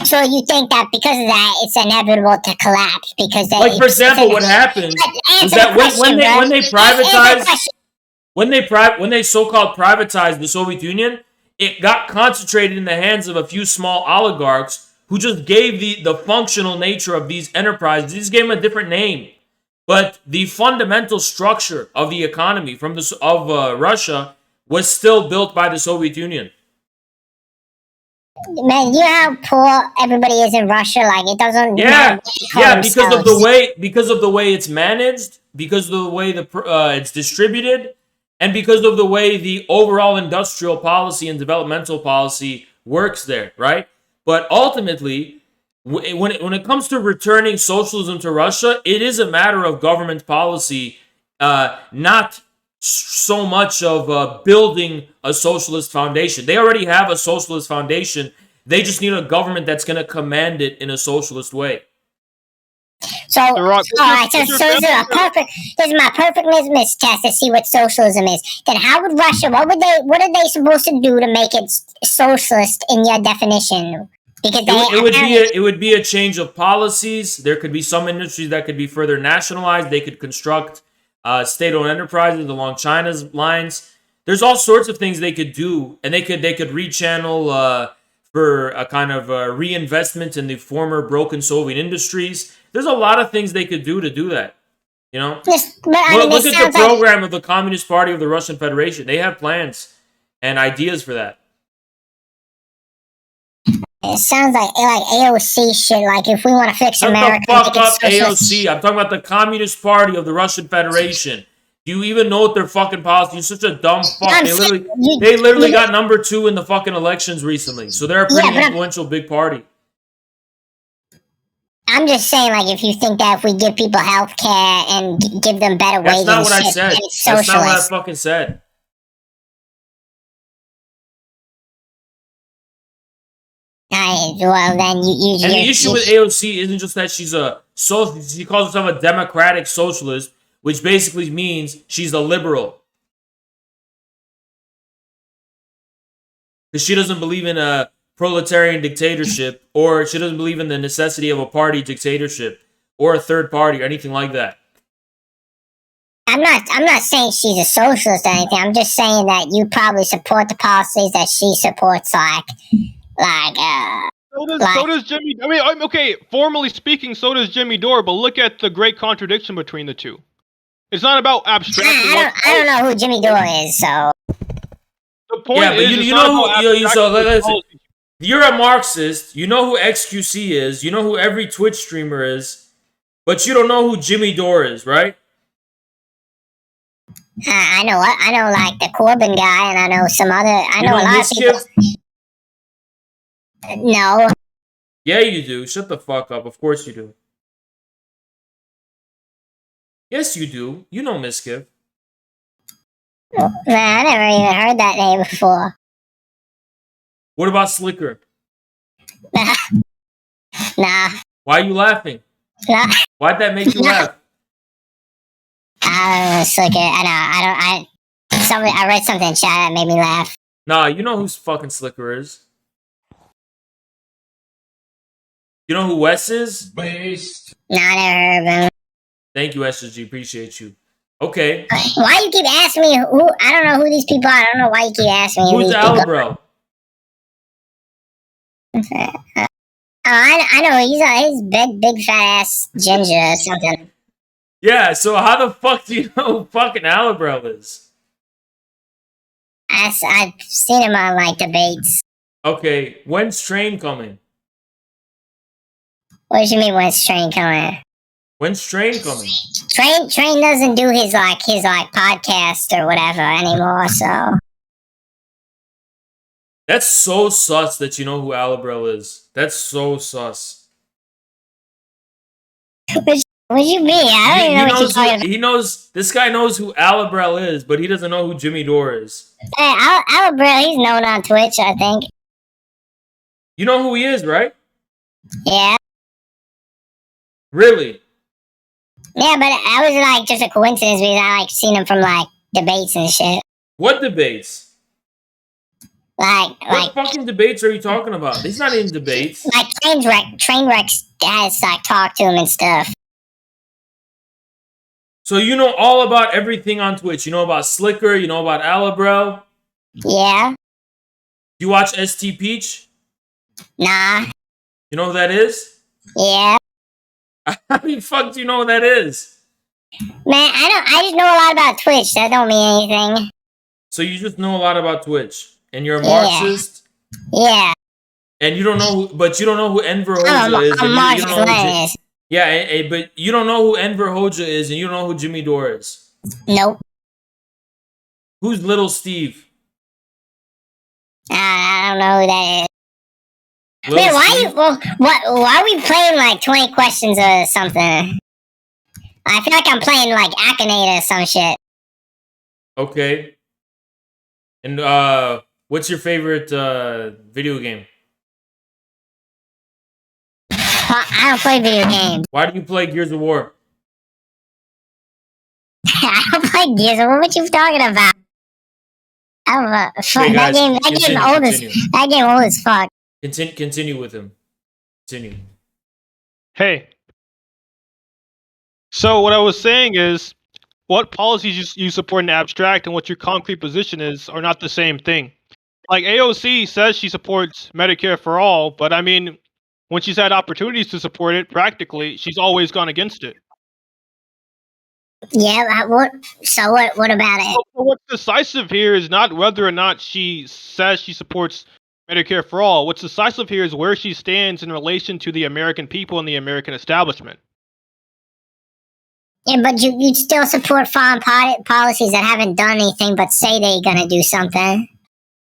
So you think that because of that, it's inevitable to collapse? Because like, for example, what happens is that when they so-called privatized the Soviet Union, it got concentrated in the hands of a few small oligarchs who just gave the functional nature of these enterprises. They just gave them a different name. But the fundamental structure of the economy of Russia was still built by the Soviet Union. Man, you know how poor everybody is in Russia? Like, it doesn't... Yeah, because of the way it's managed, because of the way it's distributed, and because of the way the overall industrial policy and developmental policy works there, right? But ultimately, when it comes to returning socialism to Russia, it is a matter of government policy, not so much of building a socialist foundation. They already have a socialist foundation. They just need a government that's going to command it in a socialist way. So, all right, so this is my perfect litmus test to see what socialism is. Then how would Russia, what are they supposed to do to make it socialist in your definition? Because it would be a change of policies. There could be some industries that could be further nationalized. They could construct state-owned enterprises along China's lines. There's all sorts of things they could do, and they could rechannel for a kind of reinvestment in the former broken Soviet industries. There's a lot of things they could do to do that. You know, look at the program of the Communist Party of the Russian Federation. They have plans and ideas for that. It sounds like AOC shit. Like, if we want to fix America, fuck up AOC. I'm talking about the Communist Party of the Russian Federation. Do you even know what their fucking policy? You're such a dumb fuck. I'm They saying, literally got number 2 in the fucking elections recently. So they're a pretty Yeah, but influential big party. I'm just saying, like, if you think that if we give people health care and give them better That's wages not and what I shit, said. then it's That's not what I socialist. fucking said. Well, then you And the issue with AOC isn't just that she's a socialist. She calls herself a democratic socialist, which basically means she's a liberal. Because she doesn't believe in a proletarian dictatorship, or she doesn't believe in the necessity of a party dictatorship, or a third party, or anything like that. I'm not saying she's a socialist or anything. I'm just saying that you probably support the policies that she supports, like So does Jimmy. I mean, okay, formally speaking, so does Jimmy Dore. But look at the great contradiction between the two. It's not about abstract. I don't know who Jimmy Dore is, so. The point Yeah, but is, you know who you're a Marxist. You know who XQC is. You know who every Twitch streamer is, but you don't know who Jimmy Dore is, right? I know like the Corbyn guy, and I know some other. I know a lot of people. No. Yeah, you do. Shut the fuck up. Of course you do. Yes, you do. You know Miskiv. Nah, I never even heard that name before. What about Slicker? Nah. Why are you laughing? Nah. Why'd that make you laugh? Slicker. I read something in chat that made me laugh. Nah, you know who fucking Slicker is. You know who Wes is? Based. Nah, I never heard of him. Thank you, SSG. Appreciate you. Okay. Why you keep asking me who? I don't know who these people are. I don't know why you keep asking me who Who's these people Alabro? I know he's big fat ass ginger or something. Yeah, so how the fuck do you know who fucking Alabro is? I've seen him on like debates. Okay, when's Train coming? What do you mean when's Train coming? When's Train coming? Train doesn't do his podcast or whatever anymore, so. That's so sus that you know who Alabro is. That's so sus. What do you mean? I don't even know what you're talking about. He knows, this guy knows who Alabrel is, but he doesn't know who Jimmy Dore is. Hey, Alabra, he's known on Twitch, I think. You know who he is, right? Yeah. Really? Yeah, but that was like just a coincidence because I like seen him from like debates and shit. What debates? What fucking debates are you talking about? He's not in debates. Like Trainwreck's has like talked to him and stuff. So you know all about everything on Twitch. You know about Slicker. You know about Alabro. Yeah. You watch ST Peach? Nah. You know who that is? Yeah. How the fuck do you know who that is? Man, I just know a lot about Twitch. That don't mean anything. So you just know a lot about Twitch, and you're a Marxist. Yeah. And you don't know, but you don't know who Enver Hoxha is. I'm Marxist. Yeah, but you don't know who Enver Hoxha is, and you don't know who Jimmy Dore is. Nope. Who's Little Steve? I don't know who that is. Little Wait, why are we playing like 20 questions or something? I feel like I'm playing like Akhenaten or some shit. Okay. And what's your favorite video game? I don't play video games. Why do you play Gears of War? I don't play Gears of War. What you talking about? I don't know. Okay, guys, that game old as fuck. Continue with him. Continue. Hey. So what I was saying is, what policies you support in abstract and what your concrete position is are not the same thing. Like AOC says she supports Medicare for all, but I mean, when she's had opportunities to support it, practically, she's always gone against it. Yeah, what about it? So what's decisive here is not whether or not she says she supports Medicare for all. What's decisive here is where she stands in relation to the American people and the American establishment. Yeah, but you still support foreign policies that haven't done anything but say they're gonna do something.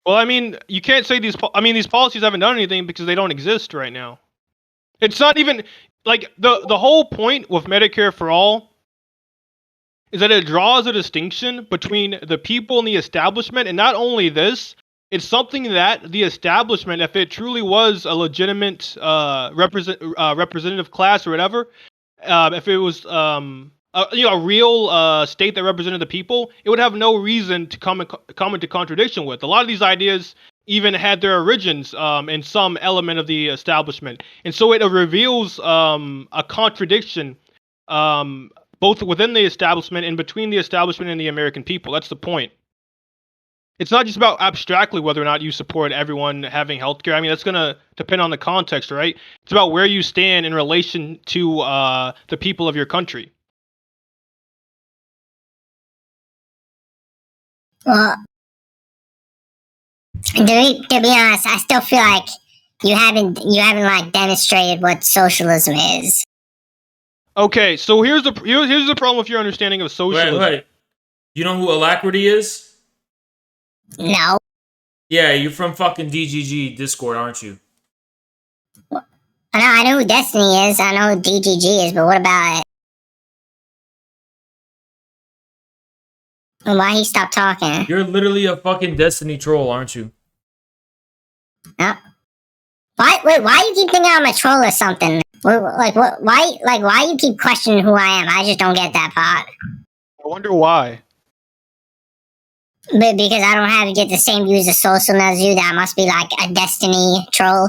Well, I mean, you can't say these policies haven't done anything because they don't exist right now. It's not even like the whole point with Medicare for all is that it draws a distinction between the people and the establishment, and not only this, it's something that the establishment, if it truly was a legitimate representative class or whatever, if it was a real state that represented the people, it would have no reason to come into contradiction with. A lot of these ideas even had their origins in some element of the establishment, and so it reveals a contradiction both within the establishment and between the establishment and the American people. That's the point. It's not just about abstractly whether or not you support everyone having healthcare. I mean, that's going to depend on the context, right? It's about where you stand in relation to the people of your country. Well, to be honest, I still feel like you haven't like demonstrated what socialism is. Okay, so here's the problem with your understanding of socialism. Wait. You know who Alacrity is? No. Yeah, you're from fucking DGG Discord, aren't you? I know who Destiny is. I know who DGG is, but what about it? Why he stopped talking? You're literally a fucking Destiny troll, aren't you? No. Why you keep thinking I'm a troll or something? Why you keep questioning who I am? I just don't get that part. I wonder why. But because I don't get the same views of socialism as you, that I must be like a Destiny troll.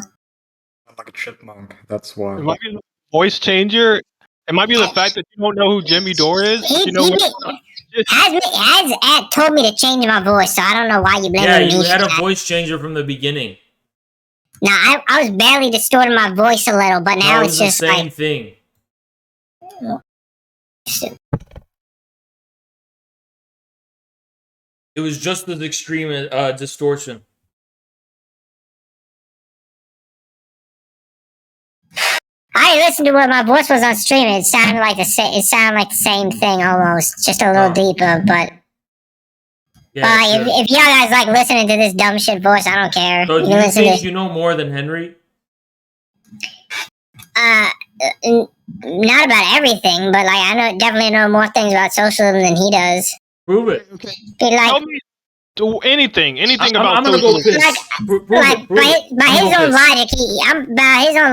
I'm like a chipmunk, that's why. It might be the voice changer. It might be the fact that you don't know who Jimmy Dore is. Has told me to change my voice, so I don't know why you blame me. Yeah, you had a voice changer from the beginning. Now, I was barely distorting my voice a little, but now it's just the same thing. It was just as extreme distortion. I listened to what my voice was on stream. It sounded like the same thing almost, just a little deeper. But if y'all guys like listening to this dumb shit voice, I don't care. So do you think you know more than Henry? Not about everything, but like I definitely know more things about socialism than he does. Prove it. Okay. Like, do anything about I'm gonna go socialism. By his own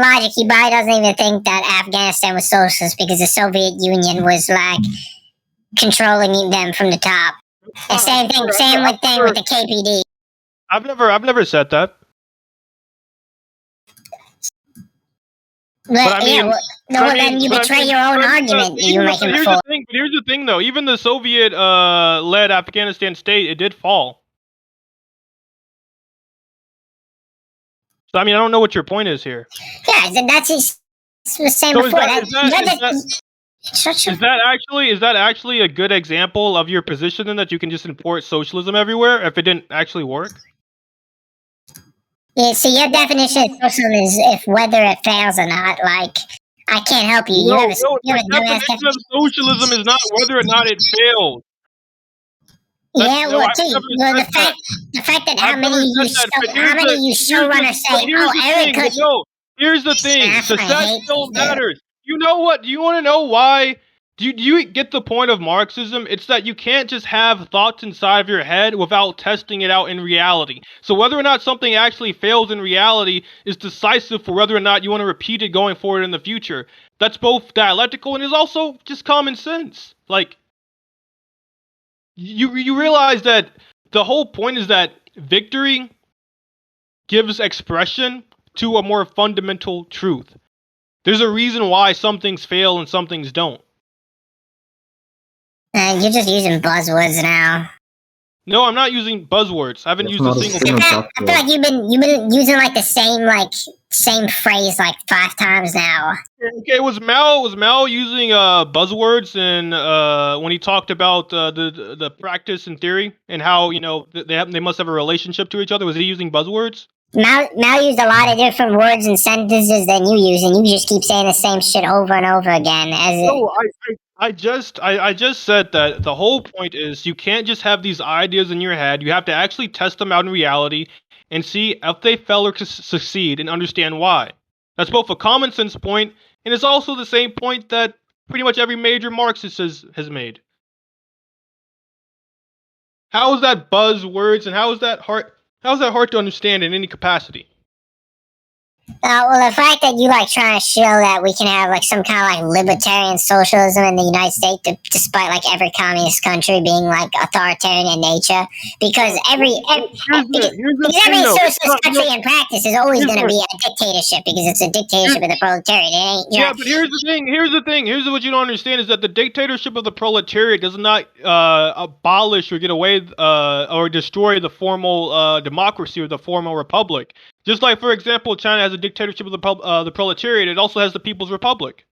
logic, he probably doesn't even think that Afghanistan was socialist because the Soviet Union was like controlling them from the top. And same thing with the KPD. I've never said that. But I mean, then you betray your own argument you're making before. Here's the thing, though. Even the Soviet-led Afghanistan state, it did fall. So, I mean, I don't know what your point is here. Yeah, that's the same so before. Is that actually a good example of your position, then, that you can just import socialism everywhere if it didn't actually work? Yeah, so your definition of socialism is if whether it fails or not. Like, I can't help you. The definition of socialism is not whether or not it fails. The fact that how many of you showrunners say, Eric could... No, here's the thing. The set still matters. You know what? Do you want to know why? Do you get the point of Marxism? It's that you can't just have thoughts inside of your head without testing it out in reality. So whether or not something actually fails in reality is decisive for whether or not you want to repeat it going forward in the future. That's both dialectical and is also just common sense. Like, you realize that the whole point is that victory gives expression to a more fundamental truth. There's a reason why some things fail and some things don't. You're just using buzzwords now. No, I'm not using buzzwords. I haven't used a single. I feel like you've been using like the same phrase like 5 times now. Okay, was Mao using buzzwords and when he talked about the practice and theory and how they must have a relationship to each other? Was he using buzzwords? Mao used a lot of different words and sentences than you use, and you just keep saying the same shit over and over again. I just said that the whole point is you can't just have these ideas in your head. You have to actually test them out in reality and see if they fail or succeed and understand why. That's both a common sense point and it's also the same point that pretty much every major Marxist has made. How is that buzzwords and how is that hard to understand in any capacity? Well, the fact that you like trying to show that we can have like some kind of like libertarian socialism in the United States, despite like every communist country being like authoritarian in nature, because every socialist country in practice is always going to be a dictatorship because it's a dictatorship of the proletariat. It ain't, yeah, but here's the thing. Here's what you don't understand is that the dictatorship of the proletariat does not abolish or get away or destroy the formal democracy or the formal republic. Just like, for example, China has a dictatorship of the proletariat, it also has the People's Republic.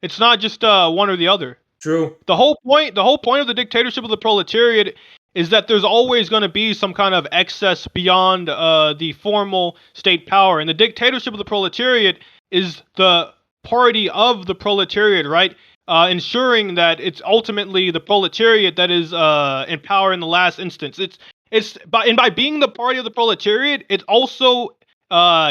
It's not just one or the other. True. The whole point of the dictatorship of the proletariat is that there's always going to be some kind of excess beyond the formal state power, and the dictatorship of the proletariat is the party of the proletariat, right? Ensuring that it's ultimately the proletariat that is in power in the last instance. By being the party of the proletariat, it also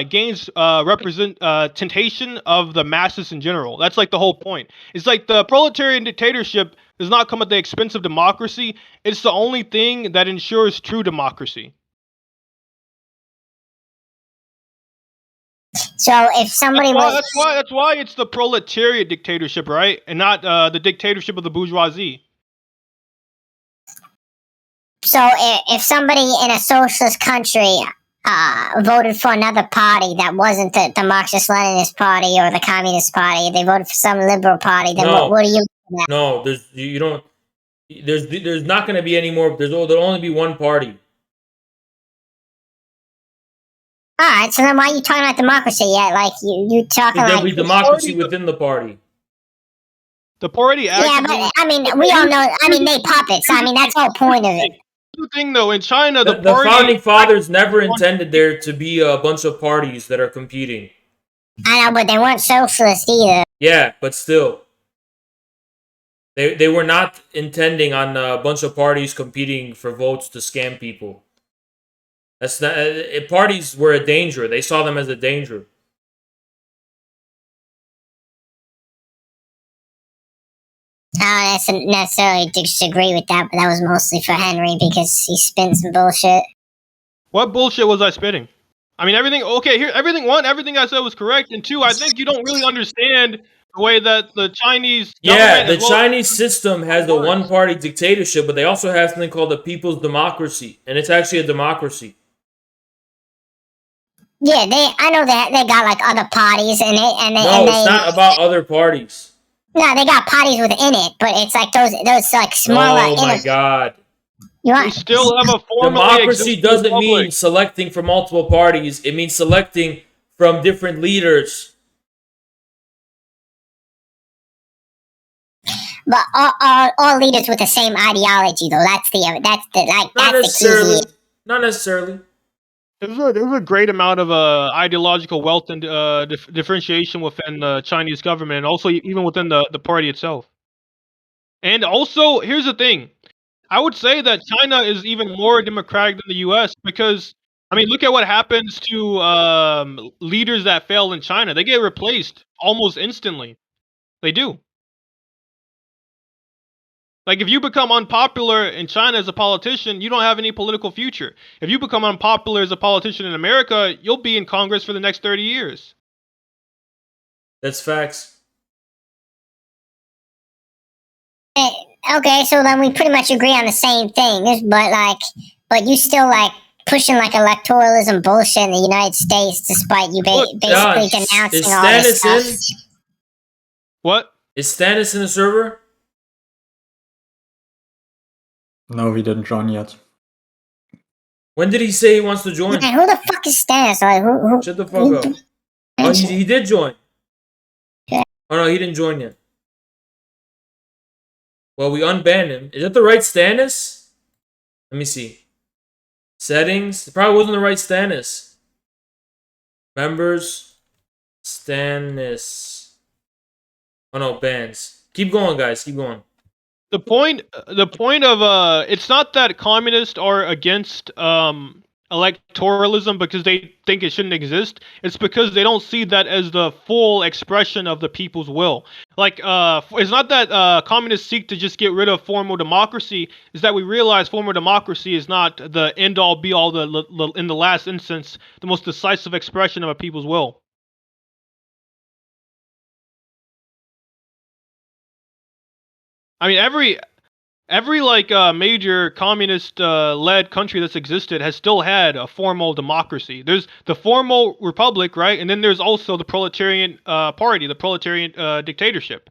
gains representation of the masses in general. That's like the whole point. It's like the proletarian dictatorship does not come at the expense of democracy. It's the only thing that ensures true democracy. So if somebody that's why it's the proletariat dictatorship, right, and not the dictatorship of the bourgeoisie. So if somebody in a socialist country voted for another party that wasn't the Marxist-Leninist party or the Communist Party, they voted for some liberal party, then what do you do? No, there's not going to be any more. There'll only be one party. All right, so then why are you talking about democracy yet? Like you talking There'll like be democracy within the party. The party actually... Yeah, but I mean, we all know. I mean, they puppets. I mean, that's the whole point of it. The thing though, in China, the founding fathers never intended there to be a bunch of parties that are competing. I know, but they weren't socialist either. Yeah, but still, they were not intending on a bunch of parties competing for votes to scam people. That's not. Parties were a danger. They saw them as a danger. I don't necessarily disagree with that, but that was mostly for Henry because he spit some bullshit. What bullshit was I spitting? I mean, everything. Okay, here, everything I said was correct, and two, I think you don't really understand the way that the Chinese. Yeah, the Chinese system has the one-party dictatorship, but they also have something called the People's Democracy, and it's actually a democracy. Yeah, I know that they got like other parties, and it's not about other parties. No, they got parties within it, but it's like those like smaller. Oh my god! We still have a democracy. Doesn't mean selecting from multiple parties. It means selecting from different leaders. But all leaders with the same ideology, though. That's the key. Not necessarily. There's a great amount of ideological wealth and differentiation within the Chinese government, and also even within the party itself. And also, here's the thing. I would say that China is even more democratic than the U.S. because, I mean, look at what happens to leaders that fail in China. They get replaced almost instantly. They do. Like, if you become unpopular in China as a politician, you don't have any political future. If you become unpopular as a politician in America, you'll be in Congress for the next 30 years. That's facts. Okay, so then we pretty much agree on the same things, but you still like pushing like electoralism bullshit in the United States, despite you basically denouncing all this stuff. What? Is Stannis in the server? No, he didn't join yet. When did he say he wants to join? Man, who the fuck is Stannis? Like, who? Shut the fuck up. Oh, he did join. Okay. Oh no, he didn't join yet. Well, we unbanned him. Is that the right Stannis? Let me see. Settings. It probably wasn't the right Stannis. Members. Stannis. Oh no, bans. Keep going, guys. Keep going. The point of it's not that communists are against electoralism because they think it shouldn't exist. It's because they don't see that as the full expression of the people's will. Like it's not that communists seek to just get rid of formal democracy. It's that we realize formal democracy is not the end all be all. In the last instance, the most decisive expression of a people's will. I mean, every like major communist led country that's existed has still had a formal democracy. There's the formal republic, right? And then there's also the proletarian party, the proletarian dictatorship.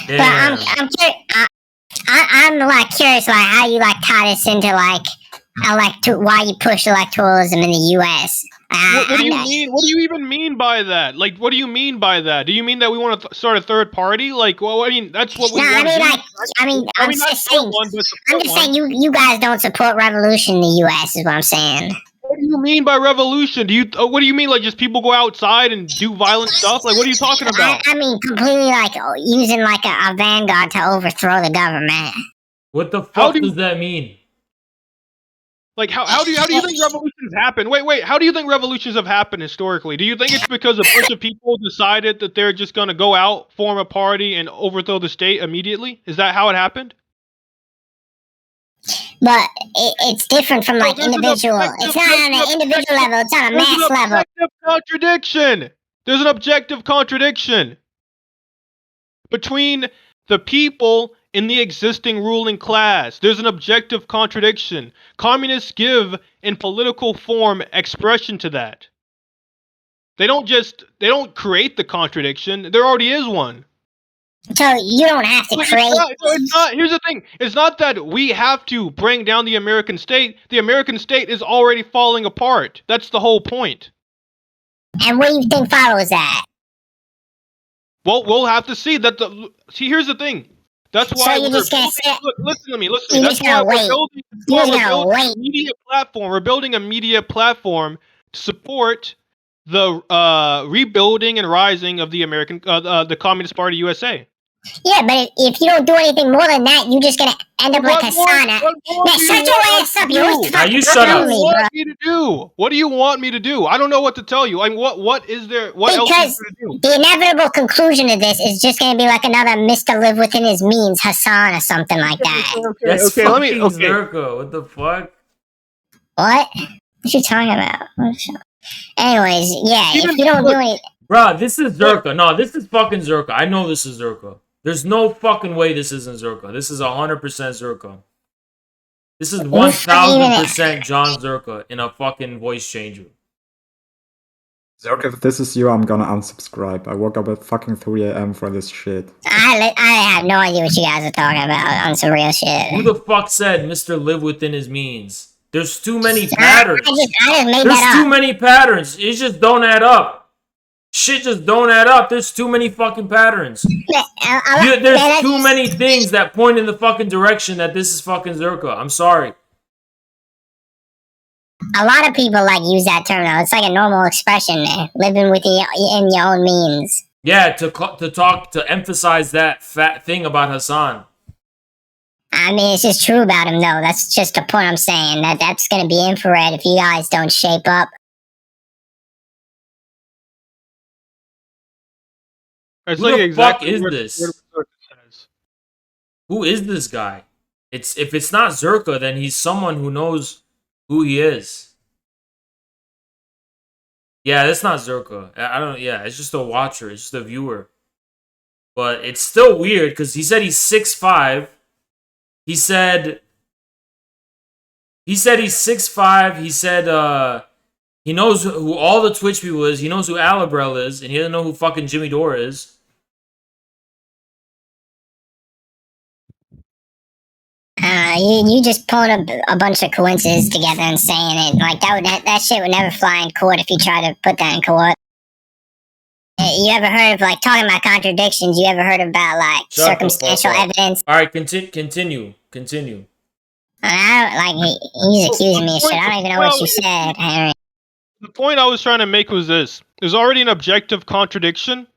Yeah. But I'm like curious, like how you like tie this into like why you push electoralism in the U.S. What do you mean? What do you even mean by that? Like, what do you mean by that? Do you mean that we want to start a third party? Like, well, I mean, that's what we want to do. I'm just saying you guys don't support revolution in the U.S. is what I'm saying. What do you mean by revolution? What do you mean? Like, just people go outside and do violent stuff? Like, what are you talking about? I mean, completely like using like a vanguard to overthrow the government. What the fuck does that mean? Like, how do you think revolutions happen? Wait, how do you think revolutions have happened historically? Do you think it's because a bunch of people decided that they're just going to go out, form a party, and overthrow the state immediately? Is that how it happened? But it's different from like individual. It's not on an individual level. It's on a mass level. There's an objective contradiction between the people in the existing ruling class. There's an objective contradiction. Communists give, in political form, expression to that. They don't create the contradiction. There already is one. So you don't have to create. It's not. Here's the thing. It's not that we have to bring down the American state. The American state is already falling apart. That's the whole point. And what do you think follows that? Well, we'll have to see. Here's the thing. That's why so listen to me. That's why we're building a media platform. We're building a media platform to support the rebuilding and rising of the the Communist Party USA. Yeah, but if you don't do anything more than that, you're just gonna end up like Hassan. Now shut your ass up. You shut up. What do you want me to do? I don't know what to tell you. I mean, what is there? What else is there to do? The inevitable conclusion of this is just gonna be like another Mr. Live Within His Means Hassan or something like that. Okay, let me. Okay. Zerko, what the fuck? What? What you talking about? Anyways, yeah. If you don't do it, bro, this is Zerka. No, this is fucking Zerka. I know this is Zerka. There's no fucking way this isn't Zerka. This is 100% Zerka. This is 1000% John Zerka in a fucking voice changer. Zerka, if this is you, I'm gonna unsubscribe. I woke up at fucking 3 a.m. for this shit. I have no idea what you guys are talking about on some real shit. Who the fuck said Mr. Live Within His Means? There's too many patterns. I just made There's that too many patterns. It just don't add up. Shit just don't add up. There's too many fucking patterns. There's too many things that point in the fucking direction that this is fucking Zerka. I'm sorry. A lot of people like use that term though. It's like a normal expression, living in your own means. Yeah, to emphasize that fat thing about Hassan. I mean, it's just true about him though. That's just the point I'm saying. That's gonna be infrared if you guys don't shape up. Who the fuck is this? Who is this guy? If it's not Zerka, then he's someone who knows who he is. Yeah, that's not Zerka. I don't. Yeah, it's just a watcher. It's just a viewer. But it's still weird because he said he's 6'5". He said he's 6'5". He said he knows who all the Twitch people is. He knows who Alibrel is, and he doesn't know who fucking Jimmy Dore is. You just pulling a bunch of coincidences together and saying it like that shit would never fly in court if you try to put that in court. You ever heard of like talking about contradictions? You ever heard about like circumstantial evidence? All right, continue. He's accusing me of shit. I don't even know what you said, Henry. The point I was trying to make was this: there's already an objective contradiction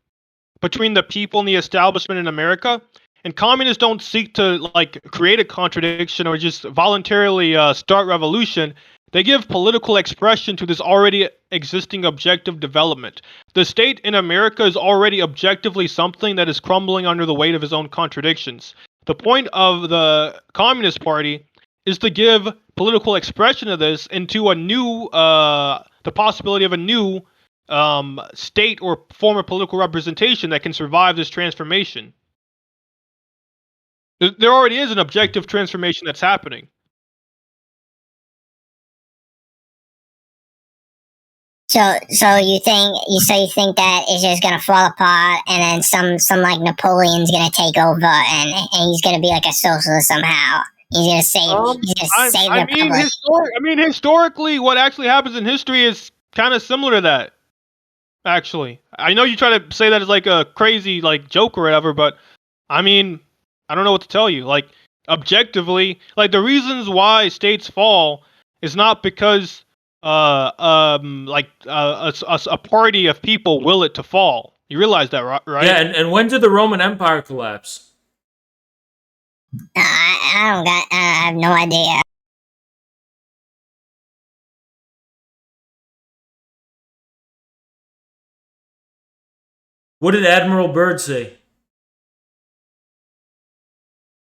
between the people and the establishment in America, and communists don't seek to like create a contradiction or just voluntarily start revolution. They give political expression to this already existing objective development. The state in America is already objectively something that is crumbling under the weight of its own contradictions. The point of the Communist Party is to give political expression of this into a new, the possibility of a new state or form of political representation that can survive this transformation. There already is an objective transformation that's happening. So you think that it's just gonna fall apart, and then some like Napoleon's gonna take over, and he's gonna be like a socialist somehow. He's gonna save. The Republic. Historically, what actually happens in history is kind of similar to that. Actually, I know you try to say that as like a crazy like joke or whatever, but I mean, I don't know what to tell you. Like objectively, like the reasons why states fall is not because a party of people will it to fall. You realize that, right? Yeah, and when did the Roman Empire collapse? I have no idea. What did Admiral Byrd say?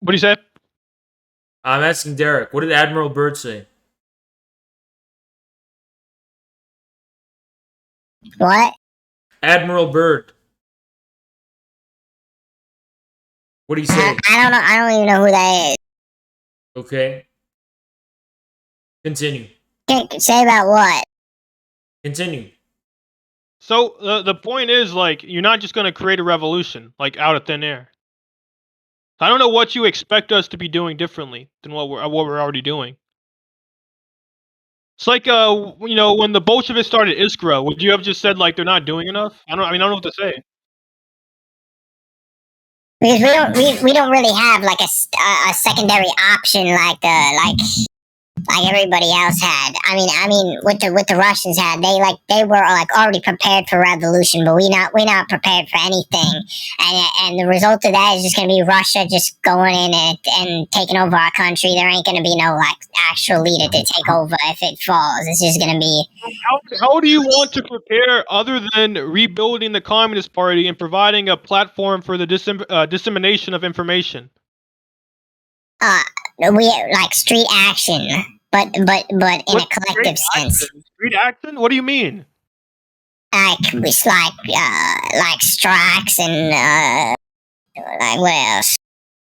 What do you say? I'm asking Derek. What did Admiral Byrd say? What? Admiral Byrd. What do you say? I don't know. I don't even know who that is. Okay. Continue. Say about what? Continue. So the point is, like, you're not just going to create a revolution, like, out of thin air. I don't know what you expect us to be doing differently than what we're already doing. It's like, when the Bolsheviks started Iskra, would you have just said like they're not doing enough? I don't know what to say. Because we don't really have like a secondary option like everybody else had. I mean, what the Russians had, they were like already prepared for revolution, but we're not prepared for anything. And the result of that is just going to be Russia just going in and taking over our country. There ain't going to be no like actual leader to take over if it falls. It's just going to be. How do you want to prepare other than rebuilding the Communist Party and providing a platform for the dissemination of information? We like street action, but in a collective sense. Street action? What do you mean? It's like strikes and like what else?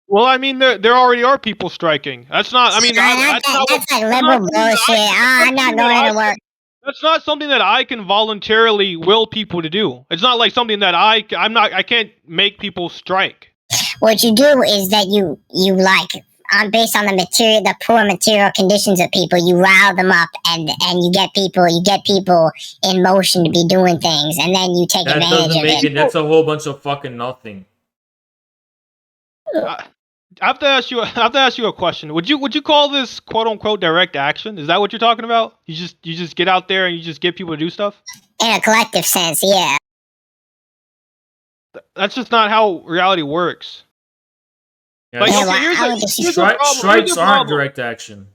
Well, I mean, there already are people striking. That's not. I mean, that's like liberal bullshit. I'm not going to work. That's not something that I can voluntarily will people to do. It's not like something that I can't make people strike. What you do is that you like. Based on the poor material conditions of people, you rile them up and you get people in motion to be doing things, and then you take advantage of it. That's a whole bunch of fucking nothing. I have to ask you a question. Would you call this quote unquote direct action? Is that what you're talking about? You just get out there and you just get people to do stuff? In a collective sense, yeah. That's just not how reality works. Yeah. Strikes aren't direct action.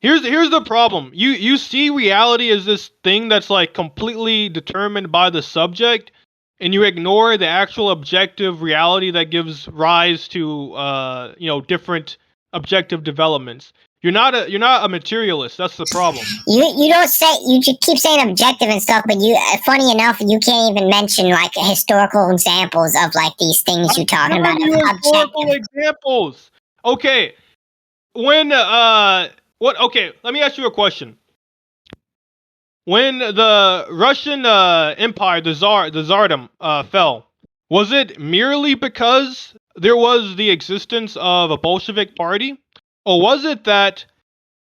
Here's the problem. You see reality as this thing that's like completely determined by the subject, and you ignore the actual objective reality that gives rise to different objective developments. You're not a materialist. That's the problem. You don't say, you keep saying objective and stuff, but funny enough, you can't even mention like historical examples of like these things you're talking about. Historical examples. Okay. Okay, let me ask you a question. When the Russian Empire, the Tsardom, fell, was it merely because there was the existence of a Bolshevik party? Or was it that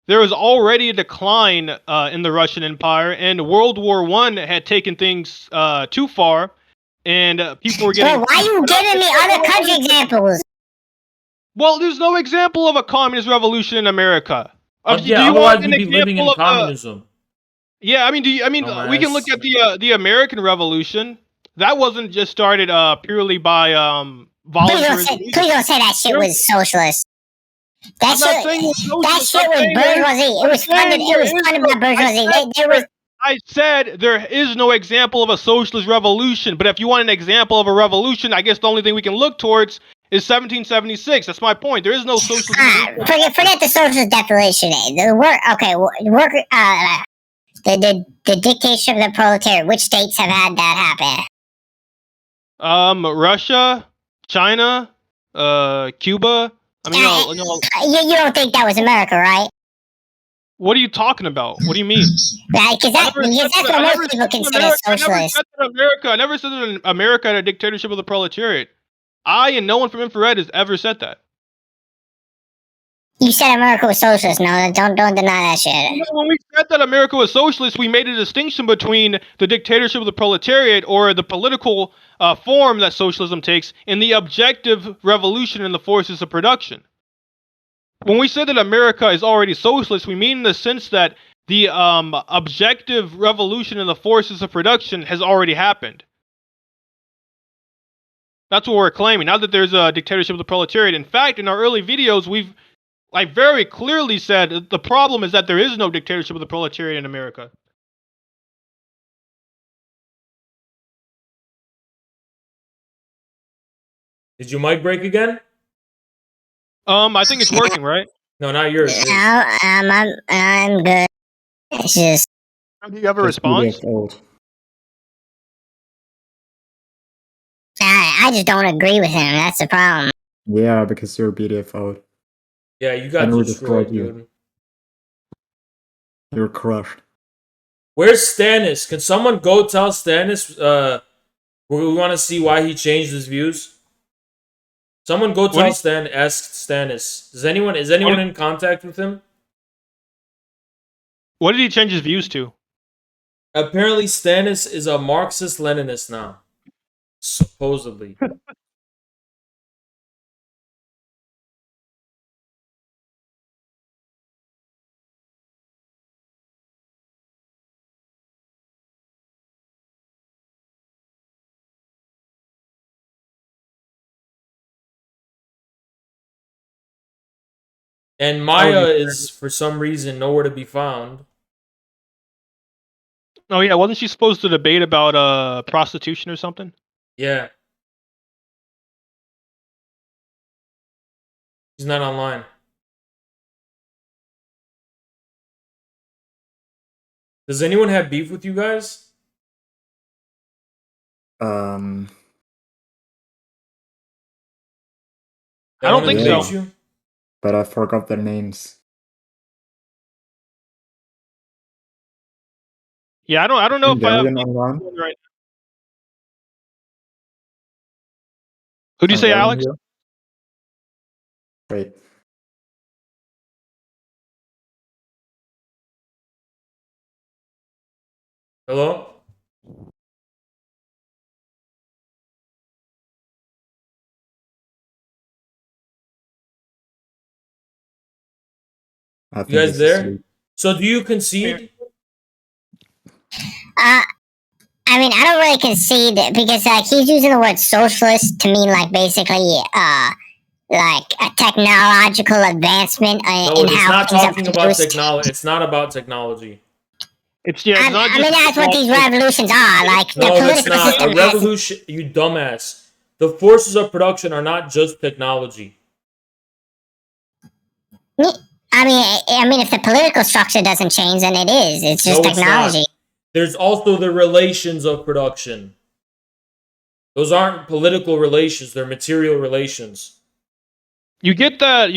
there was already a decline in the Russian Empire, and World War I had taken things too far, and people were getting... Why are you giving me other country examples? Well, there's no example of a communist revolution in America. Otherwise we'd be living in communism. Yeah, I mean, we can look at the American Revolution. That wasn't just started purely by voluntarism. Please don't say that shit was socialist. That shit was bourgeoisie. It was funded by bourgeoisie. I said there is no example of a socialist revolution, but if you want an example of a revolution, I guess the only thing we can look towards is 1776. That's my point. There is no socialist. Forget the socialist definition. The dictatorship of the proletariat. Which states have had that happen? Russia, China, Cuba. I mean, you don't think that was America, right? What are you talking about? What do you mean? Because that's what most people consider socialist. I never said that America had a dictatorship of the proletariat. I and no one from Infrared has ever said that. You said America was socialist. No, don't deny that shit. When we said that America was socialist, we made a distinction between the dictatorship of the proletariat, or the political form that socialism takes, and the objective revolution in the forces of production. When we say that America is already socialist, we mean in the sense that the objective revolution in the forces of production has already happened. That's what we're claiming. Not that there's a dictatorship of the proletariat. In fact, in our early videos, we've very clearly said that the problem is that there is no dictatorship of the proletariat in America. Did your mic break again? I think it's working, right? No, not yours. No, I'm good. It's just. Do you have a response? I just don't agree with him. That's the problem. Yeah, because you're BDF out. Yeah, you got destroyed, dude. You're crushed. Where's Stannis? Can someone go tell Stannis? We want to see why he changed his views. Someone go tell ask Stannis. Is anyone in contact with him? What did he change his views to? Apparently, Stannis is a Marxist-Leninist now. Supposedly. And Maya is, for some reason, nowhere to be found. Oh yeah, wasn't she supposed to debate about prostitution or something? Yeah. She's not online. Does anyone have beef with you guys? I don't think so. You? But I forgot their names. Yeah, I don't know if I have online. Right. Who do you say, Alex? Here? Wait. Hello? You guys there? So do you concede? I mean, I don't really concede because he's using the word socialist to mean basically like a technological advancement in how things are produced. It's not about technology. It's not I mean, that's what these revolutions are. Like no, the political it's not system. a revolution. You dumbass. The forces of production are not just technology. I mean, if the political structure doesn't change, then it is. It's just technology. There's also the relations of production. Those aren't political relations; they're material relations. You get that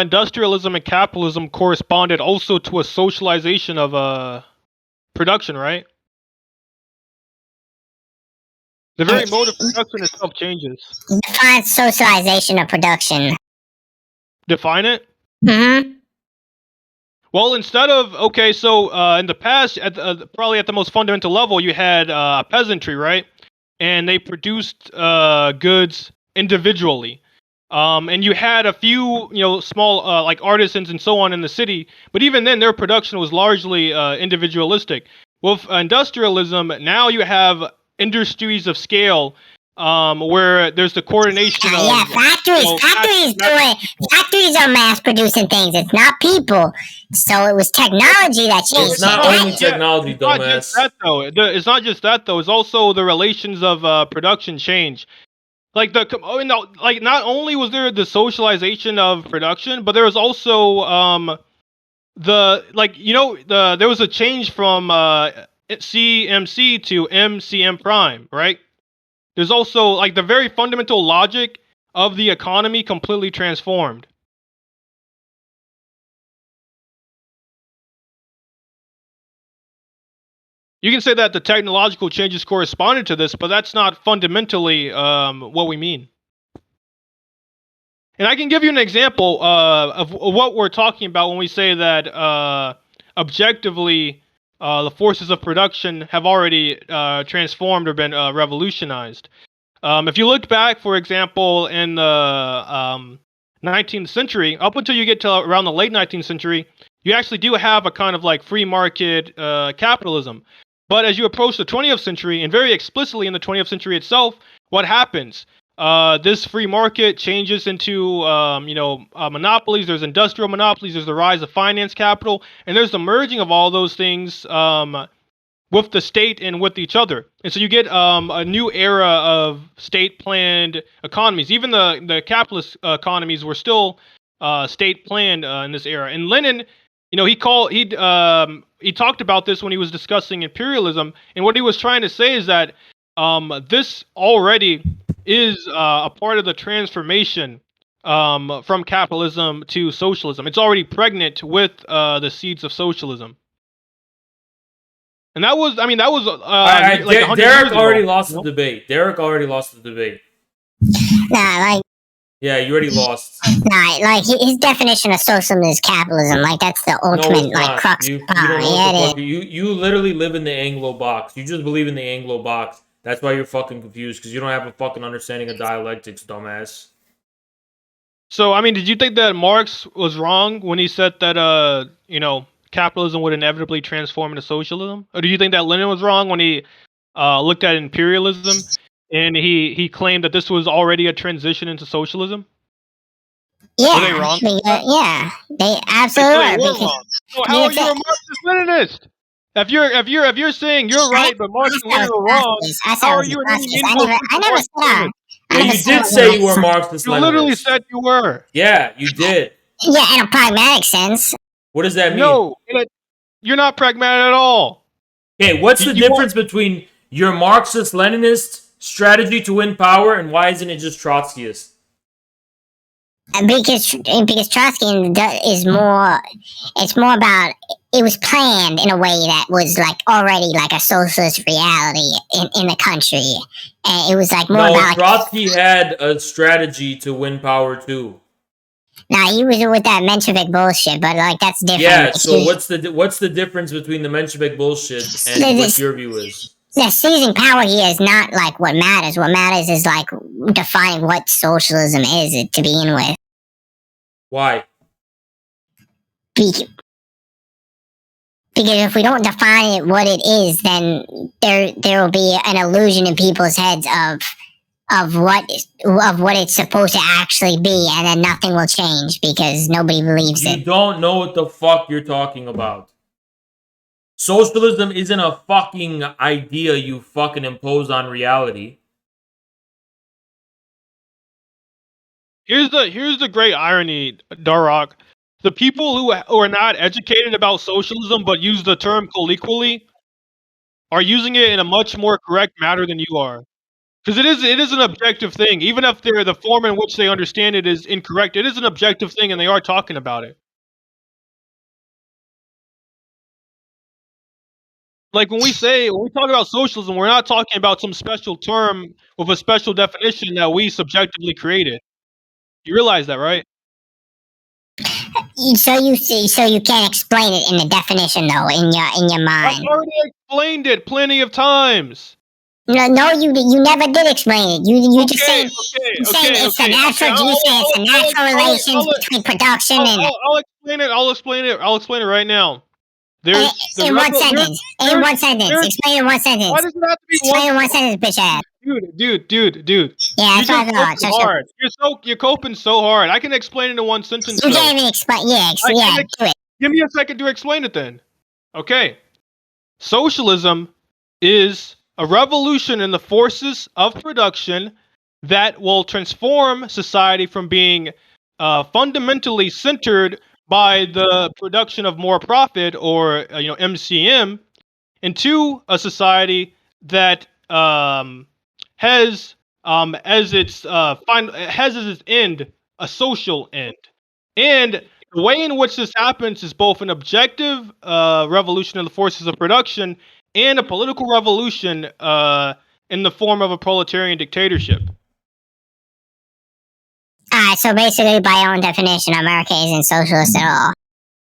industrialism and capitalism corresponded also to a socialization of production, right? The very mode of production itself changes. Define socialization of production. Define it? Mm-hmm. Well, instead of in the past, probably at the most fundamental level, you had peasantry, right? And they produced goods individually. and you had a few, small like artisans and so on in the city. But even then, their production was largely individualistic. With industrialism, now you have industries of scale, where there's the coordination of factories are mass producing things. It's not people. So it was technology that changed. It's not only technology, dumbass. It's not just that though. It's also the relations of production change. Like not only was there the socialization of production, but there was also there was a change from CMC to MCM prime, right? There's also like the very fundamental logic of the economy completely transformed. You can say that the technological changes corresponded to this, but that's not fundamentally what we mean. And I can give you an example of what we're talking about when we say that objectively the forces of production have already transformed or been revolutionized. If you look back, for example, in the 19th century, up until you get to around the late 19th century, you actually do have a kind of like free market capitalism. But as you approach the 20th century, and very explicitly in the 20th century itself, what happens? This free market changes into monopolies. There's industrial monopolies. There's the rise of finance capital, and there's the merging of all those things with the state and with each other. And so you get a new era of state-planned economies. Even the capitalist economies were still state-planned in this era. And Lenin, he talked about this when he was discussing imperialism, and what he was trying to say is that this already is a part of the transformation from capitalism to socialism. It's already pregnant with the seeds of socialism. And that was Derek already lost the debate. Derek already lost the debate. Yeah, you already lost. His definition of socialism is capitalism. Like that's the ultimate crux. You don't know what the fuck you literally live in the Anglo box. You just believe in the Anglo box. That's why you're fucking confused, because you don't have a fucking understanding of dialectics, dumbass. So, did you think that Marx was wrong when he said that, capitalism would inevitably transform into socialism? Or do you think that Lenin was wrong when he looked at imperialism and he claimed that this was already a transition into socialism? Yeah. Were they wrong? Yeah, they absolutely were. So how are you a Marxist-Leninist? If you're saying you're right, but Marx and Lenin are wrong, how are you an I never said. Yeah, you did say you were Marxist-Leninist. You literally said you were. Yeah, you did. Yeah, in a pragmatic sense. What does that mean? No, you're not pragmatic at all. Okay, what's the difference between your Marxist-Leninist strategy to win power and why isn't it just Trotskyist? Because Trotsky is more. It's more about. It was planned in a way that was like already like a socialist reality in the country, and it was like more about. Trotsky had a strategy to win power too. Nah, he was with that Menshevik bullshit, but like that's different. Yeah, so what's the difference between the Menshevik bullshit and what your view is? The seizing power here is not like what matters. What matters is like defining what socialism is to begin with. Why? Because if we don't define it what it is, then there will be an illusion in people's heads of what it's supposed to actually be, and then nothing will change because nobody believes it. You don't know what the fuck you're talking about. Socialism isn't a fucking idea you fucking impose on reality. Here's the great irony, Dharok. The people who are not educated about socialism but use the term colloquially are using it in a much more correct manner than you are. Because it is an objective thing. Even if the form in which they understand it is incorrect, it is an objective thing and they are talking about it. Like when we talk about socialism, we're not talking about some special term with a special definition that we subjectively created. You realize that, right? So you can't explain it in the definition though, in your mind. I've already explained it plenty of times. No, you never did explain it. You just saying it's a natural. You say it's a natural relations between production and. I'll explain it. I'll explain it right now. There's in one sentence. In one sentence. Explain in one sentence. Why does it have to be explain in one sentence, bitch ass? Dude. Yeah, that's what I thought. Hard. You're coping so hard. I can explain it in one sentence. You can't even explain. Yeah, do it. Give me a second to explain it then. Okay. Socialism is a revolution in the forces of production that will transform society from being fundamentally centered by the production of more profit, or MCM, into a society that has as its end a social end. And the way in which this happens is both an objective revolution of the forces of production and a political revolution in the form of a proletarian dictatorship. So basically, by your own definition, America isn't socialist at all.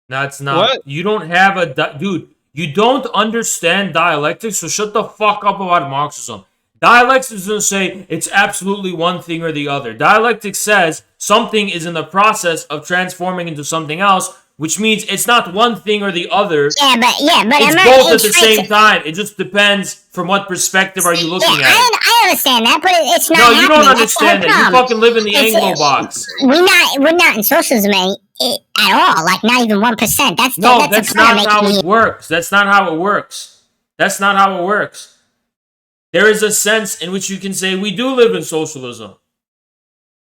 That's not. What? You don't have a... Dude, you don't understand dialectics, so shut the fuck up about Marxism. Dialectics doesn't say it's absolutely one thing or the other. Dialectics says something is in the process of transforming into something else, which means it's not one thing or the other. Yeah, but it's both at the same time. It just depends from what perspective are you looking at. I understand that, but it's not. No, you happening. don't understand that. You fucking live in the Anglo box. We're not in socialism at all. Like not even 1%. That's not how it works. That's not how it works. That's not how it works. There is a sense in which you can say we do live in socialism.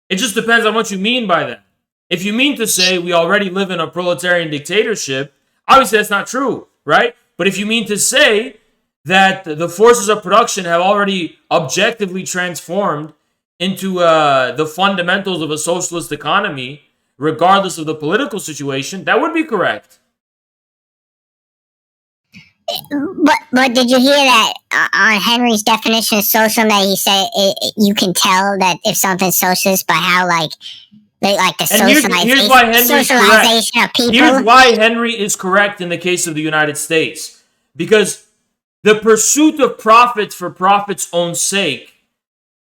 It just depends on what you mean by that. If you mean to say we already live in a proletarian dictatorship, obviously that's not true, right? But if you mean to say that the forces of production have already objectively transformed into the fundamentals of a socialist economy, regardless of the political situation, that would be correct. But did you hear that on Henry's definition of socialism that he said you can tell that if something's socialist by how the socialization of people? Here's why Henry is correct in the case of the United States. Because the pursuit of profit for profit's own sake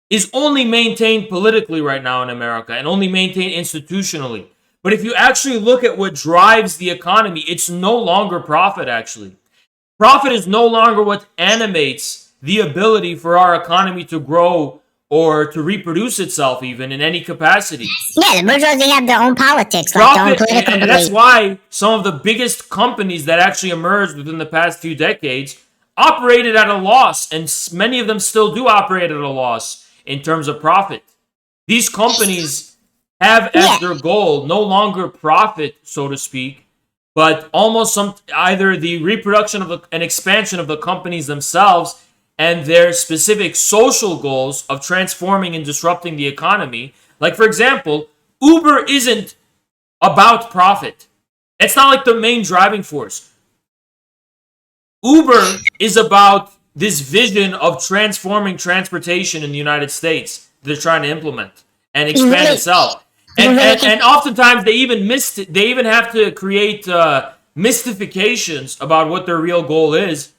is only maintained politically right now in America and only maintained institutionally. But if you actually look at what drives the economy, it's no longer profit, actually. Profit is no longer what animates the ability for our economy to grow or to reproduce itself even in any capacity. Yeah, the bourgeoisie have their own politics, Profit, their own political and that's why some of the biggest companies that actually emerged within the past few decades operated at a loss, and many of them still do operate at a loss in terms of profit. These companies have as their goal no longer profit, so to speak, but almost either the reproduction of an expansion of the companies themselves and their specific social goals of transforming and disrupting the economy. Like, for example, Uber isn't about profit. It's not like the main driving force. Uber is about this vision of transforming transportation in the United States that they're trying to implement and expand itself. And oftentimes they even have to create mystifications about what their real goal is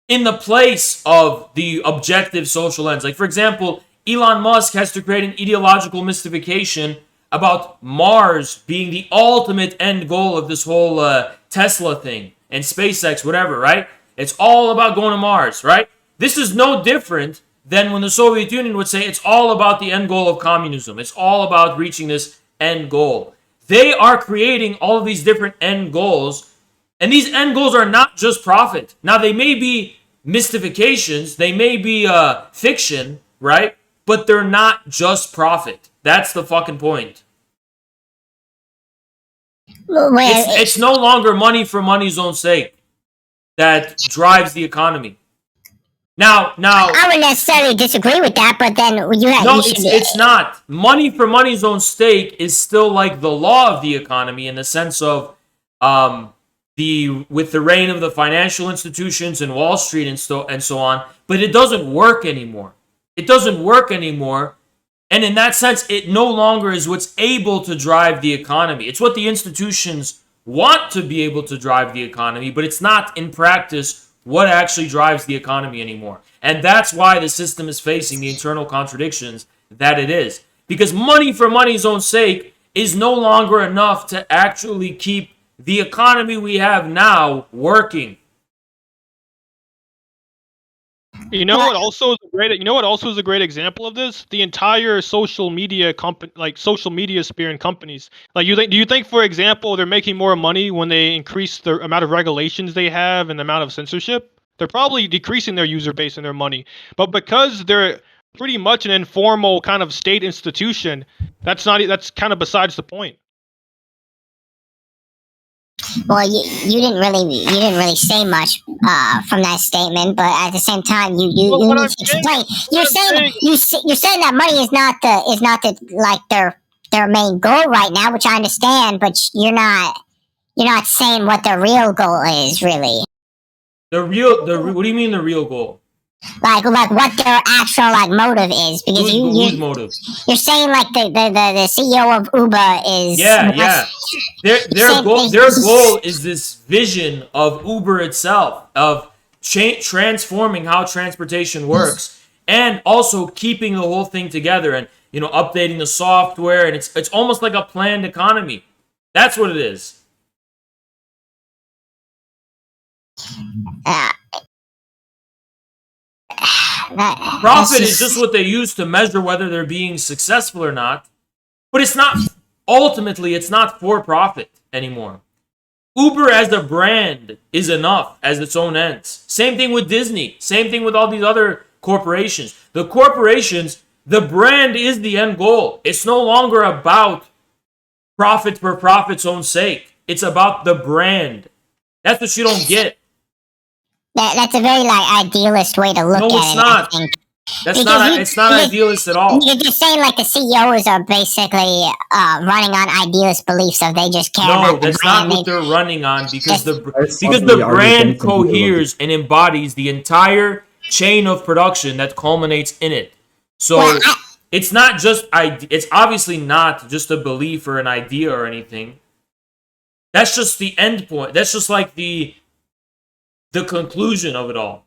in the place of the objective social ends. Like, for example, Elon Musk has to create an ideological mystification about Mars being the ultimate end goal of this whole Tesla thing and SpaceX, whatever, right? It's all about going to Mars, right? This is no different than when the Soviet Union would say it's all about the end goal of communism. It's all about reaching this end goal. They are creating all of these different end goals, and these end goals are not just profit. Now, they may be mystifications, they may be fiction, right? But they're not just profit. That's the fucking point. It's no longer money for money's own sake that drives the economy. Now, I wouldn't necessarily disagree with that, but then it's not. Money for money's own stake is still like the law of the economy in the sense of with the reign of the financial institutions and Wall Street and so on, but it doesn't work anymore. It doesn't work anymore, and in that sense, it no longer is what's able to drive the economy. It's what the institutions want to be able to drive the economy, but it's not in practice what actually drives the economy anymore. And that's why the system is facing the internal contradictions that it is. Because money for money's own sake is no longer enough to actually keep the economy we have now working. You know what also is a great example of this? The entire social media social media sphere and companies. Like do you think, for example, they're making more money when they increase the amount of regulations they have and the amount of censorship? They're probably decreasing their user base and their money. But because they're pretty much an informal kind of state institution, that's kind of besides the point. Well, you didn't really say much from that statement, but at the same time, you need to explain. You're saying that money is not their main goal right now, which I understand, but you're not saying what their real goal is really. What do you mean the real goal? Like what their actual motive is, because whose motive? You're saying like the CEO of Uber is their goal is this vision of Uber itself, of transforming how transportation works, and also keeping the whole thing together, and updating the software, and it's almost like a planned economy. That's what it is. Profit is just what they use to measure whether they're being successful or not. But it's not for profit anymore. Uber as a brand is enough as its own ends. Same thing with Disney. Same thing with all these other corporations. The corporations, the brand is the end goal. It's no longer about profit for profit's own sake. It's about the brand. That's what you don't get. That's a very idealist way to look at it. No, it's not. It's not idealist at all. You're just saying the CEOs are basically running on idealist beliefs, so they just care about the brand. No, that's not what they're running on, because the brand coheres and embodies the entire chain of production that culminates in it. So it's not just it's obviously not just a belief or an idea or anything. That's just the end point. That's just like the conclusion of it all.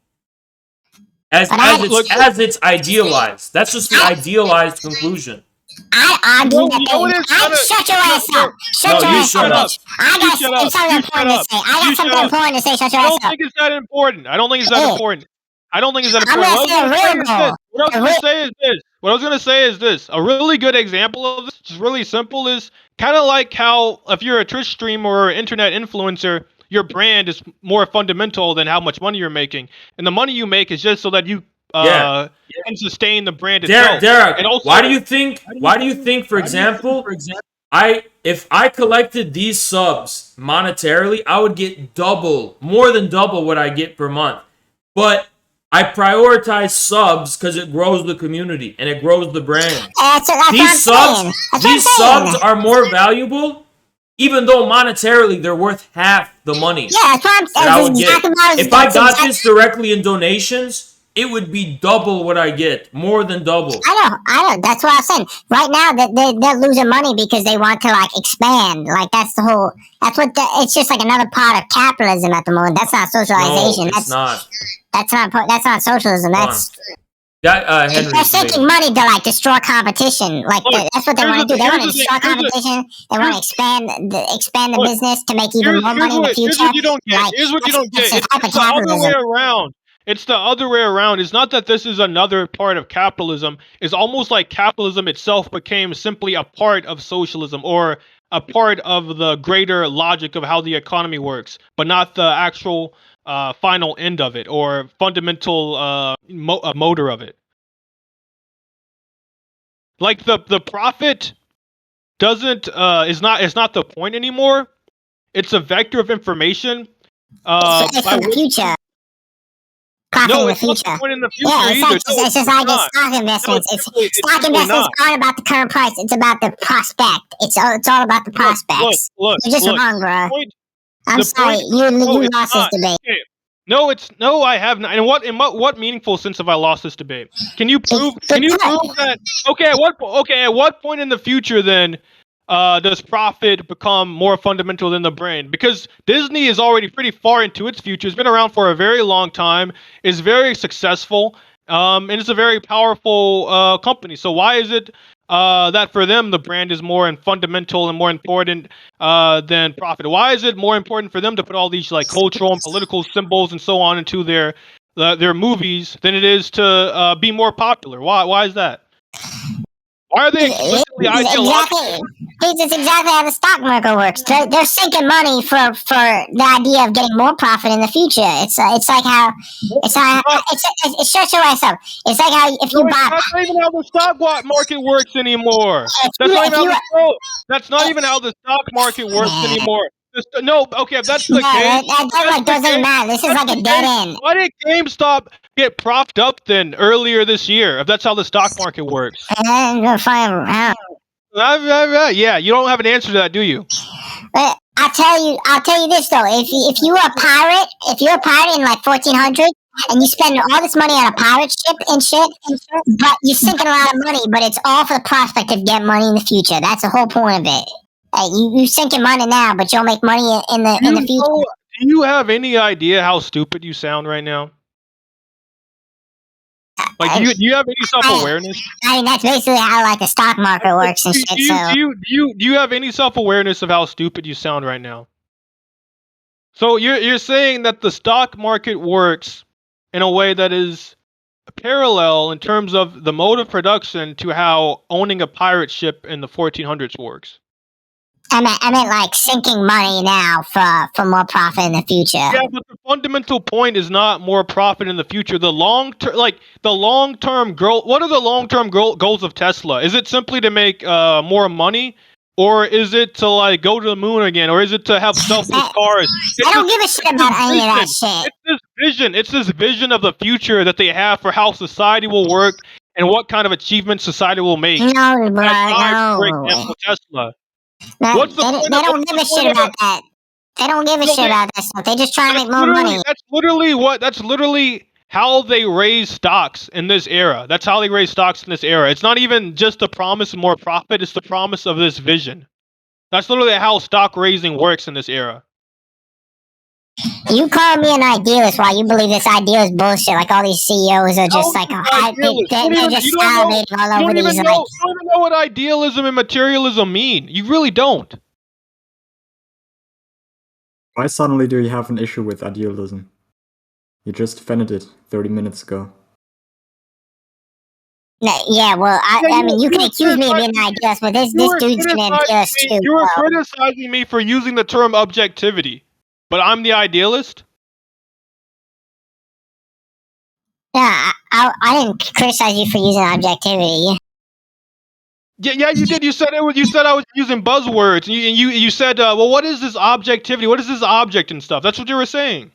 As it's idealized. That's just the idealized conclusion. I argue that shut your ass up. Shut your ass up. I got something important to say. Shut your ass up. I don't think it's that important. I don't think it's that important. What I was going to say is this. A really good example of this, which is really simple, is kind of like how if you're a Twitch streamer or internet influencer, your brand is more fundamental than how much money you're making. And the money you make is just so that you can sustain the brand itself. Derek, and also, why do you think, for example, if I collected these subs monetarily, I would get more than double what I get per month. But I prioritize subs because it grows the community and it grows the brand. These subs are more valuable, even though monetarily they're worth half the money. Yeah, that's what I'm saying. If I got this directly in donations, it would be double what I get, more than double. I know. That's what I'm saying. Right now, they're losing money because they want to expand. It's just another part of capitalism at the moment. That's not socialization. No, it's not. That's not socialism. Henry, they're taking money to destroy competition. That's what they want to do. They want to destroy competition. They want to expand the business to make even more money in the future. Here's what you don't get. It's the other way around. It's the other way around. It's not that this is another part of capitalism. It's almost like capitalism itself became simply a part of socialism, or a part of the greater logic of how the economy works, but not the actual final end of it, or fundamental motor of it. Like the profit is not the point anymore. It's a vector of information. It's for the future. No, it's not the point in the future either. It's just like stock investments. Stock investments aren't about the current price. It's about the prospect. It's all about the prospects. You're just wrong, bro. I'm sorry. You lost this debate. No, I have not. And what meaningful sense have I lost this debate? Can you prove that? Okay, at what point in the future then does profit become more fundamental than the brand? Because Disney is already pretty far into its future. It's been around for a very long time. Is very successful. and it's a very powerful company. So why is it that for them the brand is more fundamental and more important than profit? Why is it more important for them to put all these like cultural and political symbols and so on into their movies than it is to be more popular? Why is that? Why are they explicitly ideological? It's exactly how the stock market works. They're sinking money for the idea of getting more profit in the future. It's like how it's just what I said. It's like how if you buy. That's not even how the stock market works anymore. That's not even how the stock market works anymore. No, okay, if that's the case. That doesn't matter. This is like a dead end. Why did GameStop get propped up then earlier this year? If that's how the stock market works. Yeah, you don't have an answer to that, do you? But I'll tell you this though. If you're a pirate in like 1400 and you spend all this money on a pirate ship and shit, but you're sinking a lot of money, but it's all for the prospect of getting money in the future. That's the whole point of it. You sinking money now, but you'll make money in the future. Do you have any idea how stupid you sound right now? Like, do you have any self-awareness? I mean, that's basically how like the stock market works and shit. Do you have any self-awareness of how stupid you sound right now? So you're saying that the stock market works in a way that is parallel in terms of the mode of production to how owning a pirate ship in the 1400s works. I meant like sinking money now for more profit in the future. Yeah, but the fundamental point is not more profit in the future. The long term, goal. What are the long-term goals of Tesla? Is it simply to make more money, or is it to like go to the moon again, or is it to have selfless cars? I don't give a shit about any of that shit. It's this vision of the future that they have for how society will work and what kind of achievements society will make. No, bro, no. For example, Tesla. They don't give a shit about that. They don't give a shit about that stuff. They just try to make more money. That's literally how they raise stocks in this era. That's how they raise stocks in this era. It's not even just the promise of more profit. It's the promise of this vision. That's literally how stock raising works in this era. You call me an idealist while you believe this idea is bullshit. Like all these CEOs are just they're just salivating all over these. You don't even know what idealism and materialism mean. You really don't. Why suddenly do you have an issue with idealism? You just defended it 30 minutes ago. Yeah, well, I mean, you can accuse me of being an idealist, but this dude's an idealist too. You were criticizing me for using the term objectivity. But I'm the idealist? Yeah, I didn't criticize you for using objectivity. Yeah, you did. You said I was using buzzwords, and you said, well, what is this objectivity? What is this object and stuff? That's what you were saying.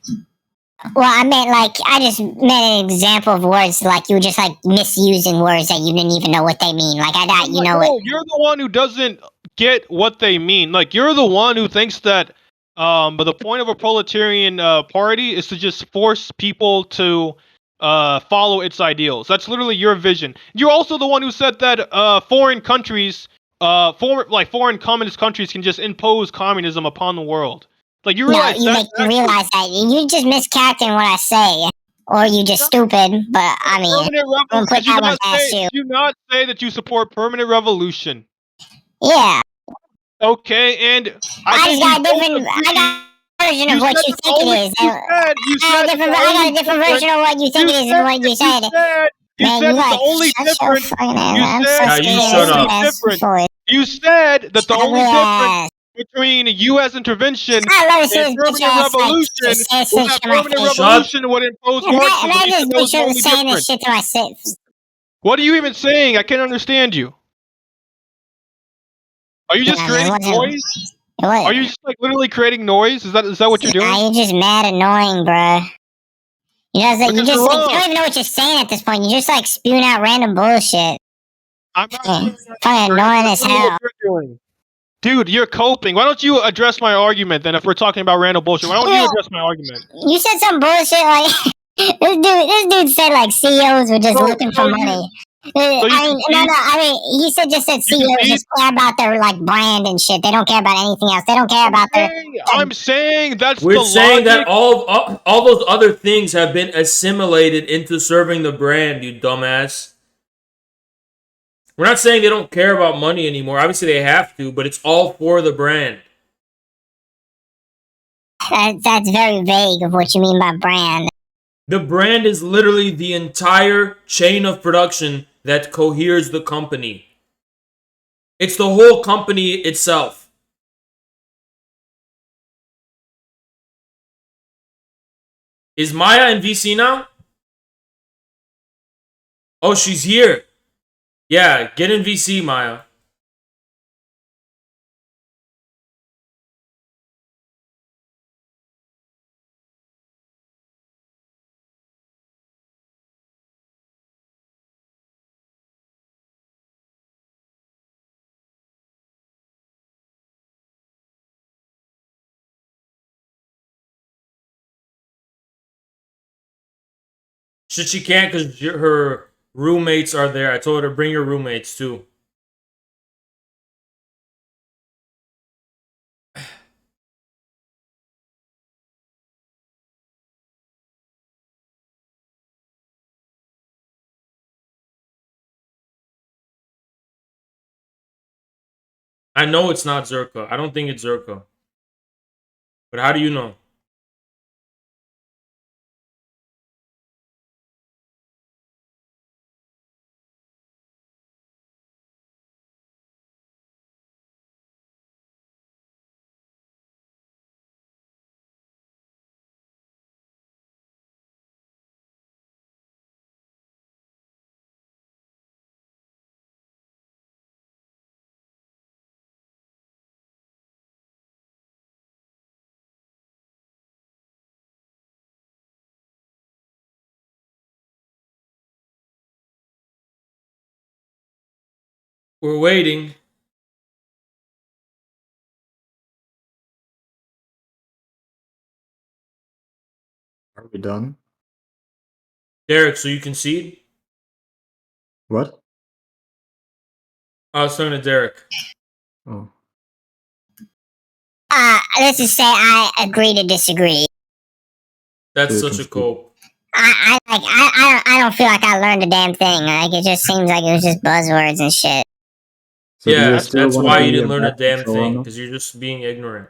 Well, I just meant an example of words, like you were just like misusing words that you didn't even know what they mean. Like I thought, you're the one who doesn't get what they mean. Like you're the one who thinks that. But the point of a proletarian party is to just force people to follow its ideals. That's literally your vision. You're also the one who said that foreign countries, foreign communist countries, can just impose communism upon the world. Like you realize realize that you just mischaracterizing what I say, or you just stupid. But I mean, I'm put that one past you. Do not say that you support permanent revolution. Yeah. Okay, and I got a version of what you think it is. I got a different version of what you think it is than what you said. You said that the only difference between U.S. intervention and permanent revolution was that permanent revolution would impose Marxism. What are you even saying? I can't understand you. Are you just creating noise? Are you just like literally creating noise? Is that what you're doing? You're just mad annoying, bro. You don't even know what you're saying at this point. You're just like spewing out random bullshit. I'm not fucking annoying as hell. Dude, you're coping. Why don't you address my argument then? If we're talking about random bullshit, why don't you address my argument? You said some bullshit like this dude said like CEOs were just looking for money. He said CEOs just care about their like brand and shit. They don't care about anything else. They don't care about their. I'm saying that's We're the saying logic. that all those other things have been assimilated into serving the brand, you dumbass. We're not saying they don't care about money anymore. Obviously, they have to, but it's all for the brand. That's very vague of what you mean by brand. The brand is literally the entire chain of production that coheres the company. It's the whole company itself. Is Maya in VC now? Oh, she's here. Yeah, get in VC, Maya. She can't because her roommates are there. I told her bring your roommates too. I know it's not Zerka. I don't think it's Zerka. But how do you know? We're waiting. Are we done? Derek, so you concede? What? I was talking to Derek. Oh. Let's just say I agree to disagree. That's such a cope. I don't feel like I learned a damn thing. Like it just seems like it was just buzzwords and shit. So Yeah, that's why you be didn't learn a damn backseat thing, showrunner? because you're just being ignorant.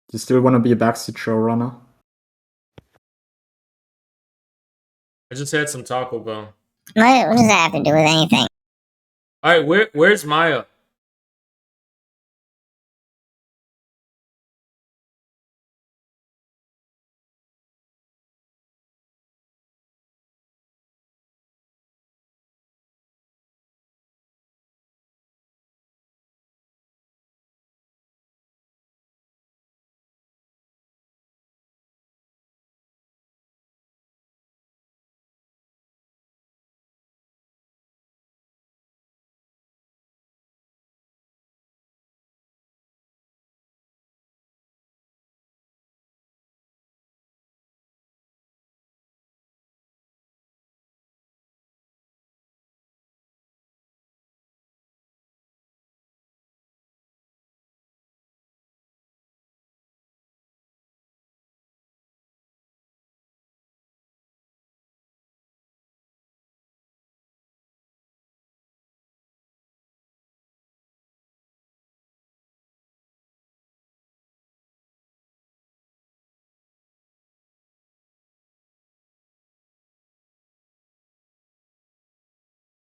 Do you still want to be a backseat showrunner? I just had some Taco Bell. What does that have to do with anything? Alright, where's Maya?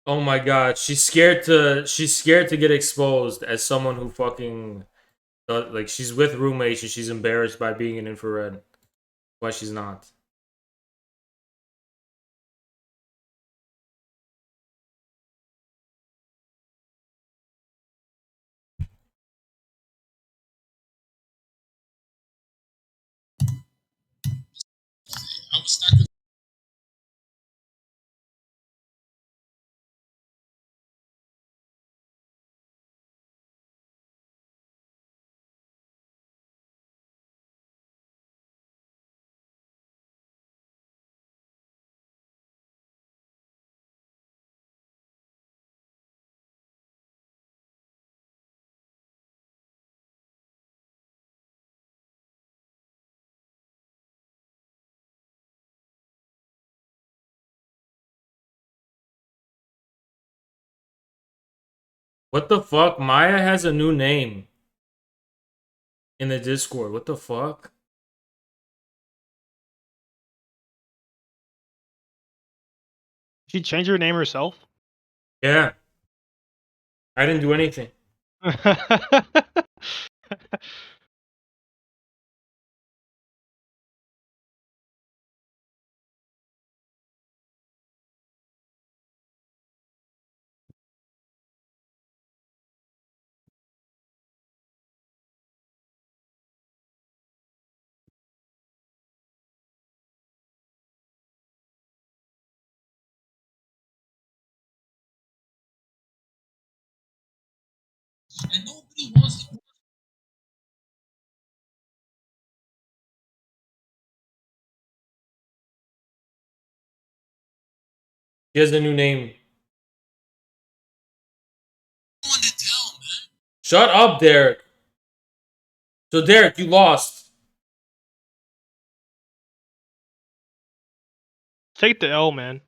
Oh my god, she's scared to get exposed as someone who fucking like she's with roommates and she's embarrassed by being an infrared. Why she's not. What the fuck? Maya has a new name in the Discord. What the fuck? She changed her name herself? Yeah. I didn't do anything. She has a new name. Shut up, Derek. So, Derek, you lost. Take the L, man.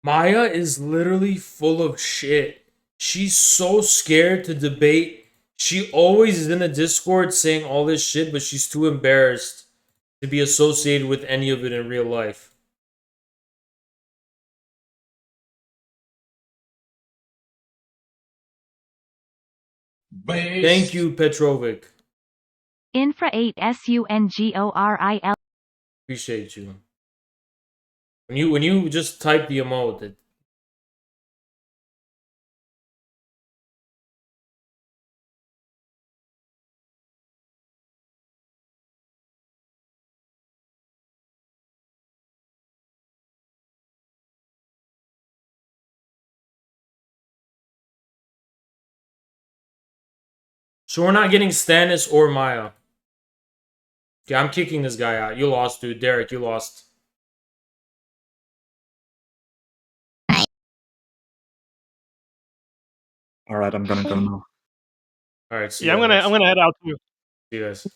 Maya is literally full of shit. She's so scared to debate. She always is in a Discord saying all this shit, but she's too embarrassed to be associated with any of it in real life. Thank you, Petrovic. Infra8SUNGORIL. Appreciate you. When you just type the emote, so we're not getting Stannis or Maya. Okay, I'm kicking this guy out. You lost, dude. Derek, you lost. Alright, I'm gonna go now. All right, see Yeah, you I'm guys. gonna head out too. See you guys.